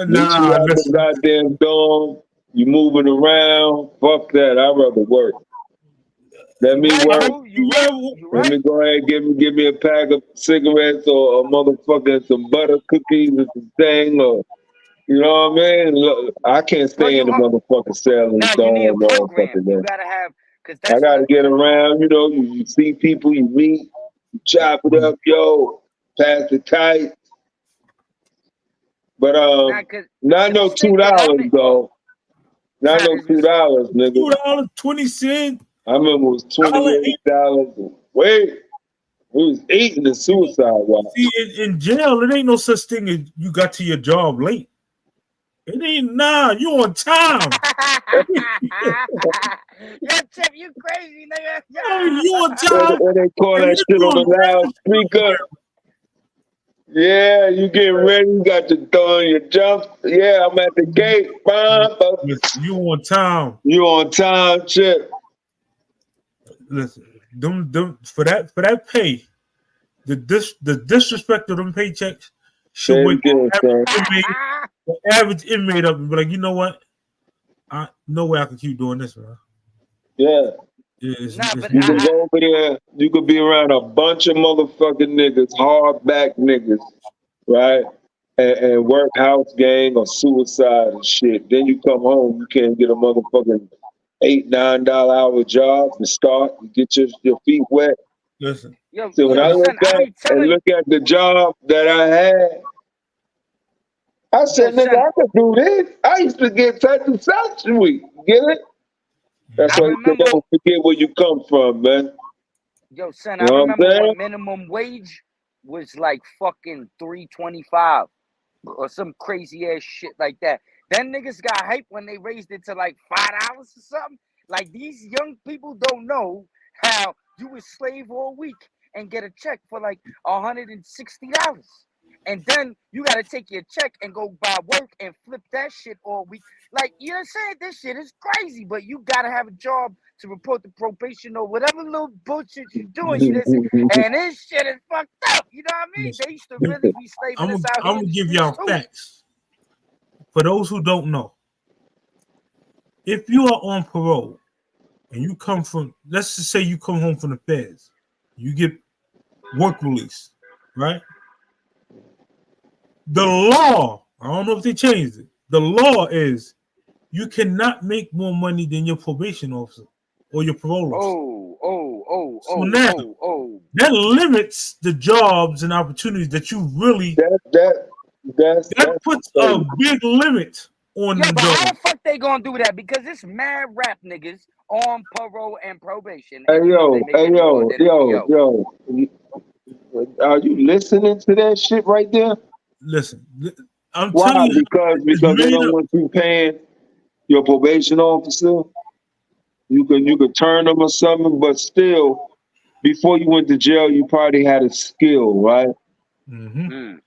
B: At least you out the goddamn dorm. You moving around. Fuck that. I'd rather work. Let me work. Let me go ahead and give me a pack of cigarettes or a motherfucking some butter cookies or some thing, or you know what I mean? Look, I can't stay in the motherfucking cell in the dorm all fucking day.
D: Gotta have, because
B: I gotta get around, you know, you see people, you meet, you chop it up, yo, pass the kite. But not no $2 though. Not no $2, nigga.
A: $2.20.
B: I remember it was $28. Wait, we was eating the suicide watch.
A: See, in jail, it ain't no such thing as you got to your job late. It ain't, nah, you on time.
D: Yo, Chip, you crazy, nigga.
A: You on time.
B: And they call that shit on the loudspeaker. Yeah, you getting ready, you got your throwing your jump. Yeah, I'm at the gate.
A: You on time.
B: You on time, Chip.
A: Listen, them for that pay, the disrespect of them paychecks should wake the average inmate up and be like, you know what? No way I can keep doing this, man.
B: Yeah.
D: but
B: You can go over there. You could be around a bunch of motherfucking niggas, hardback niggas, right? And work house gang or suicide and shit. Then you come home, you can't get a motherfucking $8-9 hour job to start. You get your feet wet.
A: Listen.
B: So when I look back and look at the job that I had, I said, nigga, I could do this. I used to get such and such a week. Get it? That's why you don't forget where you come from, man.
D: Yo, son,
B: You
D: I
B: know what I'm
D: remember
B: saying?
D: when minimum wage was like fucking $3.25 or some crazy ass shit like that. Then niggas got hyped when they raised it to like $5 or something. Like, these young people don't know how you would slave all week and get a check for like $160. And then you got to take your check and go by work and flip that shit all week. Like, you know what I'm saying? This shit is crazy, but you got to have a job to report the probation or whatever little bullshit you're doing. You know what I'm saying? And this shit is fucked up. You know what I mean? They used to really be slaving us out here
A: I'm
D: in
A: gonna
D: the
A: give
D: streets
A: y'all
D: too.
A: facts. For those who don't know, if you are on parole and you come from, let's just say you come home from the feds, you get work release, right? The law, I don't know if they changed it. The law is you cannot make more money than your probation officer or your parole officer. So now that limits the jobs and opportunities that you really.
B: That
A: puts a big limit on
D: Yeah,
A: them
D: but how
A: jobs.
D: the fuck they gonna do that? Because it's mad rap niggas on parole and probation.
B: Hey
D: And you know they making more than
B: yo. Are you listening to that shit right there?
A: Listen, I'm
B: Why?
A: telling you,
B: Because they don't want you paying your probation officer. You could turn them or something, but still, before you went to jail, you probably had a skill, right?
A: Mm-hmm.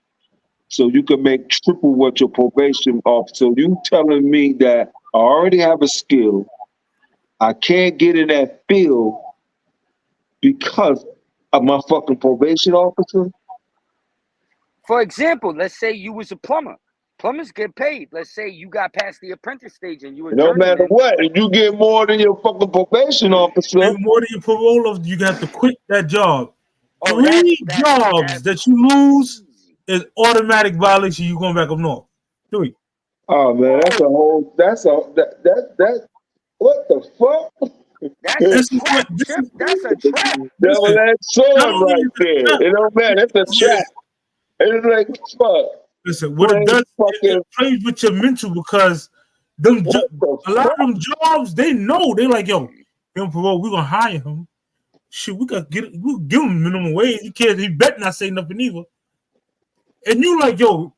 B: So you could make triple what your probation officer. You telling me that I already have a skill, I can't get in that field because of my fucking probation officer?
D: For example, let's say you was a plumber. Plumbers get paid. Let's say you got past the apprentice stage and you were
B: It don't matter
D: journeyman.
B: what. If you get more than your fucking probation officer,
A: more than your parole officer, you got to quit that job.
D: Oh,
A: 3 jobs that you lose is automatic violation. You going back up north. 3.
B: oh man, that's a whole. That's what the fuck?
D: That's a trap, Chip. That's a trap.
B: Double that sword right there. It don't matter. That's a trap. It's like fuck.
A: Listen, what it does, it plays with your mental because a lot of them jobs, they know they like, yo, him parole, we're gonna hire him. Shit, we'll give him minimum wage. He better not say nothing either. And you like, yo,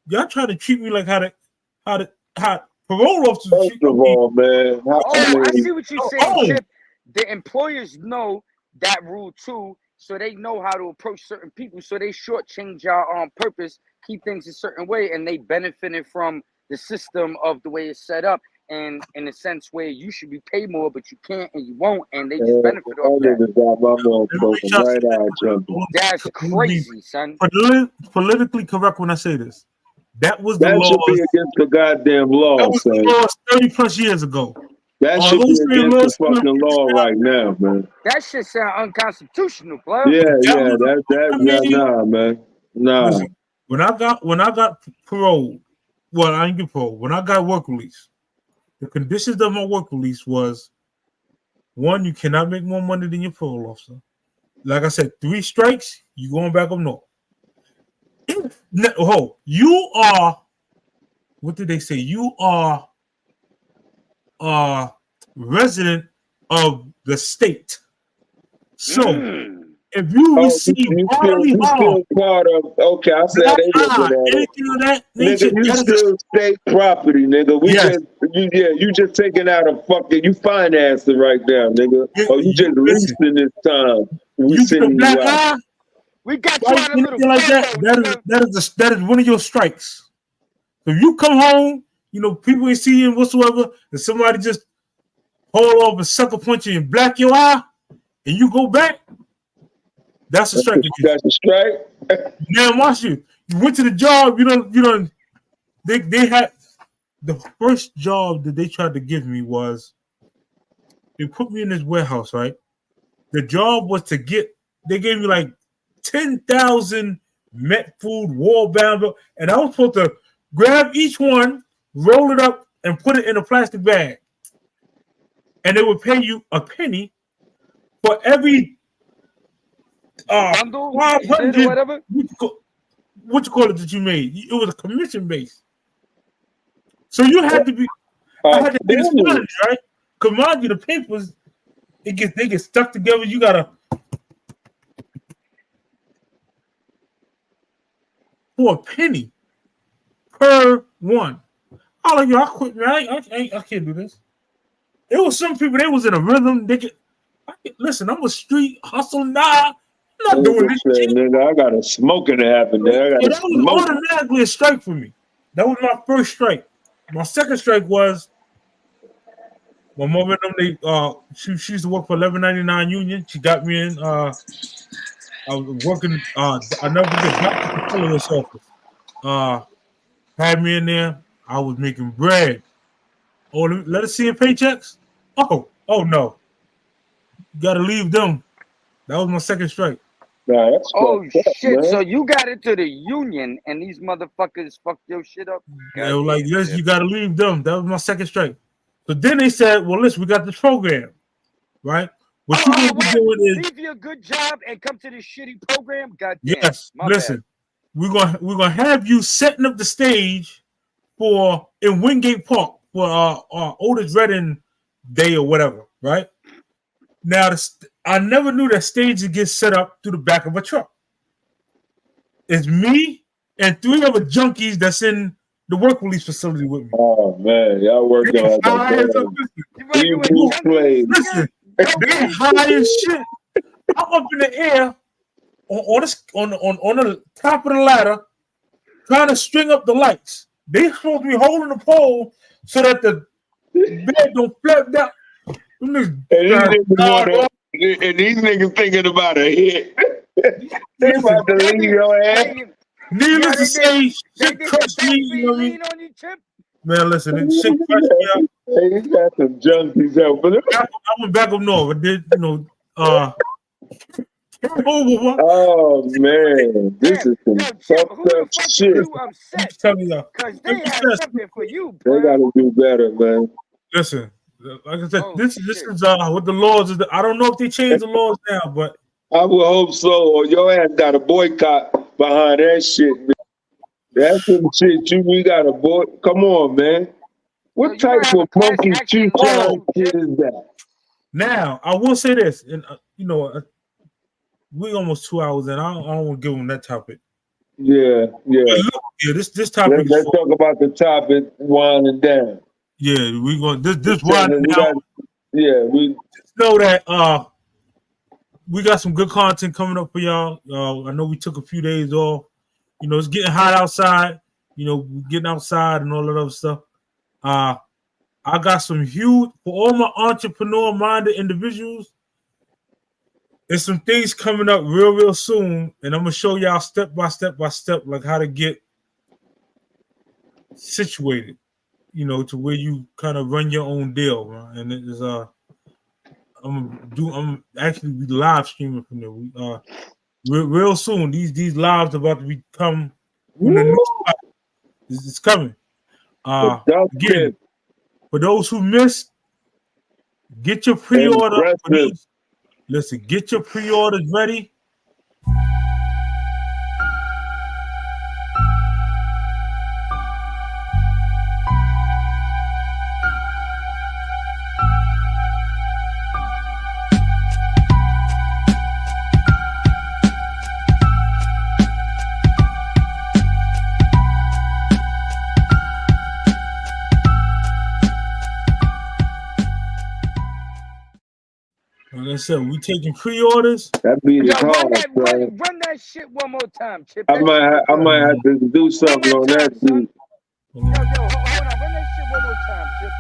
A: y'all try to treat me like how parole officers
B: First
A: treat
B: of
A: me.
B: all, man.
D: I see what you're saying, Chip. The employers know that rule too, so they know how to approach certain people. So they shortchange y'all on purpose, keep things a certain way, and they benefited from the system of the way it's set up. And in a sense where you should be paid more, but you can't and you won't, and they just benefit off that. That's crazy, son.
A: Politically correct when I say this. That was the
B: That
A: law.
B: should be against the goddamn law,
A: That was
B: son.
A: the law 30 plus years ago.
B: That should be against the fucking law right now, man.
D: That shit sound unconstitutional, bro.
B: Yeah, nah, man. Nah.
A: Listen, when I got parole, well, I didn't get parole. When I got work release, the conditions of my work release was 1, you cannot make more money than your parole officer. Like I said, 3 strikes, you going back up north. You are, what did they say? You are a resident of the state. So if you receive bodily harm,
B: part of, okay, I said
A: anything of that nature,
B: nigga, you still state property, nigga. You just taking out a fucking, you financing right now, nigga. Or you just leasing this time. We sending you out.
D: We got you on a little
A: like that is one of your strikes. So if you come home, you know, people ain't see you whatsoever, and somebody just hold off and sucker punch you and black your eye, and you go back, that's a strike.
B: That's a strike.
A: Now watch you. You went to the job, they had the first job that they tried to give me was They put me in this warehouse, right? The job was to get. They gave me like 10,000 Met Food wall bound, and I was supposed to grab each one, roll it up, and put it in a plastic bag. And they would pay you a penny for every
D: bundle,
A: 500
D: or whatever.
A: What you call it that you made? It was a commission base. So you had to be. I had to be the sponge, right? Command you the papers. They get stuck together. You gotta for a penny per one. I like yo, I quit, man. I can't do this. There was some people. They was in a rhythm. Listen. I'm a street hustle now. I'm not doing this shit.
B: Nigga, I got a smoking to happen there.
A: That was automatically a strike for me. That was my first strike. My second strike was my mom and them. She used to work for 1199 Union. She got me in. I was working. I never forget Dr. Patillo's office. Had me in there. I was making bread. Oh, let us see your paychecks. Oh no. You gotta leave them. That was my second strike.
B: Nah, that's
D: shit!
B: Man.
D: So you got into the union, and these motherfuckers fucked your shit up.
A: They were like, yes, you gotta leave them. That was my second strike. So then they said, well, listen, we got this program, right? What you gonna be doing is
D: leave your good job and come to this shitty program. God damn.
A: Yes, listen, we're gonna have you setting up the stage in Wingate Park for Otis Redding Day or whatever, right? Now, I never knew that stage would get set up through the back of a truck. It's me and 3 other junkies that's in the work release facility with me.
B: Oh man, y'all working on that. Listen,
A: they high as shit. I'm up in the air on the top of the ladder, trying to string up the lights. They supposed to be holding the pole so that the bed don't flip down.
B: And these niggas thinking about a hit. They about to leave your ass.
A: Needless to say, shit crushed me. You know what I mean? Man, listen, it shit crushed me up.
B: Hey, you got some junkies out for them.
A: I went back up north. I did,
B: oh man, this is some fucked up shit.
D: Because they have something for you, bro.
B: They gotta do better, man.
A: Listen, like I said, this is what the laws is. I don't know if they changed the laws now, but
B: I would hope so. Or your ass got a boycott behind that shit. Man. That's some shit we got a boy. Come on, man. What type of monkey shit is that?
A: Now I will say this, and we almost 2 hours in. I don't want to give them that topic.
B: Yeah.
A: This topic.
B: Let's talk about the topic winding down.
A: Yeah, we going this winding down.
B: We
A: just know that we got some good content coming up for y'all. I know we took a few days off. It's getting hot outside. Getting outside and all that other stuff. I got some huge for all my entrepreneur-minded individuals. There's some things coming up real soon, and I'm gonna show y'all step by step like how to get situated. To where you kind of run your own deal, right? And it is I'm actually be live streaming from there. Real soon. These lives about to become when the new spot is coming. Again, for those who missed, get your pre-order. Listen, get your pre-orders ready. Like I said, we taking pre-orders.
B: That be the call,
D: run that shit one more time, Chip.
B: I might have to do something on that, dude.
D: Hold on, run that shit one more time, Chip.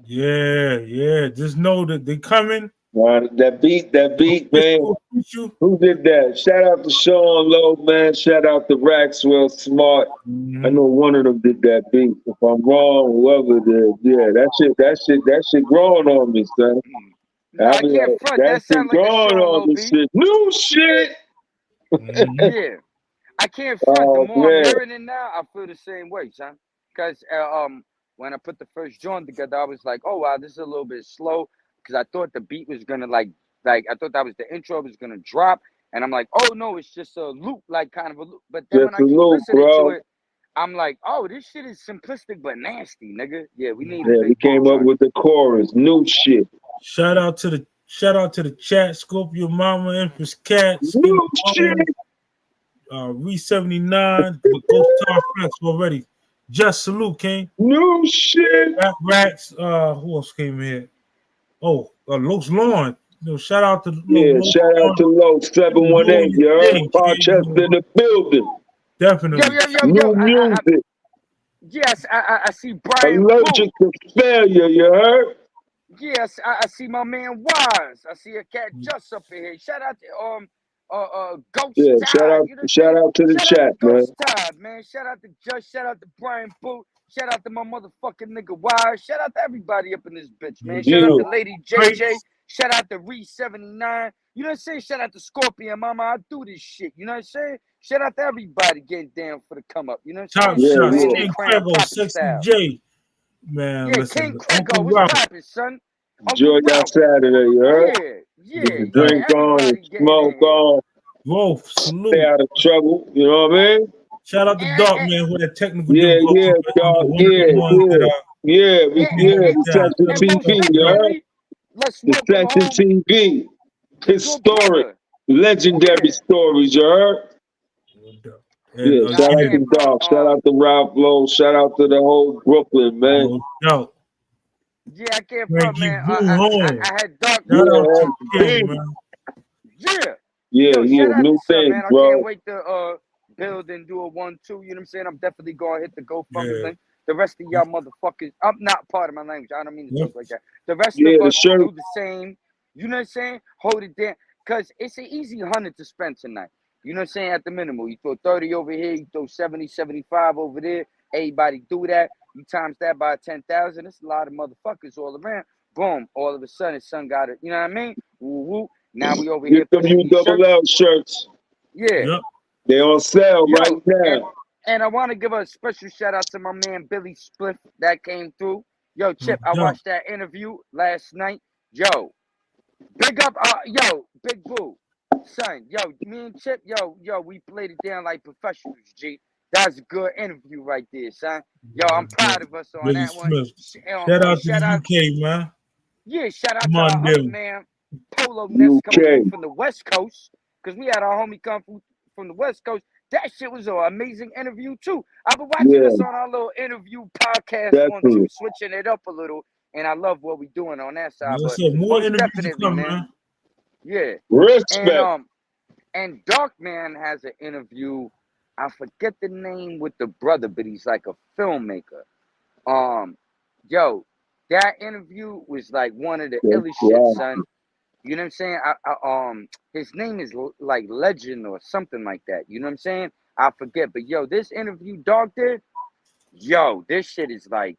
A: Yeah. Just know that they coming.
B: That beat, man. Who did that? Shout out to Sean Lowe, man. Shout out to Raxwell Smart. I know one of them did that beat. If I'm wrong, whoever did, yeah, that shit growing on me, son.
D: No, I can't front. That sound like a Sean Lowe beat.
B: Shit. New shit.
D: Yeah, I can't front. The more I'm hearing it now, I feel the same way, son. Because when I put the first joint together, I was like, oh wow, this is a little bit slow. Because I thought the beat was gonna like I thought that was the intro was gonna drop, and I'm like, oh no, it's just a loop, like kind of a loop. But then when I keep listening to it, I'm like, oh, this shit is simplistic but nasty, nigga. Yeah, we need.
B: Yeah, we came up with the chorus, new shit.
A: Shout out to the chat, Scorpio Mama, Empress Cat,
B: new shit.
A: Re79, Ghost Star Flex already. Just salute, King.
B: New shit.
A: Rats, who else came here? Oh, Los Lawn. Shout out to
B: shout out to Los 718. You heard? Rochester in the building.
A: Definitely.
B: New music.
D: Yes, I see Brian.
B: Allergic to failure, you heard?
D: Yes, I see my man Wise. I see a cat just up in here. Shout out to Ghost Tide.
B: Shout out to the chat, man.
D: Ghost Tide, man. Shout out to Just. Shout out to Brian Boot. Shout out to my motherfucking nigga Wise. Shout out to everybody up in this bitch, man. Shout out to Lady JJ. Shout out to Re79. You know what I'm saying? Shout out to Scorpion Mama. I do this shit. You know what I'm saying? Shout out to everybody getting down for the come up. You know what I'm saying?
A: King Crego, Sexy J. Man, listen.
D: King Crego, what's poppin', son?
B: Enjoy that Saturday, you heard? Drink on and smoke on.
A: Whoa, salute.
B: Stay out of trouble, you know what I mean?
A: Shout out to Dark Man who had technical
B: difficulties. Section TV, you heard? The Section TV. Historic, legendary stories, you heard? Shout out to Dark. Shout out to Ralph Lowe. Shout out to the whole Brooklyn, man.
D: Yeah, I can't front, man. I had Dark Man.
B: New thing,
D: man.
B: bro.
D: I can't wait to build and do a 1-2. You know what I'm saying? I'm definitely gonna hit the GoFundMe link. The rest of y'all motherfuckers, I'm not part of my language. I don't mean to talk like that. The rest of us do the same. You know what I'm saying? Hold it down, cause it's an easy 100 to spend tonight. You know what I'm saying? At the minimum, you throw 30 over here, you throw 70, 75 over there. Everybody do that. You times that by 10,000. It's a lot of motherfuckers all around. Boom! All of a sudden, son got it. You know what I mean? Woo woo. Now we over here.
B: Get them ULL shirts.
D: Yeah.
B: They on sale right now.
D: And I want to give a special shout out to my man Billy Spliff that came through. Yo, Chip, I watched that interview last night. Yo, big up, Big Boo, son. Yo, me and Chip, we played it down like professionals, G. That's a good interview right there, son. Yo, I'm proud of us on that one.
A: Shout out to the UK, man.
D: Yeah, shout out to our homie, man, Polo Ness coming from the West Coast, because we had our homie come from the West Coast. That shit was an amazing interview, too. I've been watching this on our little interview podcast on too, switching it up a little, and I love what we're doing on that side. But
A: more interviews come, man.
D: Yeah.
B: Respect.
D: And Dark Man has an interview. I forget the name with the brother, but he's like a filmmaker. Yo, that interview was like one of the illest shit, son. You know what I'm saying? His name is like Legend or something like that. You know what I'm saying? I forget. But yo, this interview Dog did, yo, this shit is like,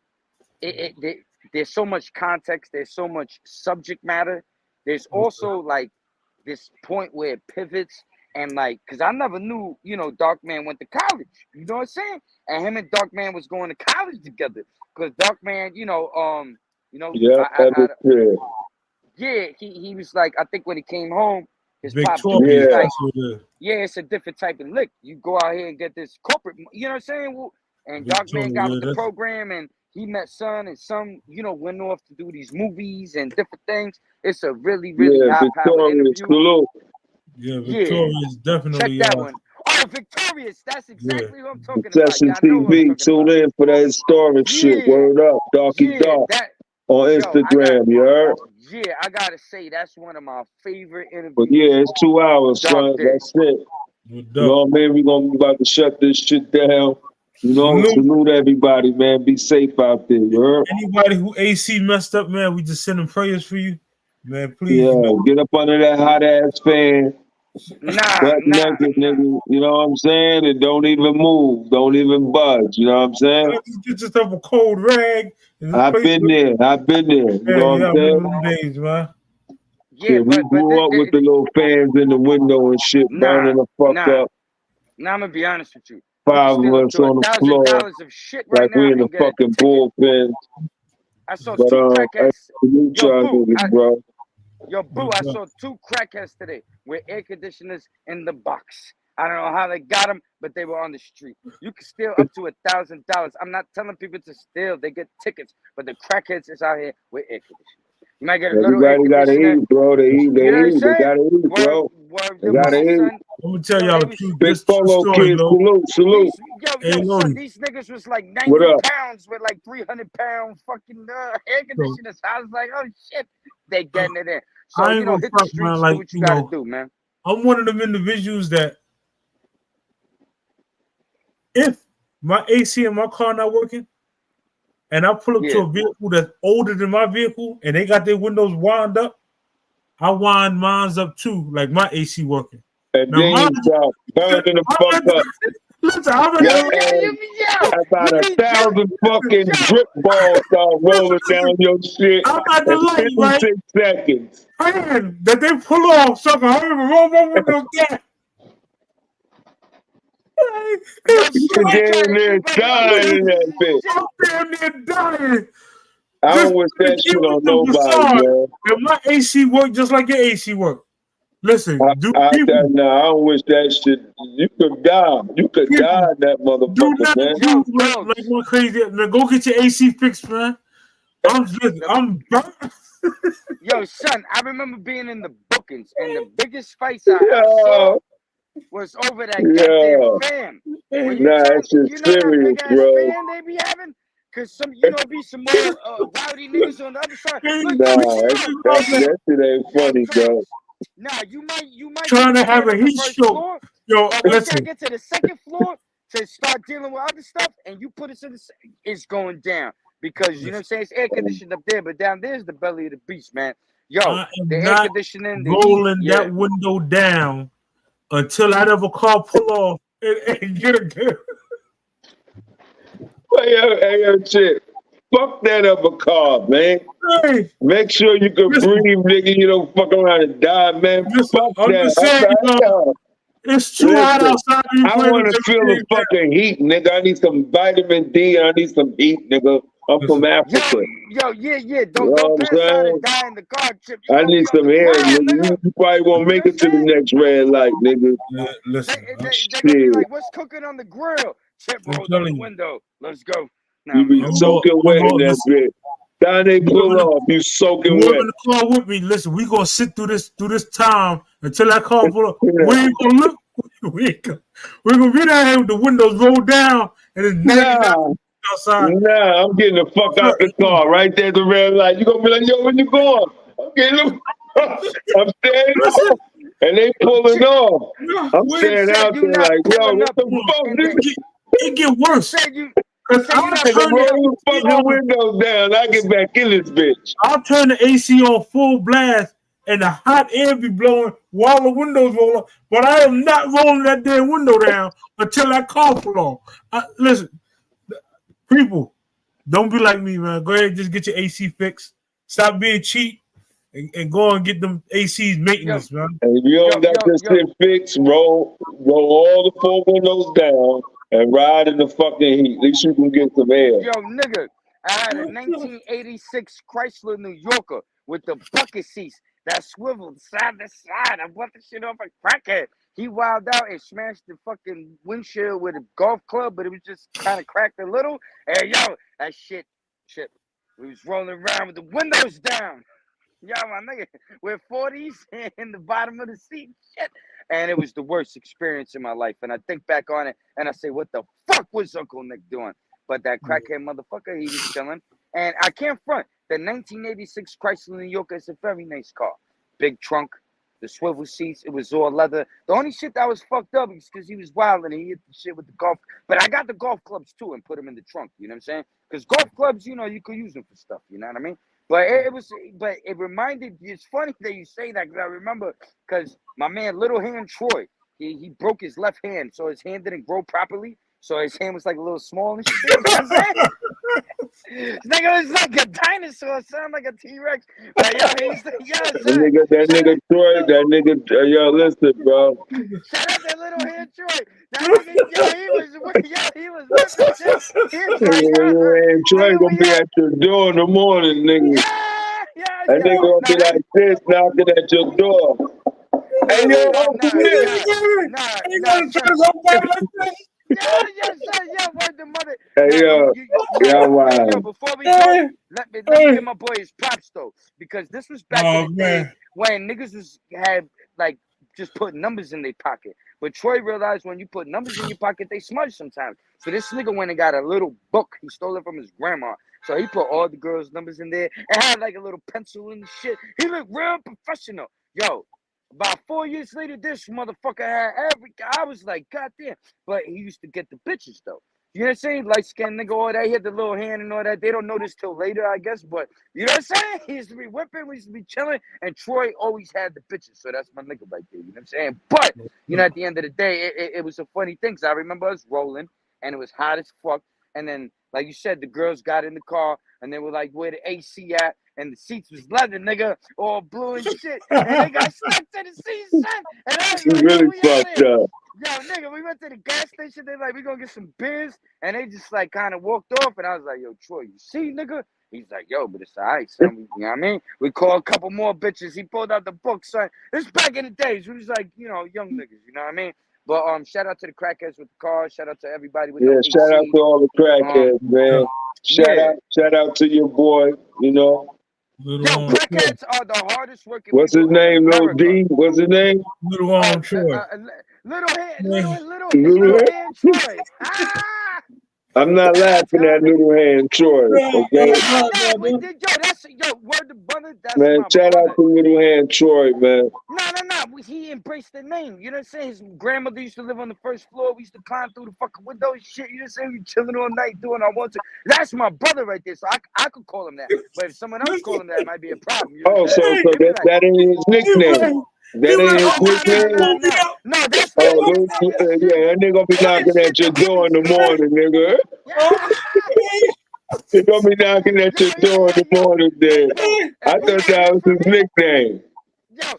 D: there's so much context. There's so much subject matter. There's also like this point where it pivots and like, cause I never knew, Dark Man went to college. You know what I'm saying? And him and Dark Man was going to college together. Cause Dark Man, he was like, I think when he came home, his pop was like, it's a different type of lick. You go out here and get this corporate, you know what I'm saying? And Dark Man got with the program and he met Son and Son, went off to do these movies and different things. It's a really, really high-powered interview.
A: Victorious, definitely.
D: Check that one. Oh, Victorious. That's exactly what I'm talking
B: Session
D: about.
B: TV, tune in for that historic shit. Word up, Darky Dark. On Instagram, you heard?
D: Yeah, I gotta say that's one of my favorite interviews.
B: But yeah, it's 2 hours, son. That's it. You know what I mean? We're about to shut this shit down. You know, salute everybody, man. Be safe out there, you heard?
A: Anybody who AC messed up, man, we just sending prayers for you. Man, please.
B: Yeah,
A: You know,
B: get up under that hot ass fan. Butt naked, nigga. You know what I'm saying? And don't even move. Don't even budge. You know what I'm saying?
A: just get yourself a cold rag.
B: I've been there. I've been there. You know what
A: Yeah,
B: I'm saying?
A: them days, man.
B: Yeah, we grew up with the little fans in the window and shit, burning the fuck up.
D: Now I'm gonna be honest with you.
B: 5 of us on the floor,
D: $1,000 of shit right
B: like
D: now
B: we in the
D: and get a
B: fucking
D: ticket.
B: bullpen.
D: I saw
B: But
D: two
B: I
D: crackheads.
B: salute
D: Yo,
B: y'all
D: boo,
B: niggas, bro.
D: Yo, boo, I saw two crackheads today with air conditioners in the box. I don't know how they got them, but they were on the street. You can steal up to $1,000. I'm not telling people to steal. They get tickets, but the crackheads is out here with air conditioners. You might get a little air
B: Everybody gotta
D: conditioner.
B: eat, bro. They eat.
D: You know
B: They
D: what I'm
B: eat. They
D: saying?
B: gotta eat, bro. They gotta eat.
A: I'm gonna tell y'all the truth.
B: Big
A: This true
B: Polo
A: story,
B: kids,
A: Lo.
B: salute.
A: Hey,
D: Son,
A: Lodi.
D: these niggas was like
B: What
D: 90
B: up?
D: pounds with like 300-pound fucking air conditioners. I was like, oh shit, they getting it in. So,
A: I ain't gonna
D: hit the
A: front,
D: streets,
A: man.
D: do
A: Like,
D: what you gotta do, man.
A: I'm one of them individuals that if my AC in my car not working, and I pull up to a vehicle that's older than my vehicle, and they got their windows wound up, I wind mine up too, like my AC working.
B: And
A: Now,
B: then you start burning the fuck up.
A: Listen, I'm
B: about 1,000 fucking drip balls start rolling down your shit
A: I'm at the
B: in
A: light, right?
B: 56 seconds.
A: Praying that they pull off, sucker. I even roll my window down.
B: You damn near dying in that bitch.
A: I'm damn near dying.
B: I don't wish that shit on nobody, man.
A: And my AC work just like your AC work. Listen,
B: I don't wish that shit. You could die. You could die in that motherfucker, man.
A: like one crazy. Man, go get your AC fixed, man. I'm
D: Yo, son, I remember being in the bookings, and the biggest fights I ever saw was over that goddamn fan. When you turn,
B: that shit's
D: that
B: serious,
D: big ass
B: bro.
D: fan they be having? Cause some, be some more rowdy niggas on the other side. Look,
B: That shit ain't funny, bro.
D: Nah, you might
A: trying to have a
D: on the
A: heat
D: first
A: stroke.
D: floor,
A: Yo,
D: but once
A: listen.
D: I get to the second floor to start dealing with other stuff, and you put it to it's going down because you know what I'm saying. It's air conditioned up there, but down there's the belly of the beast, man. Yo,
A: I am
D: the air
A: not
D: conditioning, the
A: rolling
D: heat,
A: that window down until I have a car pull off and get a good.
B: Hey, yo, shit. Fuck that other car, man.
A: Hey.
B: Make sure you can breathe, nigga. You don't fuck around and die, man. Fuck
A: I'm
B: that.
A: just saying, it's too hot outside.
B: I want to feel the fucking heat, nigga. I need some vitamin D. I need some heat, nigga. I'm from Africa.
D: Yo, yeah. Don't pass out and die in the car, Chip.
B: I need some air, nigga. You probably won't make it to the next red light, nigga.
A: Listen,
D: they're gonna be like, "What's cooking on the grill?" Chip rolls out the window. Let's go.
B: You be soaking wet in that bitch. Down they pull off, you soaking wet.
A: in the car with me. Listen, we gonna sit through this time until that car pull up. We ain't gonna look. We're gonna be down here with the windows rolled down and it's 99 outside.
B: Nah, I'm getting the fuck out the car. Right there's the red light. You gonna be like, yo, where you going? I'm getting them. I'm standing up. And they pulling off. I'm standing out there like, yo, what the fuck, nigga?
A: It get worse.
B: Roll the fucking windows down. I get back in this bitch.
A: I'll turn the AC on full blast and the hot air be blowing while the windows roll up. But I am not rolling that damn window down until that car pull off. Listen, people, don't be like me, man. Go ahead and just get your AC fixed. Stop being cheap and go and get them ACs maintenance, man.
B: And if you don't got this shit fixed, roll all the four windows down and ride in the fucking heat. At least you can get some air.
D: Yo, nigga, I had a 1986 Chrysler New Yorker with the bucket seats that swiveled side to side. I bought the shit off a crackhead. He wilded out and smashed the fucking windshield with a golf club, but it was just kind of cracked a little. Hey, yo, that shit. We was rolling around with the windows down. Yo, my nigga, with 40s in the bottom of the seat. Shit. And it was the worst experience in my life. And I think back on it and I say, what the fuck was Uncle Nick doing? But that crackhead motherfucker, he was chilling. And I can't front. The 1986 Chrysler New Yorker is a very nice car. Big trunk, The swivel seats, it was all leather. The only shit that was fucked up is because he was wild and he hit the shit with the golf. But I got the golf clubs too and put them in the trunk. You know what I'm saying? Because golf clubs, you know, you could use them for stuff. You know what I mean? But it reminded. It's funny that you say that because I remember because my man Little Hand Troy, he broke his left hand, so his hand didn't grow properly. So his hand was like a little small and shit. You know what I'm saying? This nigga was like a dinosaur, sound like a T-Rex. But yo, he's
B: that nigga Troy, yo, listen, bro.
D: Shout out that Little Hand Troy. That nigga, he was whipping shit.
B: Troy gonna be at your door in the morning, nigga. That nigga gonna be like this, knocking at your door. Hey, yo, Hey, yo,
D: before we go, let me give my boy his props though, because this was back in the day when niggas had like just put numbers in their pocket. But Troy realized when you put numbers in your pocket, they smudge sometimes. So this nigga went and got a little book. He stole it from his grandma. So he put all the girls' numbers in there and had like a little pencil and shit. He looked real professional. Yo, about 4 years later, this motherfucker had I was like, goddamn. But he used to get the bitches though. You know what I'm saying? Light-skinned nigga, all that. He had the little hand and all that. They don't know this till later, I guess. But you know what I'm saying? He used to be whipping. We used to be chilling. And Troy always had the bitches. So that's my nigga right there. You know what I'm saying? But, you know, at the end of the day, it was a funny thing. Because I remember us rolling. And it was hot as fuck. And then, like you said, the girls got in the car. And they were like, where the AC at? And the seats was leather, nigga. All blue and shit. And they got stuck to the seats, son. And I was like,
B: really fucked up.
D: Yo, nigga, we went to the gas station. They like, we gonna get some beers. And they just like kind of walked off. And I was like, yo, Troy, you see, nigga? He's like, yo, but it's all right, son. You know what I mean? We called a couple more bitches. He pulled out the book, son. This back in the days. We was like, you know, young niggas, you know what I mean? But shout out to the crackheads with the cars. Shout out to everybody with the
B: shout out to all the crackheads, man. Shout out to your boy, you know.
D: Yo, crackheads are the hardest working.
B: What's his name, Lil D? What's his name?
A: Little Troy.
D: Little Hand Troy.
B: I'm not laughing at Little Hand Troy, okay?
D: We did, word to brother. That's
B: man, shout out to Little Hand Troy, man.
D: No. He embraced the name. You know what I'm saying? His grandmother used to live on the first floor. We used to climb through the fucking window and shit. You know what I'm saying? We chilling all night doing our want to. That's my brother right there. So I could call him that. But if someone else call him that, it might be a problem. You know
B: so that ain't his nickname. That ain't his nickname.
D: No, that's
B: that nigga gonna be knocking at your door in the morning, nigga. He gonna be knocking at your door in the morning, then. I thought that was his nickname.
D: Yo,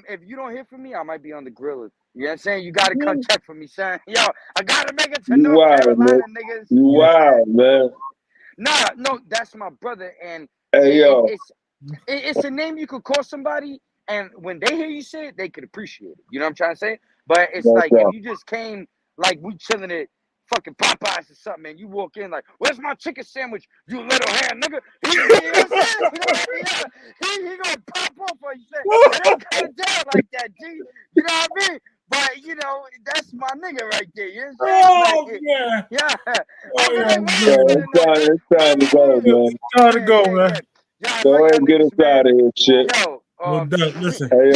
D: if you don't hear from me, I might be on the grill. You know what I'm saying? You gotta come check for me, son. Yo, I gotta make it to North Carolina, niggas.
B: You wild, man.
D: No, that's my brother, and
B: hey, yo,
D: it's a name you could call somebody, and when they hear you say it, they could appreciate it. You know what I'm trying to say? But it's like if you just came, like we chilling at fucking Popeyes or something, and you walk in like, "Where's my chicken sandwich, you little hand nigga?" He gonna pop off on you. It ain't coming down like that, G. You know what I mean? But you know, that's my nigga right there. You know what I'm saying?
B: It's time to go, man.
A: Time to go, man.
B: Go ahead and get us out of here, shit.
D: Yo,
A: listen.
B: Hey,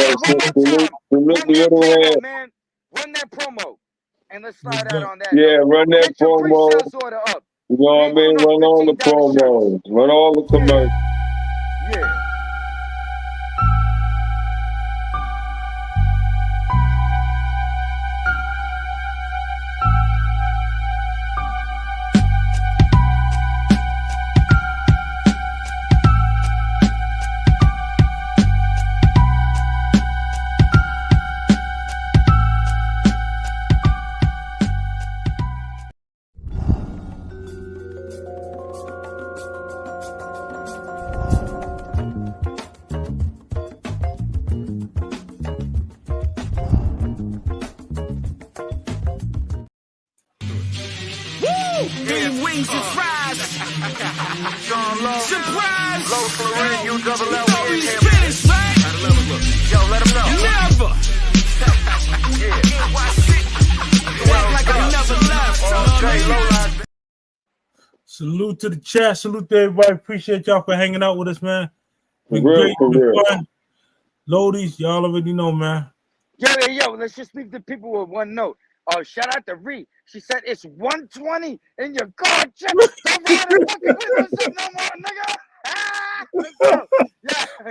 B: salute Little Hand.
D: Man, run that promo. And let's slide out on that.
B: Yeah, run that promo.
D: Up.
B: You know what I mean? Run all the promos. Run all the commercials.
D: Yeah.
M: Wings and fries. Surprise. Low Florida, you double L. You know he's finished, right? Yo, let him know. Never. Like I never left.
A: Salute to the chat. Salute to everybody. Appreciate y'all for hanging out with us, man. Been
B: Real,
A: great. Been fun. Lodies, y'all already know, man.
D: Yo, let's just leave the people with one note. Shout out to Ree. She said it's 120 in your car. Check. Don't ride the fucking windows up no more, nigga. Let's go.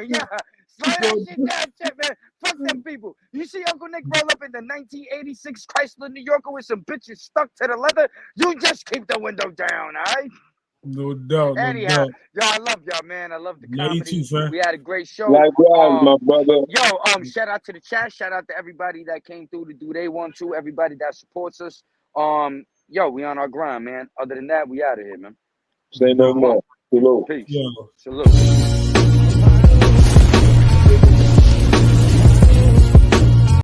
D: Yeah. Slow that shit down, check, man. Fuck them people. You see Uncle Nick roll up in the 1986 Chrysler New Yorker with some bitches stuck to the leather? You just keep the window down, all right?
A: No doubt,
D: Anyhow, yo, I love y'all, man. I love the
A: Yeah, you
D: comedy.
A: too, fam.
D: We had a great show.
B: Likewise, my brother.
D: Yo, shout out to the chat. Shout out to everybody that came through to do they want to. Everybody that supports us. Yo, we on our grind, man. Other than that, we out of here, man.
B: Say no more. Salute.
D: Peace.
A: Yeah.
D: Salute.